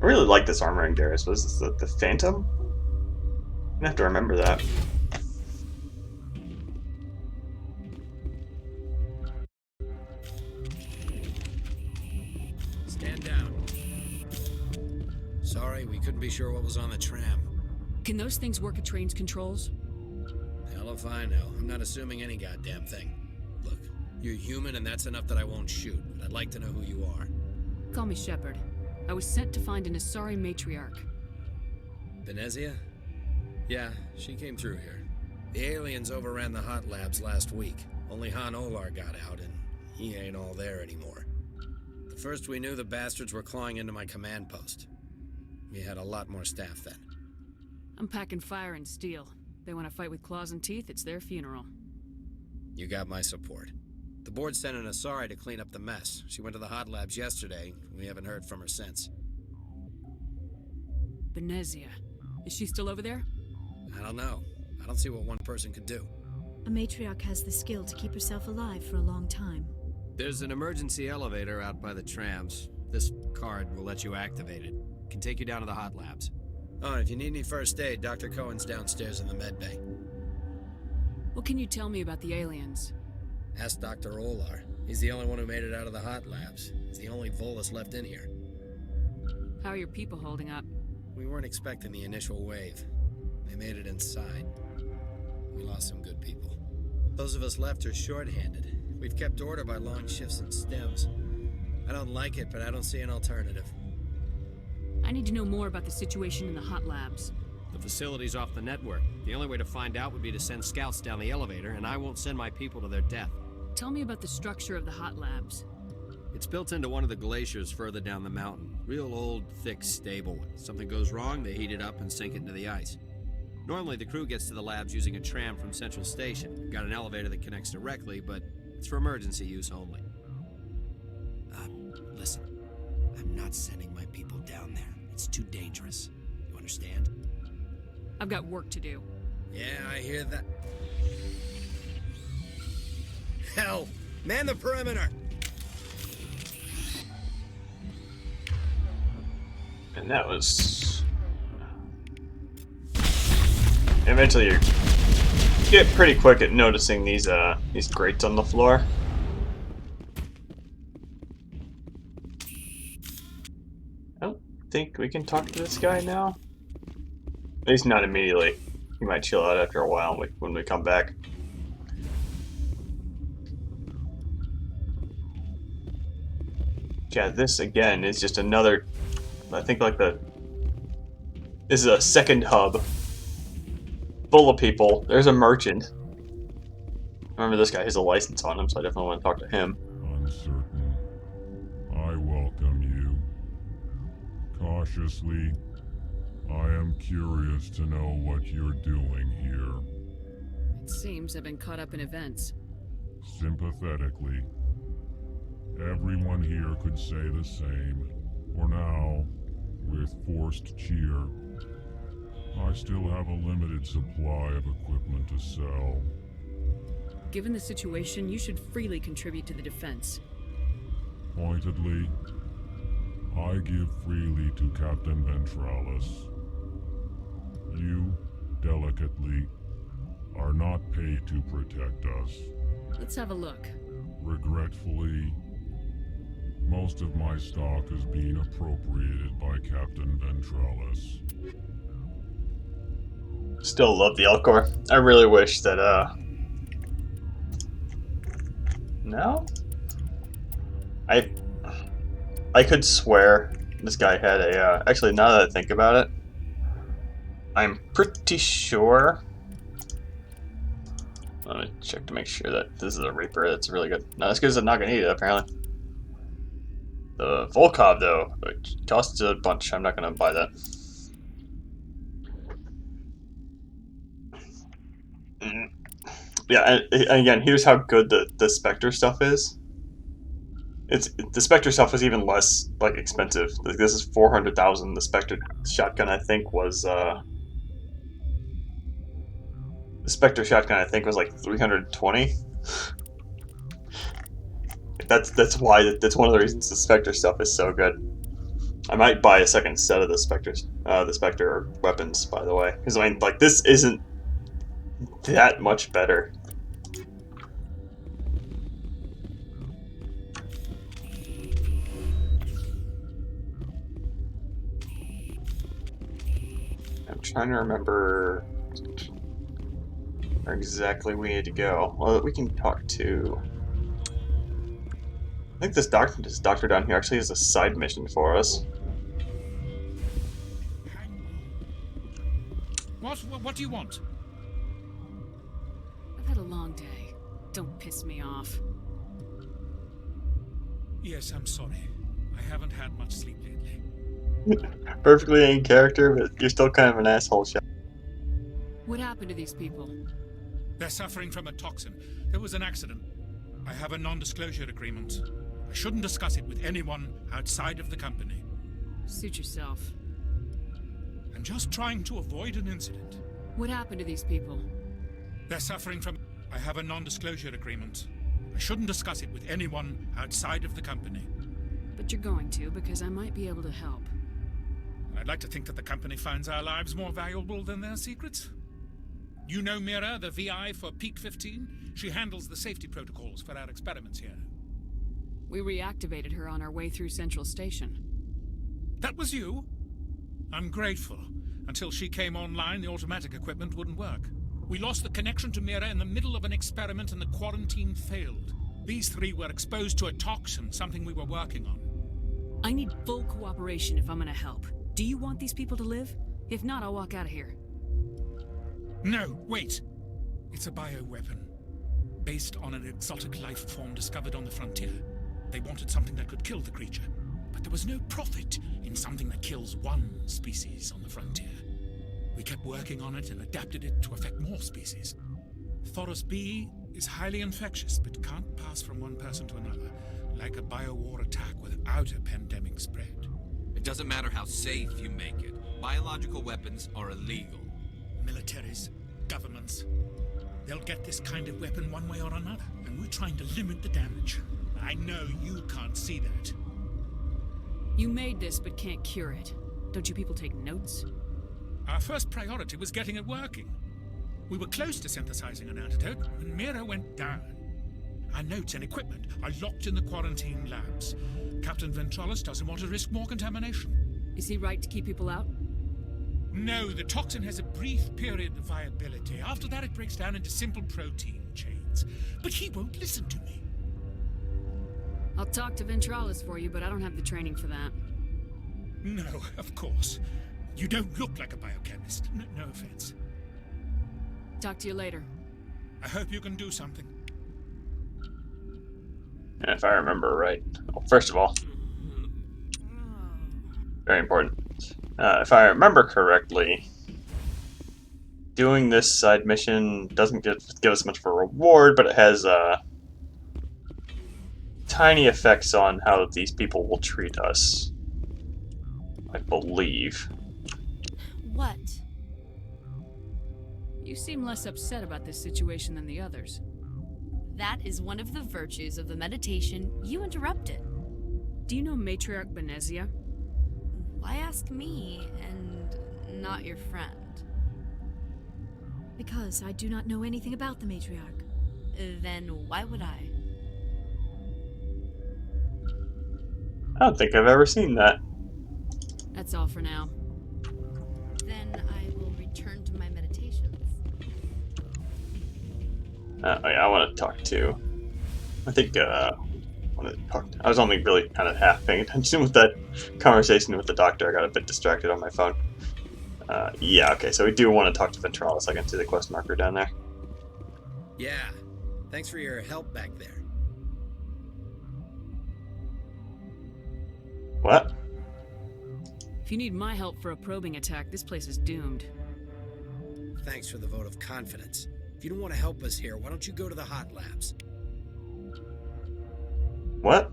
I really like this armor in Garrus. Was this the Phantom? I'm gonna have to remember that. Stand down. Sorry, we couldn't be sure what was on the tram. Can those things work at train's controls? Hell if I know. I'm not assuming any goddamn thing. Look, you're human and that's enough that I won't shoot, but I'd like to know who you are. Call me Shepard. I was sent to find an Asari matriarch. Venezia? Yeah, she came through here. The aliens overran the hot labs last week. Only Han Olar got out, and he ain't all there anymore. The first we knew, the bastards were clawing into my command post. We had a lot more staff then. I'm packing fire and steel. They want to fight with claws and teeth, it's their funeral. You got my support. The board sent an Asari to clean up the mess. She went to the hot labs yesterday. We haven't heard from her since. Venezia. Is she still over there? I don't know. I don't see what one person could do. A matriarch has the skill to keep herself alive for a long time. There's an emergency elevator out by the trams. This card will let you activate it. Can take you down to the hot labs. Oh, and if you need any first aid, Dr. Cohen's downstairs in the med bay. What can you tell me about the aliens? Ask Dr. Olar. He's the only one who made it out of the hot labs. He's the only Volus left in here. How are your people holding up? We weren't expecting the initial wave. They made it inside. We lost some good people. Those of us left are short-handed. We've kept order by long shifts and stems. I don't like it, but I don't see an alternative. I need to know more about the situation in the hot labs. The facility's off the network. The only way to find out would be to send scouts down the elevator, and I won't send my people to their death. Tell me about the structure of the hot labs. It's built into one of the glaciers further down the mountain. Real old, thick, stable. If something goes wrong, they heat it up and sink it into the ice. Normally, the crew gets to the labs using a tram from Central Station. We've got an elevator that connects directly, but it's for emergency use only. Listen. I'm not sending my people down there. It's too dangerous. You understand? I've got work to do. Yeah, I hear that. Hell! Man the perimeter! And that was... Eventually you get pretty quick at noticing these grates on the floor. I don't think we can talk to this guy now. At least not immediately. He might chill out after a while when we come back. Yeah, this again is just another... I think like this is a second hub full of people. There's a merchant. Remember, this guy has a license on him, so I definitely want to talk to him. Uncertain. I welcome you. Cautiously, I am curious to know what you're doing here. It seems I've been caught up in events. Sympathetically. Everyone here could say the same. For now, with forced cheer, I still have a limited supply of equipment to sell. Given the situation, you should freely contribute to the defense. Pointedly, I give freely to Captain Ventralis. You, delicately, are not paid to protect us. Let's have a look. Regretfully, most of my stock is being appropriated by Captain Ventralis. Still love the Alcor. I really wish that, No? I could swear this guy had a, actually, now that I think about it, I'm pretty sure... Let me check to make sure that this is a Reaper. That's really good. No, that's good as a Naganita, apparently. The Volkov, though, which costs a bunch. I'm not going to buy that. Yeah, and again, here's how good the Spectre stuff is. The Spectre stuff was even less like expensive. Like, this is 400,000. The Spectre shotgun, I think, was the Spectre shotgun, I think, was like 320. That's why that's one of the reasons the Spectre stuff is so good. I might buy a second set of the Spectre weapons, by the way, because I mean, like, this isn't that much better. I'm trying to remember where exactly we need to go. Well, we can talk to. I think this doctor down here actually has a side mission for us. What do you want? I've had a long day. Don't piss me off. Yes, I'm sorry. I haven't had much sleep lately. Perfectly in character, but you're still kind of an asshole, Shep. What happened to these people? They're suffering from a toxin. There was an accident. I have a non-disclosure agreement. I shouldn't discuss it with anyone outside of the company. Suit yourself. I'm just trying to avoid an incident. What happened to these people? They're suffering from... I have a non-disclosure agreement. I shouldn't discuss it with anyone outside of the company. But you're going to, because I might be able to help. And I'd like to think that the company finds our lives more valuable than their secrets. You know Mira, the VI for Peak 15? She handles the safety protocols for our experiments here. We reactivated her on our way through Central Station. That was you? I'm grateful. Until she came online, the automatic equipment wouldn't work. We lost the connection to Mira in the middle of an experiment and the quarantine failed. These three were exposed to a toxin, something we were working on. I need full cooperation if I'm gonna help. Do you want these people to live? If not, I'll walk out of here. No, wait. It's a bioweapon. Based on an exotic life form discovered on the frontier. They wanted something that could kill the creature. But there was no profit in something that kills one species on the frontier. We kept working on it and adapted it to affect more species. Thoros B is highly infectious, but can't pass from one person to another, like a biowar attack without a pandemic spread. It doesn't matter how safe you make it. Biological weapons are illegal. Militaries, governments, they'll get this kind of weapon one way or another, and we're trying to limit the damage. I know you can't see that. You made this, but can't cure it. Don't you people take notes? Our first priority was getting it working. We were close to synthesizing an antidote when Mira went down. Our notes and equipment are locked in the quarantine labs. Captain Ventralis doesn't want to risk more contamination. Is he right to keep people out? No, the toxin has a brief period of viability. After that, it breaks down into simple protein chains. But he won't listen to me. I'll talk to Ventralis for you, but I don't have the training for that. No, of course. You don't look like a biochemist. No offense. Talk to you later. I hope you can do something. And if I remember right, well, first of all, very important. If I remember correctly, doing this side mission doesn't give us much of a reward, but it has tiny effects on how these people will treat us, I believe. What? You seem less upset about this situation than the others. That is one of the virtues of the meditation you interrupted. Do you know Matriarch Benezia? Why ask me and not your friend? Because I do not know anything about the matriarch. Then why would I? I don't think I've ever seen that. That's all for now. Then I will return to my meditations. Yeah, I want to talk to. I think I was only really kind of half paying attention with that conversation with the doctor. I got a bit distracted on my phone. Yeah, okay, so we do want to talk to Ventralis. I can see the quest marker down there. Yeah, thanks for your help back there. What? If you need my help for a probing attack, this place is doomed. Thanks for the vote of confidence. If you don't want to help us here, why don't you go to the hot labs? What?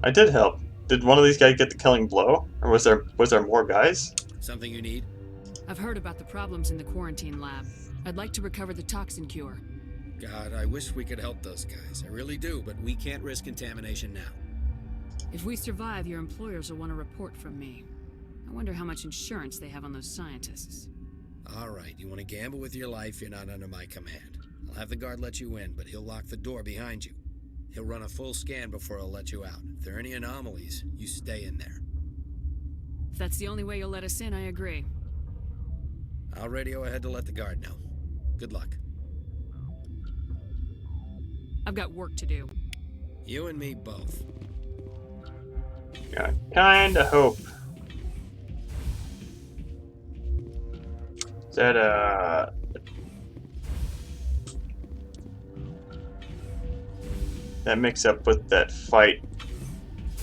I did help. Did one of these guys get the killing blow? Or was there more guys? Something you need? I've heard about the problems in the quarantine lab. I'd like to recover the toxin cure. God, I wish we could help those guys. I really do, but we can't risk contamination now. If we survive, your employers will want a report from me. I wonder how much insurance they have on those scientists. All right, you want to gamble with your life, you're not under my command. I'll have the guard let you in, but he'll lock the door behind you. He'll run a full scan before he'll let you out. If there are any anomalies, you stay in there. If that's the only way you'll let us in, I agree. I'll radio ahead to let the guard know. Good luck. I've got work to do. You and me both. I kinda hope that that mix up with that fight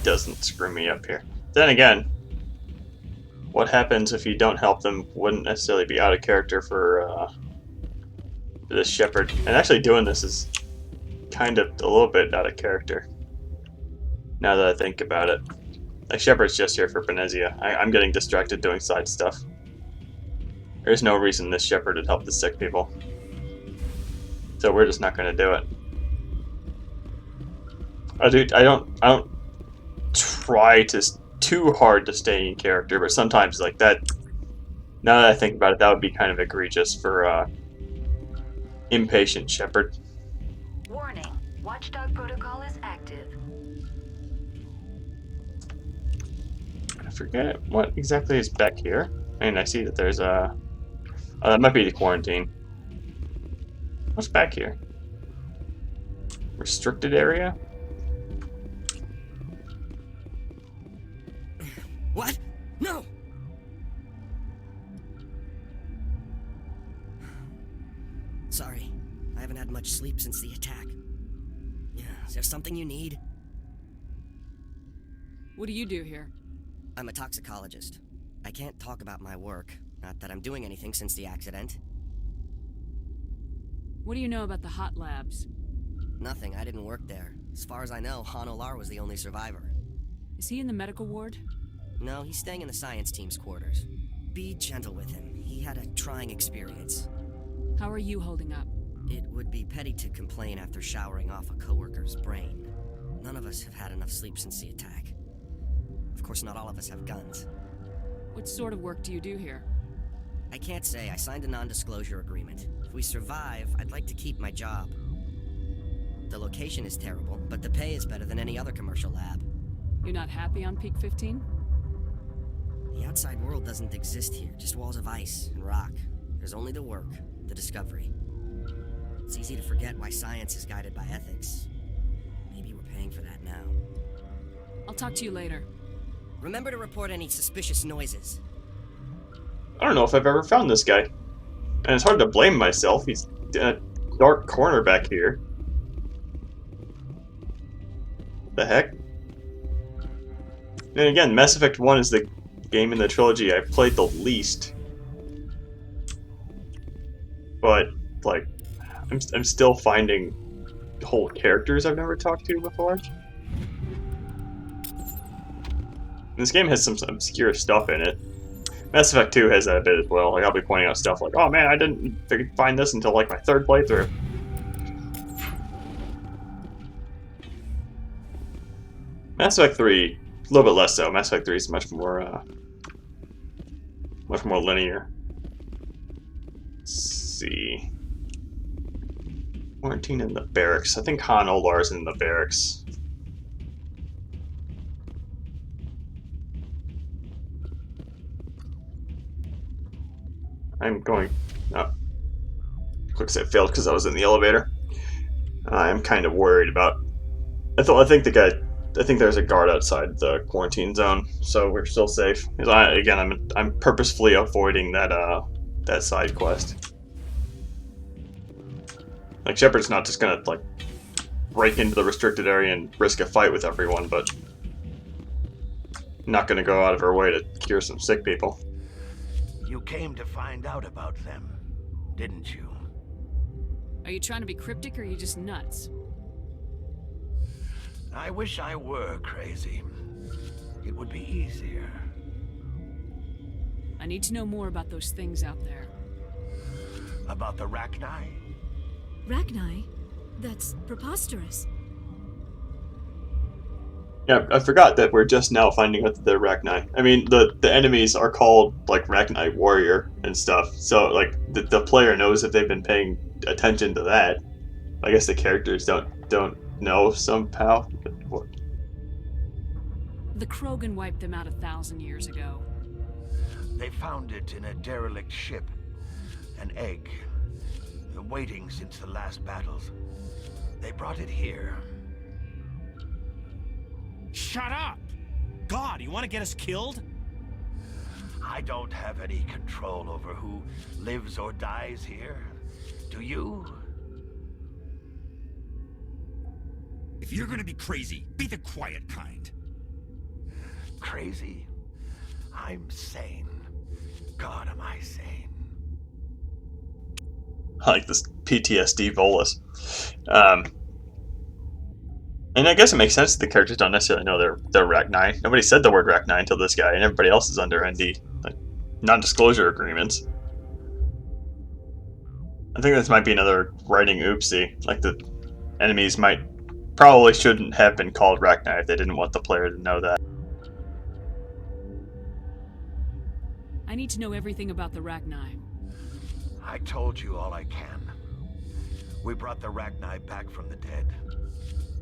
doesn't screw me up here. Then again, what happens if you don't help them wouldn't necessarily be out of character for this shepherd. And actually doing this is kind of a little bit out of character, now that I think about it. Like, Shepard's just here for Benezia. I'm getting distracted doing side stuff. There's no reason this shepherd would help the sick people. So we're just not going to do it. I don't try too hard to stay in character, but sometimes like that, now that I think about it, that would be kind of egregious for impatient shepherd. Warning, Watchdog protocol is active. I forget what exactly is back here. I mean, I see that there's a... Oh, that might be the quarantine. What's back here? Restricted area? What? No! Sorry, I haven't had much sleep since the attack. Yeah, is there something you need? What do you do here? I'm a toxicologist. I can't talk about my work. Not that I'm doing anything since the accident. What do you know about the hot labs? Nothing, I didn't work there. As far as I know, Han Olar was the only survivor. Is he in the medical ward? No, he's staying in the science team's quarters. Be gentle with him. He had a trying experience. How are you holding up? It would be petty to complain after showering off a coworker's brain. None of us have had enough sleep since the attack. Of course, not all of us have guns. What sort of work do you do here? I can't say. I signed a non-disclosure agreement. If we survive, I'd like to keep my job. The location is terrible, but the pay is better than any other commercial lab. You're not happy on Peak 15? The outside world doesn't exist here, just walls of ice and rock. There's only the work, the discovery. It's easy to forget why science is guided by ethics. Maybe we're paying for that now. I'll talk to you later. Remember to report any suspicious noises. I don't know if I've ever found this guy. And it's hard to blame myself. He's in a dark corner back here. What the heck? And again, Mass Effect 1 is the game in the trilogy I've played the least. But, like, I'm still finding whole characters I've never talked to before. This game has some obscure stuff in it. Mass Effect 2 has that a bit as well. Like, I'll be pointing out stuff like, oh man, I didn't find this until like my third playthrough. Mass Effect 3, a little bit less so. Mass Effect 3 is much more linear. Let's see. Quarantine in the barracks. I think Han Olar's in the barracks. I'm going... Oh. Quick save failed because I was in the elevator. I'm kind of worried about... I think there's a guard outside the quarantine zone, so we're still safe. I'm purposefully avoiding that side quest. Like, Shepard's not just gonna, like, break into the restricted area and risk a fight with everyone, but not gonna go out of her way to cure some sick people. You came to find out about them, didn't you? Are you trying to be cryptic or are you just nuts? I wish I were crazy. It would be easier. I need to know more about those things out there. About the Rachni? Rachni? That's preposterous. Yeah, I forgot that we're just now finding out that they're Rachni. I mean, the enemies are called, like, Rachni Warrior and stuff, so, like, the player knows if they've been paying attention to that. I guess the characters don't know somehow. The Krogan wiped them out 1,000 years ago. They found it in a derelict ship. An egg. Waiting since the last battles. They brought it here. Shut up! God, you want to get us killed? I don't have any control over who lives or dies here. Do you? If you're gonna be crazy, be the quiet kind. Crazy? I'm sane. God, am I sane? I like this PTSD Volus. And I guess it makes sense that the characters don't necessarily know they're Rachni. Nobody said the word Rachni until this guy, and everybody else is under ND, like, non-disclosure agreements. I think this might be another writing oopsie. Like, the enemies probably shouldn't have been called Rachni if they didn't want the player to know that. I need to know everything about the Rachni. I told you all I can. We brought the Rachni back from the dead.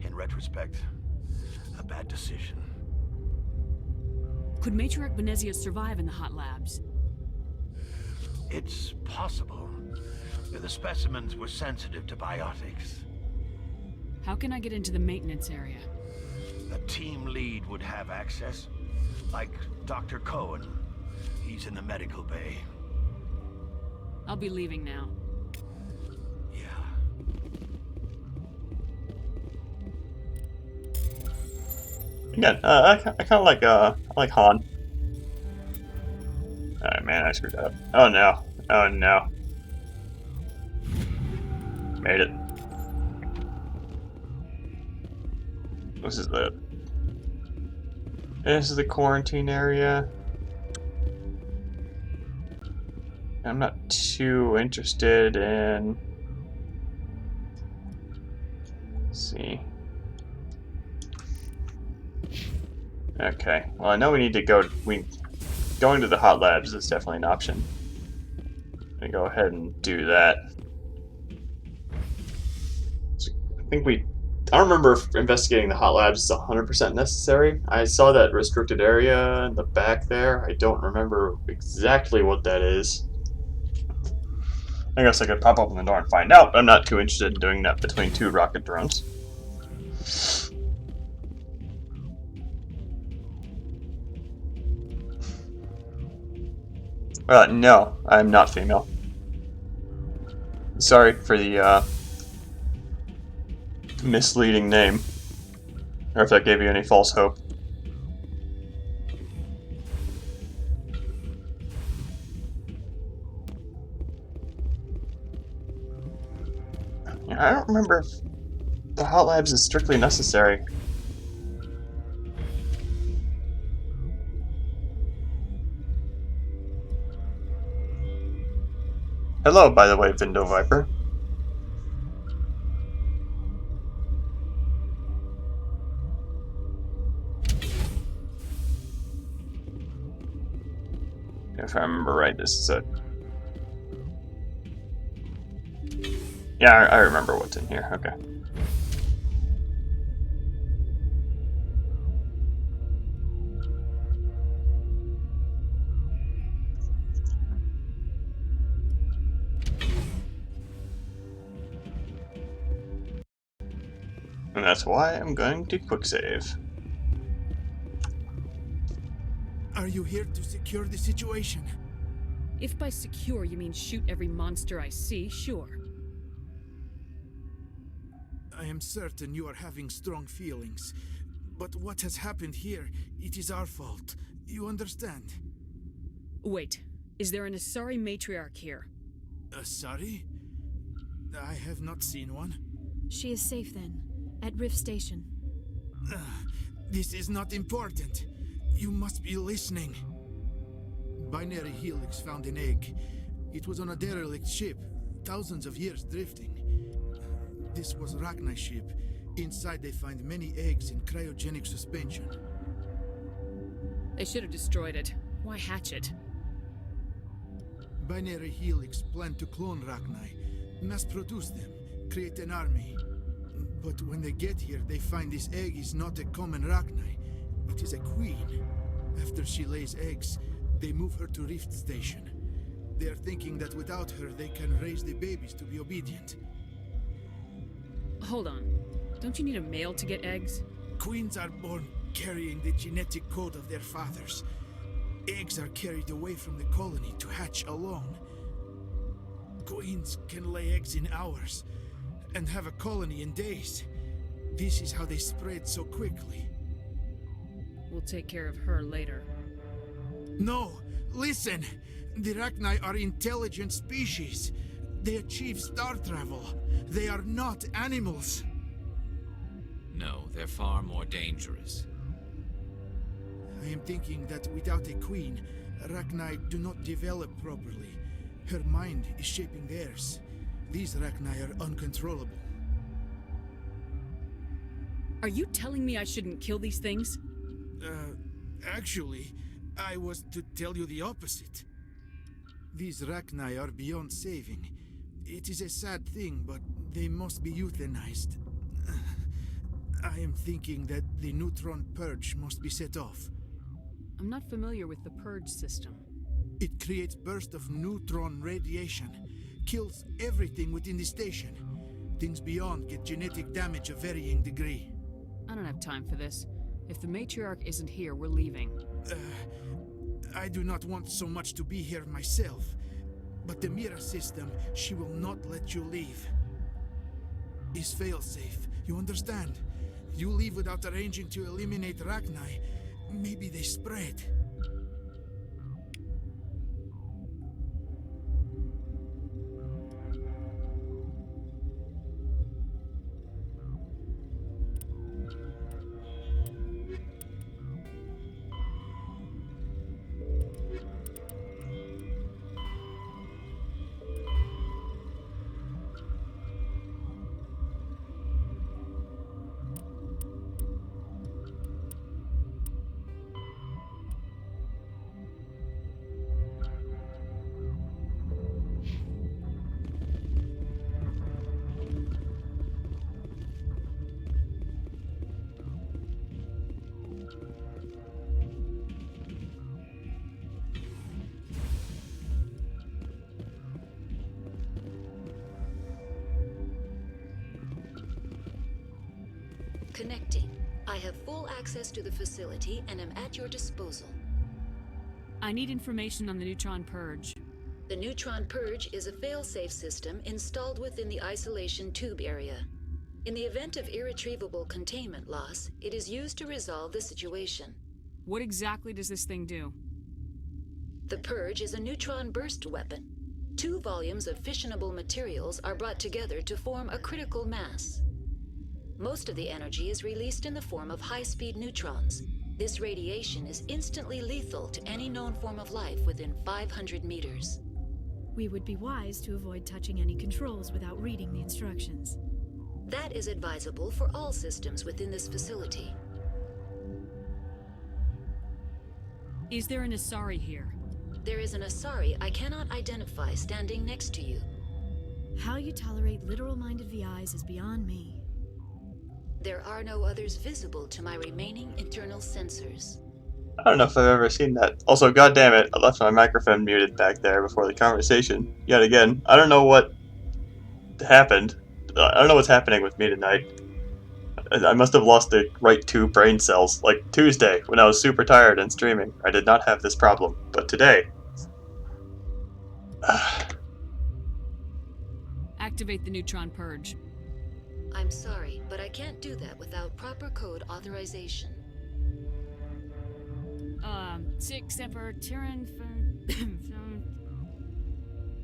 In retrospect, a bad decision. Could Matriarch Benezia survive in the hot labs? It's possible. The specimens were sensitive to biotics. How can I get into the maintenance area? A team lead would have access. Like Dr. Cohen. He's in the medical bay. I'll be leaving now. Again, I kind of like Han. Oh man, I screwed that up. Oh no! Oh no! Made it. This is the quarantine area. I'm not too interested in. Let's see. Okay. Well, I know we need to go. Going to the hot labs is definitely an option. I'm gonna go ahead and do that. So I think I don't remember if investigating the hot labs is 100% necessary. I saw that restricted area in the back there. I don't remember exactly what that is. I guess I could pop open the door and find out, but I'm not too interested in doing that between two rocket drones. No, I'm not female. Sorry for the misleading name, or if that gave you any false hope. I don't remember if the hot labs is strictly necessary. Hello, by the way, Vindo Viper. If I remember right, this is it. Yeah, I remember what's in here. Okay. And that's why I'm going to quick save. Are you here to secure the situation? If by secure you mean shoot every monster I see, sure. I am certain you are having strong feelings. But what has happened here, it is our fault. You understand? Wait, is there an Asari matriarch here? Asari? I have not seen one. She is safe then, at Rift Station. This is not important. You must be listening. Binary Helix found an egg. It was on a derelict ship, thousands of years drifting. This was Rachni's ship. Inside they find many eggs in cryogenic suspension. They should have destroyed it. Why hatch it? Binary Helix planned to clone Rachni, mass-produce them, create an army. But when they get here, they find this egg is not a common Rachni. It is a queen. After she lays eggs, they move her to Rift Station. They are thinking that without her, they can raise the babies to be obedient. Hold on. Don't you need a male to get eggs? Queens are born carrying the genetic code of their fathers. Eggs are carried away from the colony to hatch alone. Queens can lay eggs in hours and have a colony in days. This is how they spread so quickly. We'll take care of her later. No! Listen! The Rachni are intelligent species. They achieve star travel. They are not animals. No, they're far more dangerous. I am thinking that without a queen, Rachni do not develop properly. Her mind is shaping theirs. These Rachni are uncontrollable. Are you telling me I shouldn't kill these things? Actually, I was to tell you the opposite. These Rachni are beyond saving. It is a sad thing, but they must be euthanized. I am thinking that the neutron purge must be set off. I'm not familiar with the purge system. It creates bursts of neutron radiation, kills everything within the station. Things beyond get genetic damage of varying degree. I don't have time for this. If the matriarch isn't here, we're leaving. I do not want so much to be here myself, but the Mira system, she will not let you leave. Is failsafe, you understand? You leave without arranging to eliminate Rachni, maybe they spread. Connecting. I have full access to the facility and am at your disposal. I need information on the neutron purge. The neutron purge is a fail-safe system installed within the isolation tube area. In the event of irretrievable containment loss, it is used to resolve the situation. What exactly does this thing do? The purge is a neutron burst weapon. 2 volumes of fissionable materials are brought together to form a critical mass. Most of the energy is released in the form of high-speed neutrons. This radiation is instantly lethal to any known form of life within 500 meters. We would be wise to avoid touching any controls without reading the instructions. That is advisable for all systems within this facility. Is there an Asari here? There is an Asari I cannot identify standing next to you. How you tolerate literal-minded VIs is beyond me. There are no others visible to my remaining internal sensors. I don't know if I've ever seen that. Also, goddammit, I left my microphone muted back there before the conversation. Yet again, I don't know what happened. I don't know what's happening with me tonight. I must have lost the right 2 brain cells. Like Tuesday, when I was super tired and streaming, I did not have this problem. But today... Activate the neutron purge. I'm sorry, but I can't do that without proper code authorization. 6 Emperor Tyrann...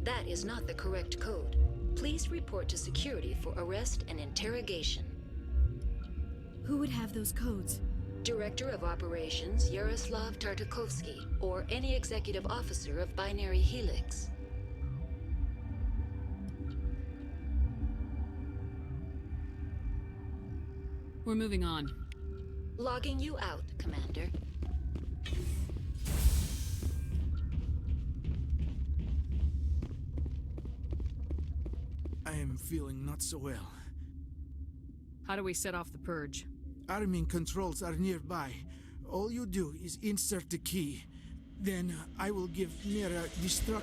That is not the correct code. Please report to security for arrest and interrogation. Who would have those codes? Director of Operations Yaroslav Tartakovsky, or any executive officer of Binary Helix. We're moving on. Logging you out, Commander. I am feeling not so well. How do we set off the purge? Arming controls are nearby. All you do is insert the key. Then I will give Mira destruct.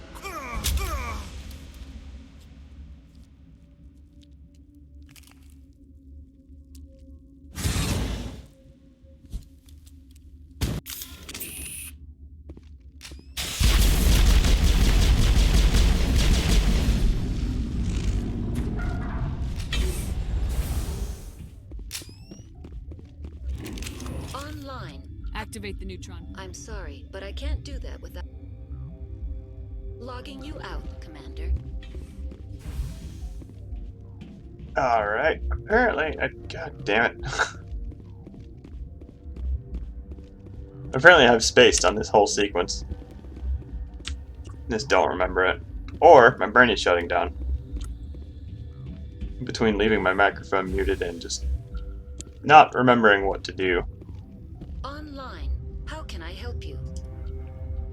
Online. Activate the neutron. I'm sorry, but I can't do that without... Logging you out, Commander. Alright, apparently... God damn it. Apparently I've spaced on this whole sequence. Just don't remember it. Or my brain is shutting down. Between leaving my microphone muted and just not remembering what to do. Online. How can I help you?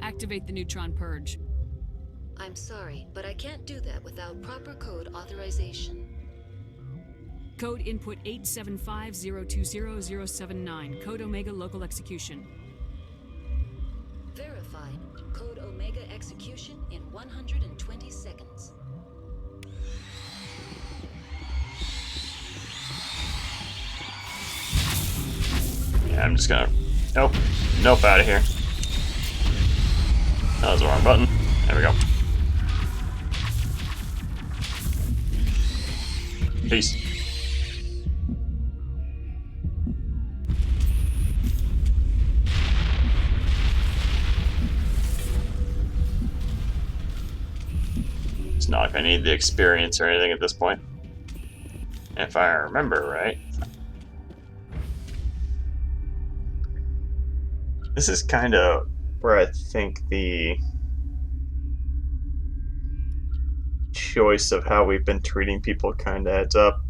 Activate the neutron purge. I'm sorry, but I can't do that without proper code authorization. Code input 875020079. Code Omega local execution. Verified. Code Omega execution in 120 seconds. Yeah, I'm just gonna... Nope. Nope, out of here. That was the wrong button. There we go. Peace. It's not like I need the experience or anything at this point. If I remember right. This is kind of where I think the choice of how we've been treating people kind of adds up.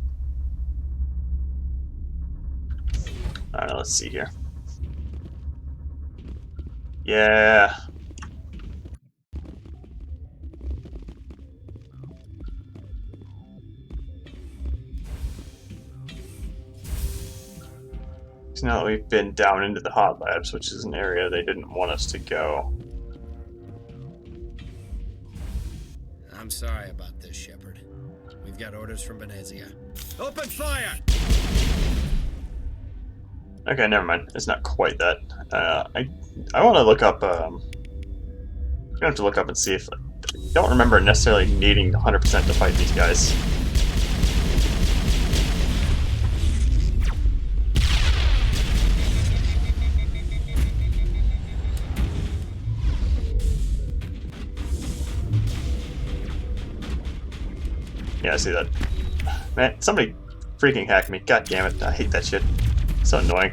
Alright, let's see here. Yeah. So now that we've been down into the hot labs, which is an area they didn't want us to go. I'm sorry about this, Shepard. We've got orders from Venezia. Open fire! Okay, never mind. It's not quite that. I want to look up. I'm gonna have to look up and see if. I don't remember necessarily needing 100% to fight these guys. Yeah, I see that. Man, somebody freaking hacked me. God damn it. I hate that shit. So annoying.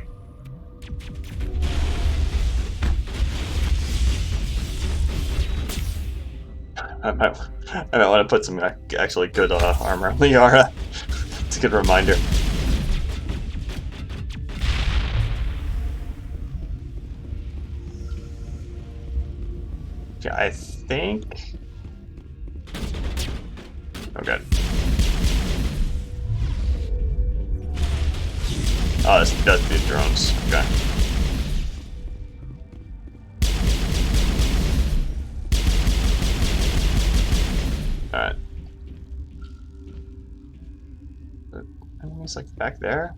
I might want to put some actually good armor on Liara. It's a good reminder. Yeah, I think... Oh, good. Oh, this does the drones. Okay. Alright. Enemies like back there?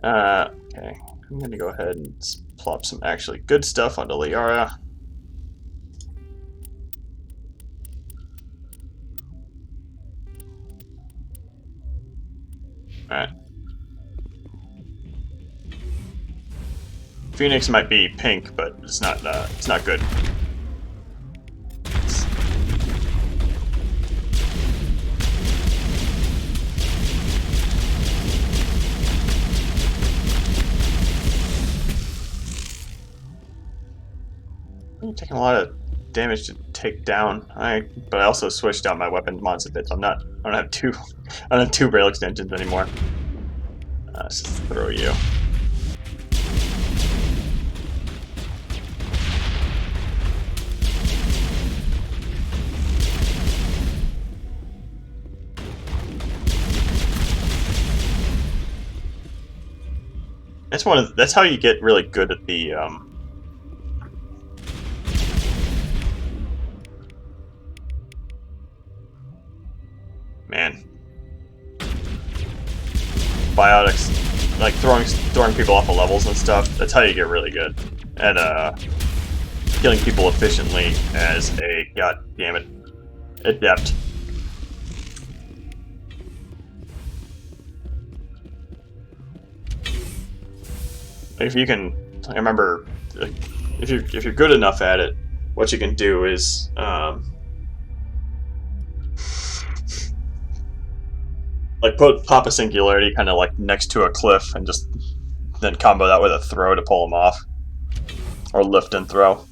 Okay. I'm gonna go ahead and plop some actually good stuff onto Liara. Alright. Phoenix might be pink, but it's not good. I'm taking a lot of damage to take down. But I also switched out my weapon mods a bit, so I don't have two I don't have two rail extensions anymore. Let's just throw you. That's how you get really good at the man. Biotics, like throwing people off of levels and stuff. That's how you get really good at killing people efficiently as a goddammit adept. If you can, I remember, if you're good enough at it, what you can do is like pop a singularity kind of like next to a cliff and just then combo that with a throw to pull them off, or lift and throw.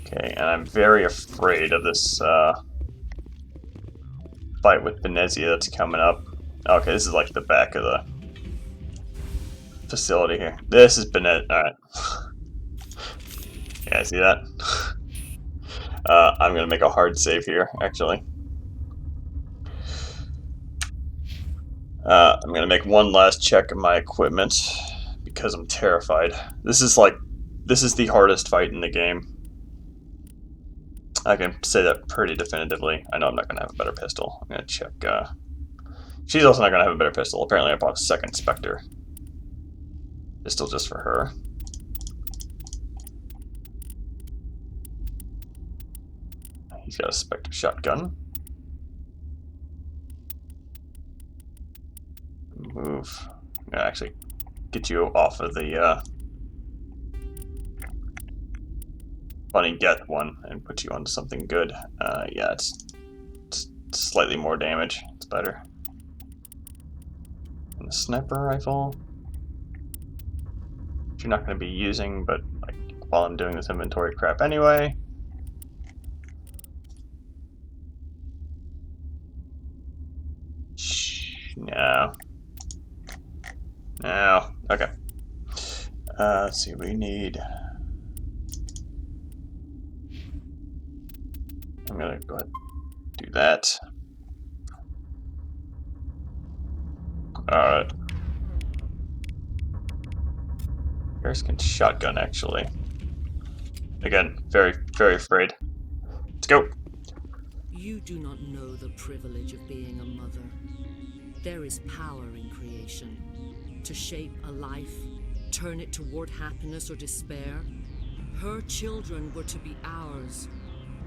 Okay, and I'm very afraid of this fight with Venezia that's coming up. Okay, this is like the back of the facility here. This is Benet. Alright. Yeah, see that? I'm gonna make a hard save here, actually. I'm gonna make one last check of my equipment because I'm terrified. This is the hardest fight in the game. I can say that pretty definitively. I know I'm not gonna have a better pistol. I'm gonna check. She's also not gonna have a better pistol. Apparently, I bought a second Spectre. Pistol just for her. He's got a Spectre shotgun. Move. I'm gonna actually get you off of the funny get one and put you onto something good. Yeah, it's slightly more damage. It's better. And the sniper rifle, which you're not going to be using, but like while I'm doing this inventory crap anyway. No. No. Okay. Let's see. We need. I'm gonna go ahead and do that. Alright. Bearskin shotgun, actually. Again, very, very afraid. Let's go. You do not know the privilege of being a mother. There is power in creation. To shape a life, turn it toward happiness or despair. Her children were to be ours,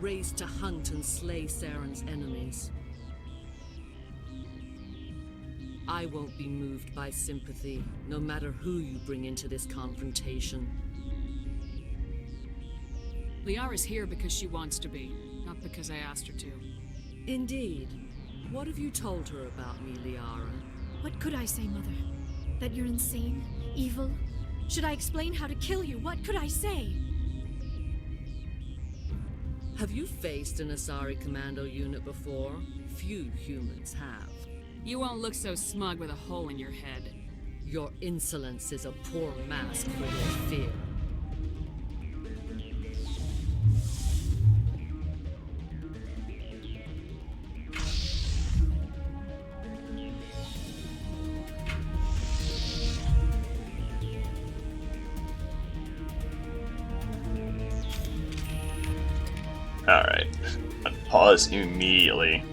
raised to hunt and slay Saren's enemies. I won't be moved by sympathy, no matter who you bring into this confrontation. Liara's here because she wants to be, not because I asked her to. Indeed. What have you told her about me, Liara? What could I say, Mother? That you're insane? Evil? Should I explain how to kill you? What could I say? Have you faced an Asari commando unit before? Few humans have. You won't look so smug with a hole in your head. Your insolence is a poor mask for your fear. Alright. Pause immediately.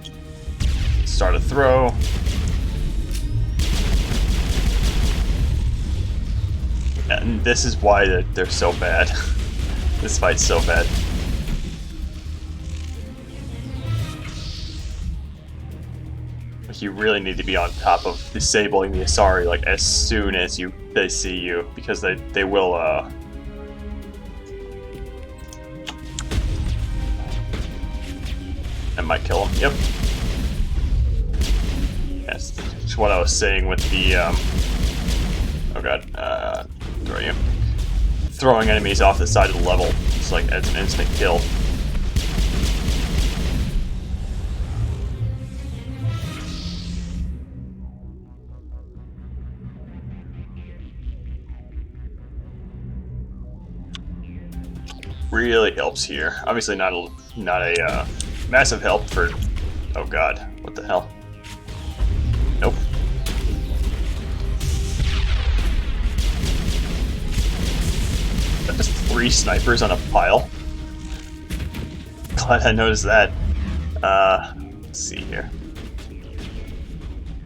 Start a throw. And this is why they're so bad. This fight's so bad. You really need to be on top of disabling the Asari like as soon as they see you, because they will I might kill him. Yep. That's what I was saying with the, oh god, throwing enemies off the side of the level. It's like, it's an instant kill. Really helps here. Obviously not a massive help for... Oh god, what the hell? Nope. Is that just 3 snipers on a pile? Glad I noticed that. Let's see here.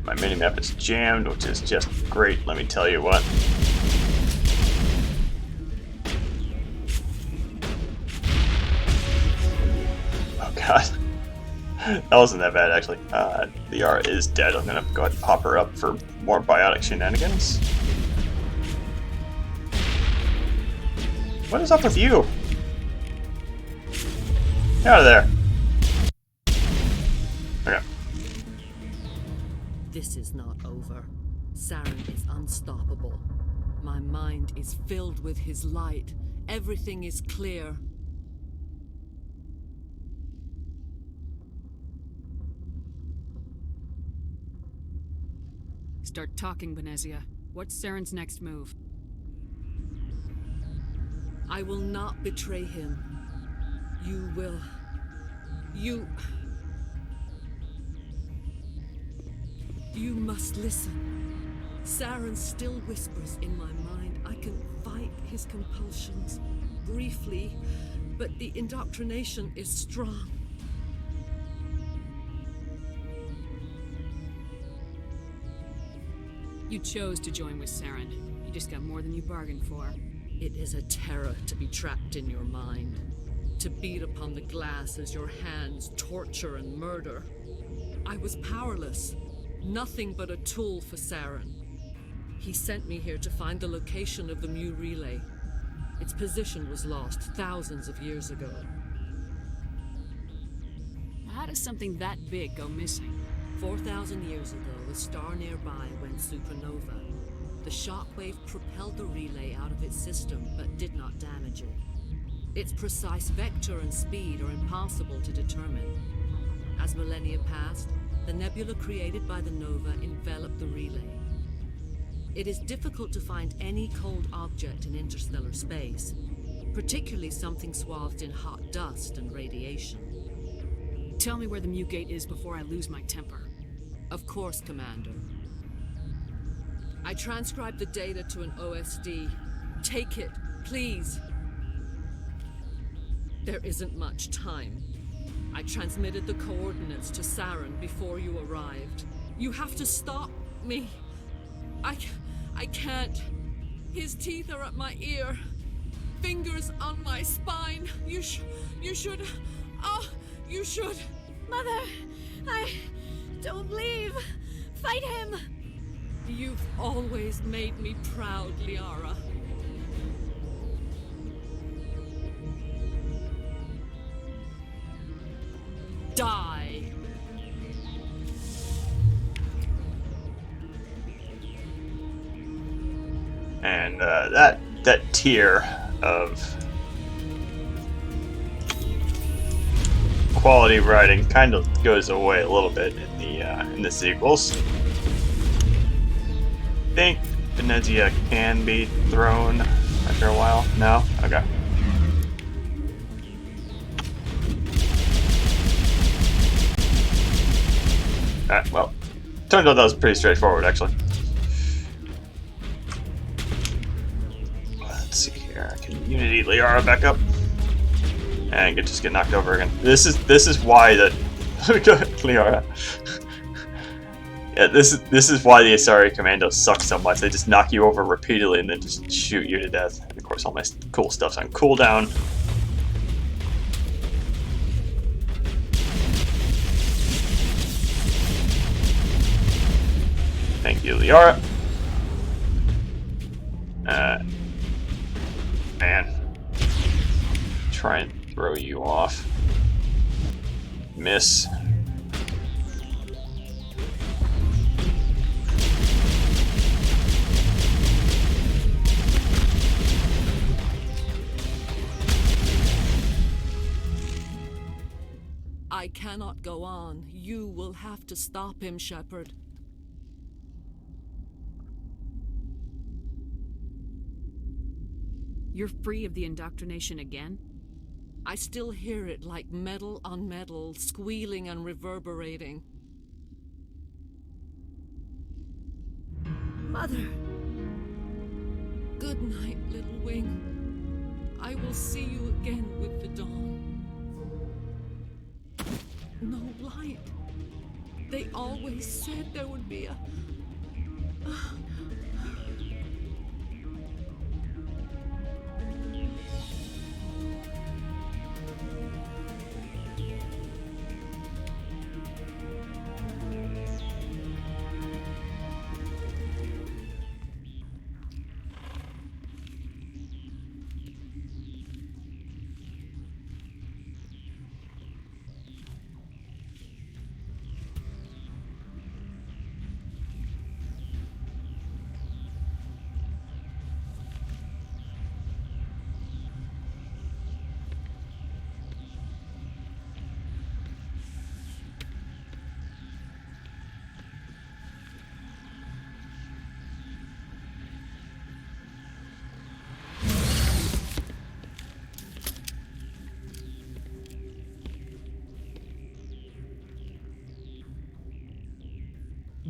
My minimap is jammed, which is just great, let me tell you what. God. That wasn't that bad, actually. Liara is dead. I'm gonna go ahead and pop her up for more biotic shenanigans. What is up with you? Get out of there. Okay. This is not over. Saren is unstoppable. My mind is filled with his light. Everything is clear. Start talking, Venezia. What's Saren's next move? I will not betray him. You will. You must listen. Saren still whispers in my mind. I can fight his compulsions briefly, but the indoctrination is strong. You chose to join with Saren. You just got more than you bargained for. It is a terror to be trapped in your mind. To beat upon the glass as your hands torture and murder. I was powerless. Nothing but a tool for Saren. He sent me here to find the location of the Mu relay. Its position was lost thousands of years ago. How does something that big go missing? 4,000 years ago, a star nearby went supernova. The shockwave propelled the relay out of its system, but did not damage it. Its precise vector and speed are impossible to determine. As millennia passed, the nebula created by the nova enveloped the relay. It is difficult to find any cold object in interstellar space, particularly something swathed in hot dust and radiation. Tell me where the Mu Gate is before I lose my temper. Of course, Commander. I transcribed the data to an OSD. Take it, please. There isn't much time. I transmitted the coordinates to Saren before you arrived. You have to stop me. I can't. His teeth are at my ear. Fingers on my spine. You should. Oh, you should. Mother, don't leave. Fight him. You've always made me proud, Liara. Die. And that tier of quality writing kind of goes away a little bit in the sequels. I think Venezia can be thrown after a while. No? Okay. Alright, well, turns out that was pretty straightforward, actually. Let's see here. I can Unity Liara back up. And just get knocked over again. This is why that Liara. Yeah, this is why the Asari Commandos suck so much. They just knock you over repeatedly and then just shoot you to death. And of course, all my cool stuff's on cooldown. Thank you, Liara. Man. Try and throw you off. cannot go on. You will have to stop him, Shepard. You're free of the indoctrination again? I still hear it like metal on metal, squealing and reverberating. Mother! Good night, little wing. I will see you again with the dawn. No light. They always said there would be a...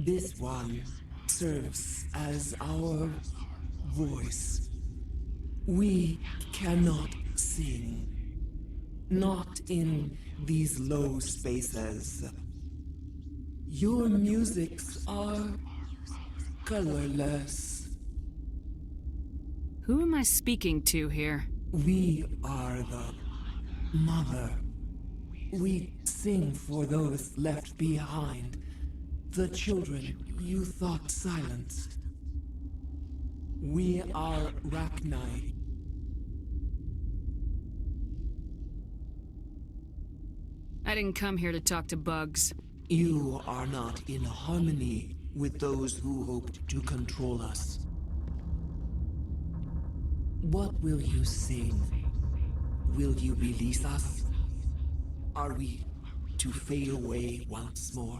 This one serves as our voice. We cannot sing. Not in these low spaces. Your musics are colorless. Who am I speaking to here? We are the mother. We sing for those left behind. The children you thought silenced. We are Rachni. I didn't come here to talk to bugs. You are not in harmony with those who hoped to control us. What will you sing? Will you release us? Are we to fade away once more?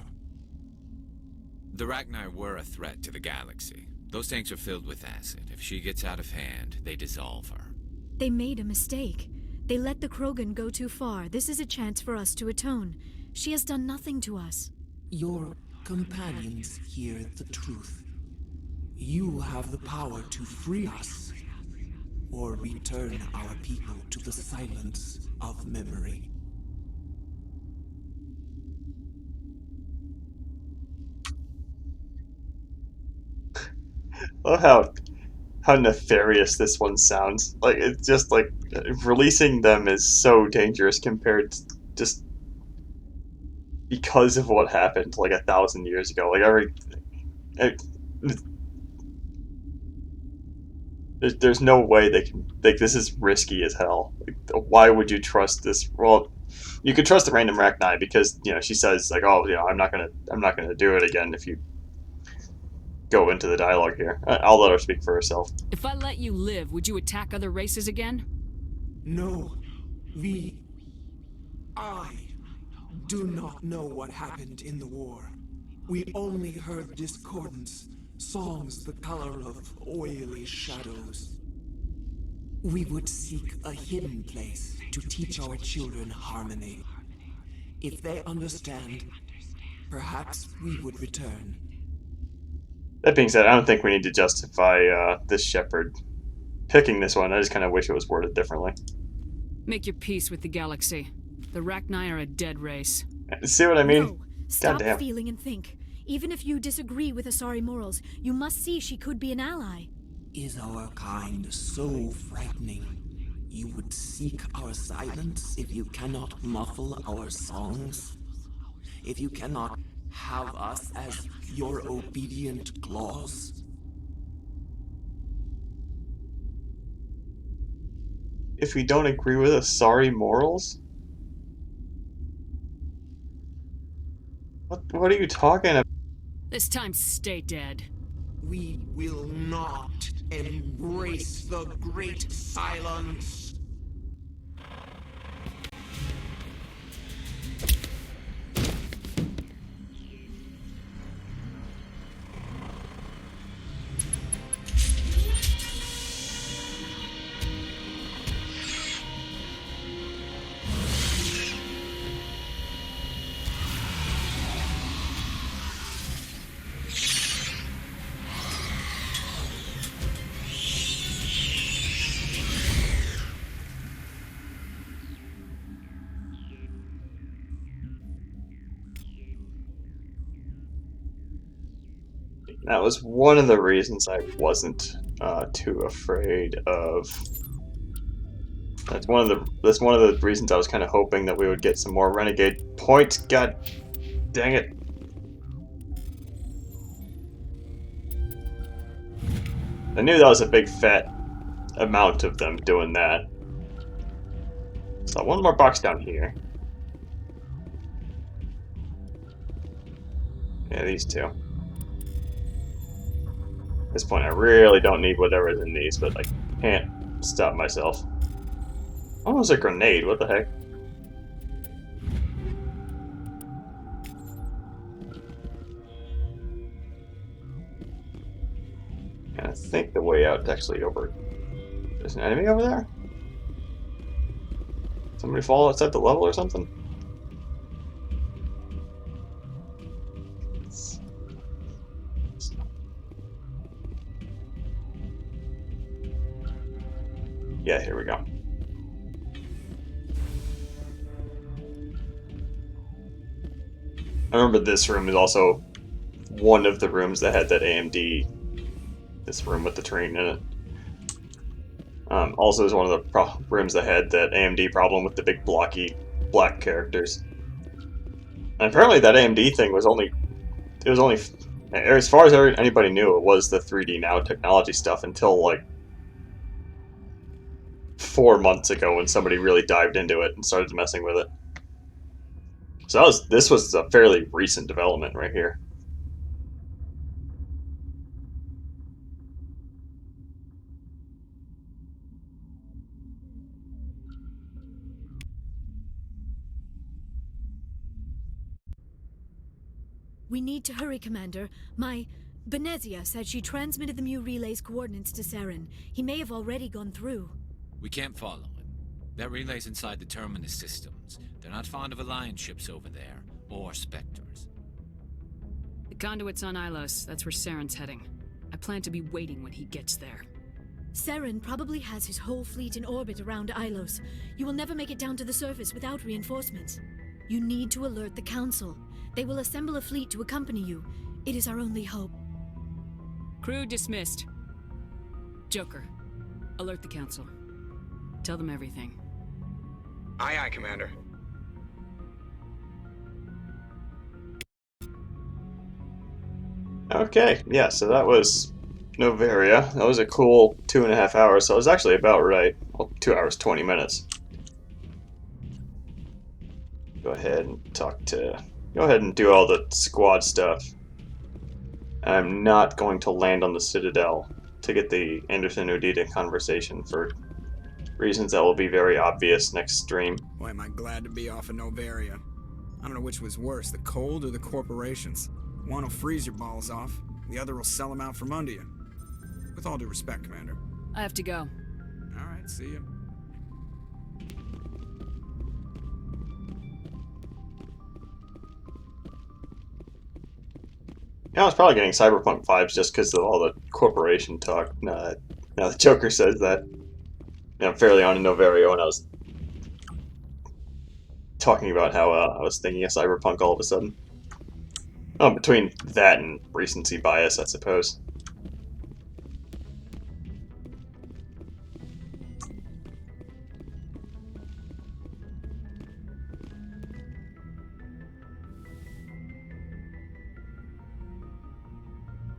The Rachni were a threat to the galaxy. Those tanks are filled with acid. If she gets out of hand, they dissolve her. They made a mistake. They let the Krogan go too far. This is a chance for us to atone. She has done nothing to us. Your companions hear the truth. You have the power to free us, or return our people to the silence of memory. Oh, how nefarious this one sounds. Like, it's just like releasing them is so dangerous compared to just because of what happened like 1,000 years ago. Like there's no way they can. Like, this is risky as hell. Like, why would you trust this? Well, you could trust the random Rachni because she says like, oh, I'm not gonna do it again if you go into the dialogue here. I'll let her speak for herself. If I let you live, would you attack other races again? No. I do not know what happened in the war. We only heard discordance, songs the color of oily shadows. We would seek a hidden place to teach our children harmony. If they understand, perhaps we would return. That being said, I don't think we need to justify this Shepard picking this one. I just kind of wish it was worded differently. Make your peace with the galaxy. The Rachni are a dead race. See what I mean? No. Stop Goddamn. feeling and think. Even if you disagree with Asari morals, you must see she could be an ally. Is our kind so frightening? You would seek our silence if you cannot muffle our songs? If you cannot have us as your obedient claws? If we don't agree with Asari morals? What are you talking about? This time, stay dead. We will not embrace the great silence. That was one of the reasons I wasn't too afraid of. That's one of the reasons I was kind of hoping that we would get some more renegade points. God dang it! I knew that was a big fat amount of them doing that. So one more box down here. Yeah, these two. At this point, I really don't need whatever's in these, but I can't stop myself. Oh, it's a grenade. What the heck? And I think the way out is actually over. There's an enemy over there? Somebody fall outside the level or something? Yeah, here we go. I remember this room is also one of the rooms that had that AMD, this room with the train in it. Also is one of the rooms that had that AMD problem with the big blocky black characters. And apparently that AMD thing was only, as far as anybody knew, it was the 3D Now technology stuff until like 4 months ago when somebody really dived into it and started messing with it. So this was a fairly recent development right here. We need to hurry, Commander. My Benezia said she transmitted the Mu relay's coordinates to Saren. He may have already gone through. We can't follow him. That relay's inside the terminus systems. They're not fond of Alliance ships over there, or Spectres. The conduit's on Ilos. That's where Saren's heading. I plan to be waiting when he gets there. Saren probably has his whole fleet in orbit around Ilos. You will never make it down to the surface without reinforcements. You need to alert the Council. They will assemble a fleet to accompany you. It is our only hope. Crew dismissed. Joker, alert the Council. Tell them everything. Aye, aye, Commander. Okay, yeah, so that was Noveria. That was a cool 2.5 hours, so I was actually about right. Well, 2 hours, 20 minutes. Go ahead and do all the squad stuff. I'm not going to land on the Citadel to get the Anderson Udita conversation for reasons that will be very obvious next stream. Boy, am I glad to be off of Noveria. I don't know which was worse, the cold or the corporations. One will freeze your balls off, the other will sell them out from under you. With all due respect, Commander. I have to go. Alright, see you. Yeah, I was probably getting Cyberpunk vibes just because of all the corporation talk. Now the Joker says that. I'm fairly on in Noverio, and I was talking about how I was thinking of Cyberpunk all of a sudden. Oh, between that and recency bias, I suppose.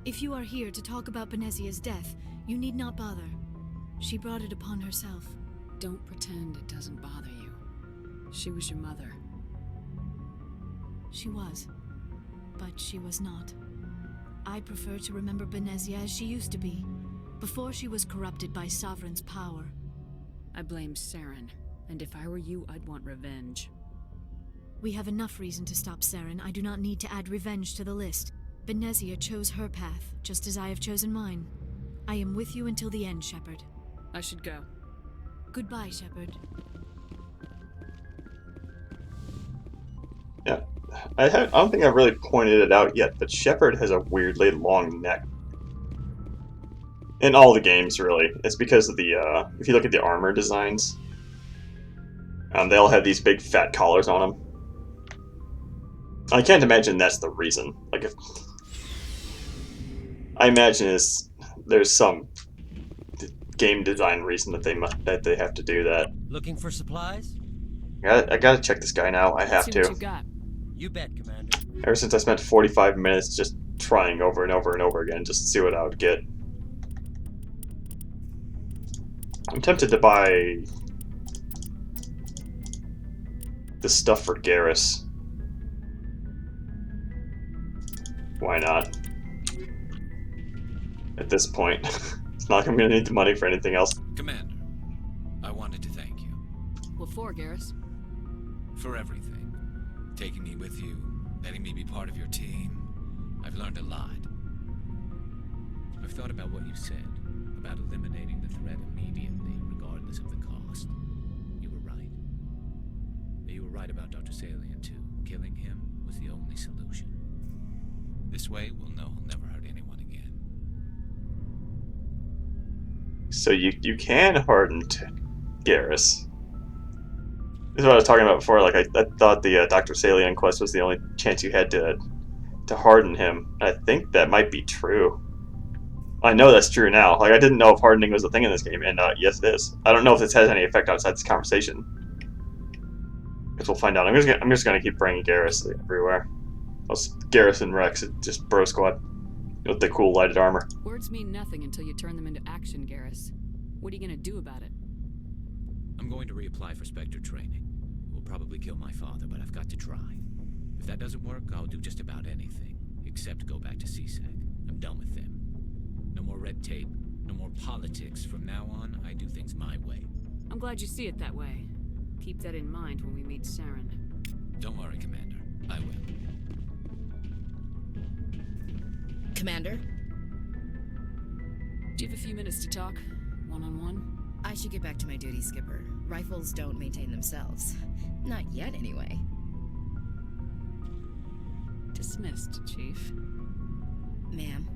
If you are here to talk about Benezia's death, you need not bother. She brought it upon herself. Don't pretend it doesn't bother you. She was your mother. She was. But she was not. I prefer to remember Benezia as she used to be, before she was corrupted by Sovereign's power. I blame Saren, and if I were you, I'd want revenge. We have enough reason to stop Saren. I do not need to add revenge to the list. Benezia chose her path, just as I have chosen mine. I am with you until the end, Shepard. I should go. Goodbye, Shepard. Yeah, I don't think I've really pointed it out yet, but Shepard has a weirdly long neck. In all the games, really. It's because of the, if you look at the armor designs, they all have these big fat collars on them. I can't imagine that's the reason. Like, I imagine there's some game design reason that they have to do that. Looking for supplies? I gotta check this guy now. I have See to. what you got. You bet, Commander. Ever since I spent 45 minutes just trying over and over and over again just to see what I would get. I'm tempted to buy the stuff for Garrus. Why not? At this point. It's not like I'm gonna need the money for anything else. Commander, I wanted to thank you. What for, Garrus? For everything. Taking me with you, letting me be part of your team. I've learned a lot. I've thought about what you said, about eliminating the threat immediately, regardless of the cost. You were right. You were right about Dr. Salian, too. Killing him was the only solution. This way, we'll know he'll never hurt anyone again. So you can harden Garrus. This is what I was talking about before. Like I thought the Dr. Salian quest was the only chance you had to harden him. I think that might be true. I know that's true now. Like I didn't know if hardening was a thing in this game, and yes, it is. I don't know if this has any effect outside this conversation. Guess we'll find out. I'm just gonna keep bringing Garrus everywhere. Garrus and Rex, just bro squad with the cool lighted armor. Words mean nothing until you turn them into action, Garrus. What are you gonna do about it? I'm going to reapply for Spectre training. It will probably kill my father, but I've got to try. If that doesn't work, I'll do just about anything, except go back to CSEC. I'm done with them. No more red tape, no more politics. From now on, I do things my way. I'm glad you see it that way. Keep that in mind when we meet Saren. Don't worry, Commander. I will. Commander? Do you have a few minutes to talk? One-on-one? I should get back to my duty, Skipper. Rifles don't maintain themselves. Not yet, anyway. Dismissed, Chief. Ma'am.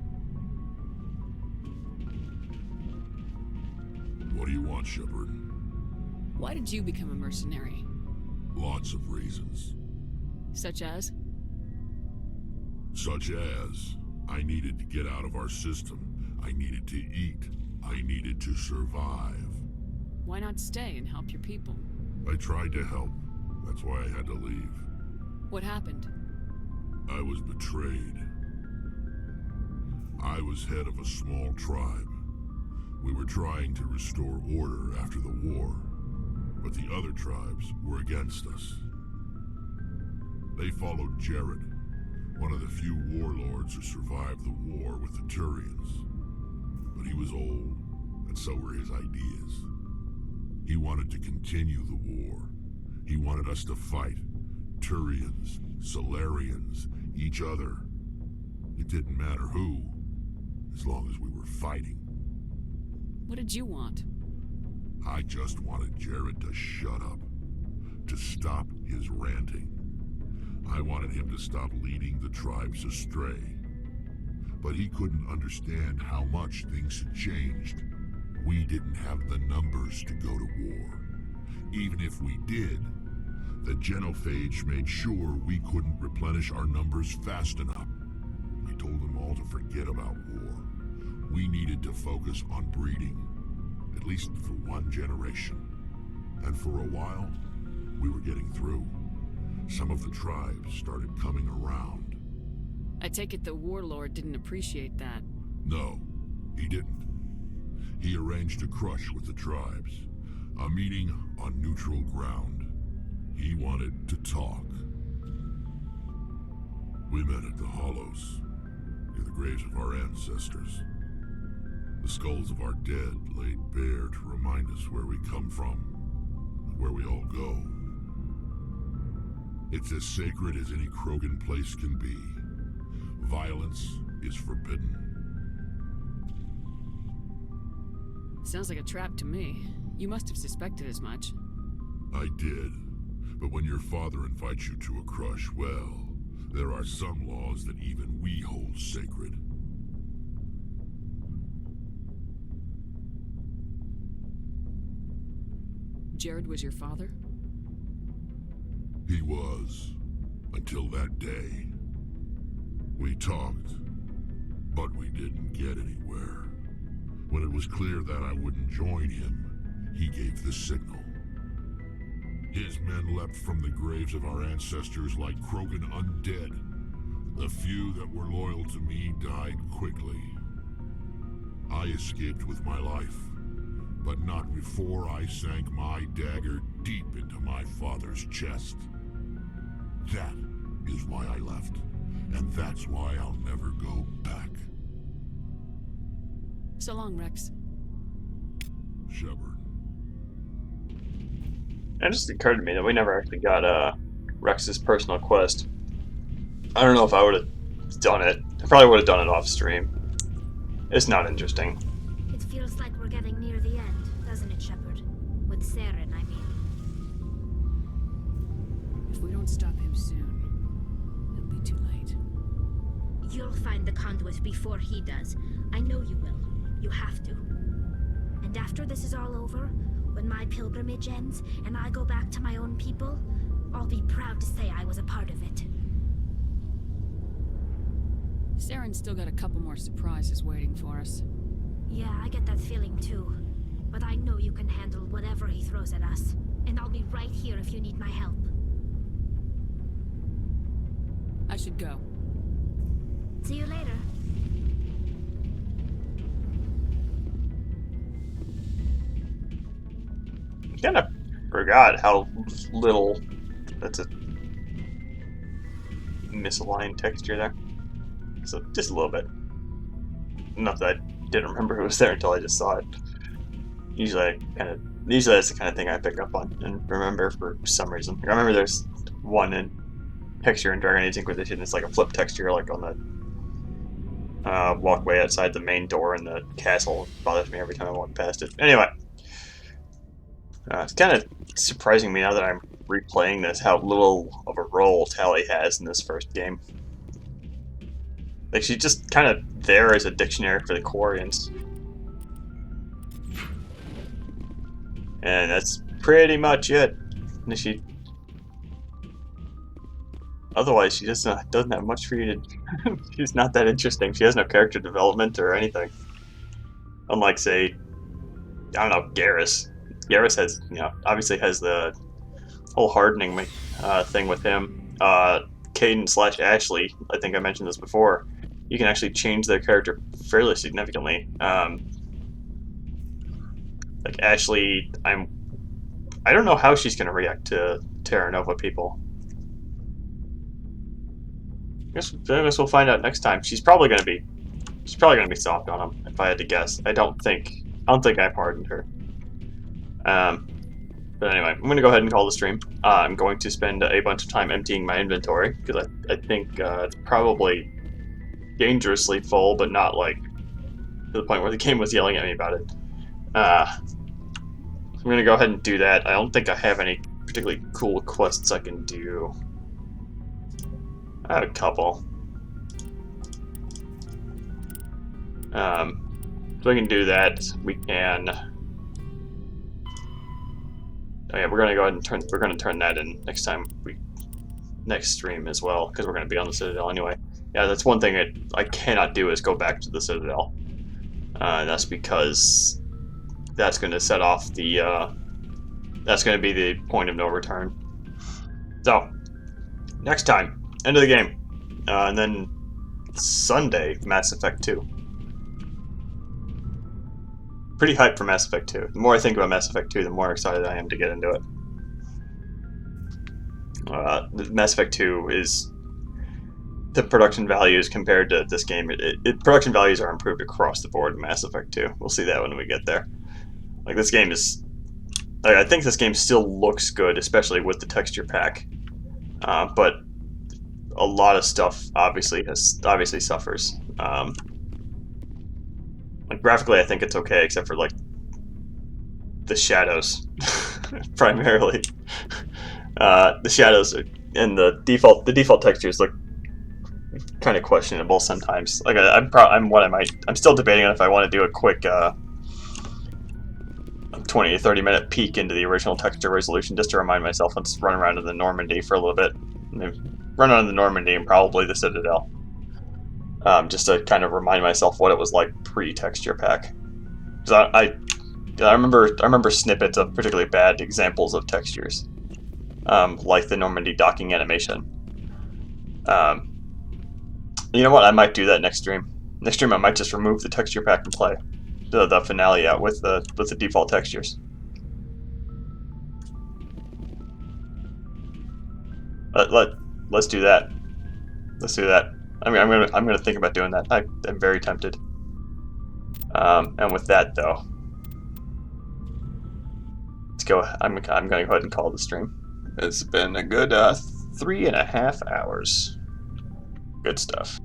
What do you want, Shepard? Why did you become a mercenary? Lots of reasons. Such as? Such as, I needed to get out of our system. I needed to eat. I needed to survive. Why not stay and help your people? I tried to help. That's why I had to leave. What happened? I was betrayed. I was head of a small tribe. We were trying to restore order after the war, but the other tribes were against us. They followed Jared, one of the few warlords who survived the war with the Turians. But he was old, and so were his ideas. He wanted to continue the war. He wanted us to fight. Turians, Solarians, each other. It didn't matter who, as long as we were fighting. What did you want? I just wanted Jared to shut up, to stop his ranting. I wanted him to stop leading the tribes astray. But he couldn't understand how much things had changed. We didn't have the numbers to go to war. Even if we did, the genophage made sure we couldn't replenish our numbers fast enough. I told them all to forget about war. We needed to focus on breeding, at least for one generation. And for a while, we were getting through. Some of the tribes started coming around. I take it the warlord didn't appreciate that. No, he didn't. He arranged a crush with the tribes, a meeting on neutral ground. He wanted to talk. We met at the Hollows, near the graves of our ancestors. The skulls of our dead laid bare to remind us where we come from, and where we all go. It's as sacred as any Krogan place can be. Violence is forbidden. Sounds like a trap to me. You must have suspected as much. I did. But when your father invites you to a crush, well, there are some laws that even we hold sacred. Jared was your father? He was, until that day. We talked, But we didn't get anywhere. When it was clear that I wouldn't join him, he gave the signal. His men leapt from the graves of our ancestors like Krogan undead. The few that were loyal to me died quickly. I escaped with my life, but not before I sank my dagger deep into my father's chest. That is why I left, and that's why I'll never go back. So long, Rex. Shepard. It just occurred to me that we never actually got Rex's personal quest. I don't know if I would have done it. I probably would have done it off stream. It's not interesting. It feels like we're getting near the end, doesn't it, Shepard? With Saren, I mean. If we don't stop him soon, it'll be too late. You'll find the conduit before he does. I know you will. You have to. And after this is all over, when my pilgrimage ends and I go back to my own people, I'll be proud to say I was a part of it. Saren's still got a couple more surprises waiting for us. Yeah, I get that feeling too. But I know you can handle whatever he throws at us. And I'll be right here if you need my help. I should go. See you later. I kind of forgot how little... That's a misaligned texture there. So just a little bit. Not that I didn't remember it was there until I just saw it. Usually that's the kind of thing I pick up on and remember for some reason. I remember there's one in texture in Dragon Age Inquisition. It's like a flip texture, like on the walkway outside the main door in the castle. It bothers me every time I walk past it. Anyway, it's kind of surprising me now that I'm replaying this how little of a role Tali has in this first game. Like, she's just kind of there as a dictionary for the Quarians. And that's pretty much it. And otherwise, she just doesn't have much for you to... She's not that interesting. She has no character development or anything. Unlike, say, I don't know, Garrus. Garrus has, obviously has the whole hardening thing with him. Caden / Ashley, I think I mentioned this before, you can actually change their character fairly significantly. Like Ashley, I don't know how she's going to react to Terra Nova people. I guess we'll find out next time. She's probably going to be soft on them, if I had to guess. I don't think I've hardened her. But anyway, I'm going to go ahead and call the stream. I'm going to spend a bunch of time emptying my inventory, because I think it's probably dangerously full, but not like to the point where the game was yelling at me about it. I'm going to go ahead and do that. I don't think I have any particularly cool quests I can do. I have a couple. So we can do that. We can... Oh yeah, we're gonna go ahead and turn that in next stream as well, because we're gonna be on the Citadel anyway. Yeah, that's one thing I cannot do is go back to the Citadel. That's because that's gonna set off the that's gonna be the point of no return. So next time, end of the game, and then Sunday, Mass Effect 2. Pretty hyped for Mass Effect 2. The more I think about Mass Effect 2, the more excited I am to get into it. Mass Effect 2 is... The production values compared to this game, production values are improved across the board in Mass Effect 2. We'll see that when we get there. Like, this game is... I think this game still looks good, especially with the texture pack. But a lot of stuff obviously suffers. Like, graphically, I think it's okay, except for, like, the shadows, primarily. The shadows and the default textures look kind of questionable sometimes. Like, I'm still debating on if I want to do a quick 20 to 30 minute peek into the original texture resolution just to remind myself and just run around in the Normandy for a little bit. Run around the Normandy and probably the Citadel. just to kind of remind myself what it was like pre-texture pack. Because I remember snippets of particularly bad examples of textures, like the Normandy docking animation. You know what? I might do that next stream. Next stream, I might just remove the texture pack and play the finale out with the default textures. Let's do that. Let's do that. I mean, I'm gonna think about doing that. I'm very tempted. And with that though, let's go. I'm gonna go ahead and call the stream. It's been a good 3.5 hours. Good stuff.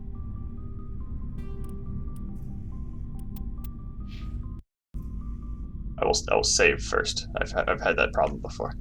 I will save first. I've had that problem before.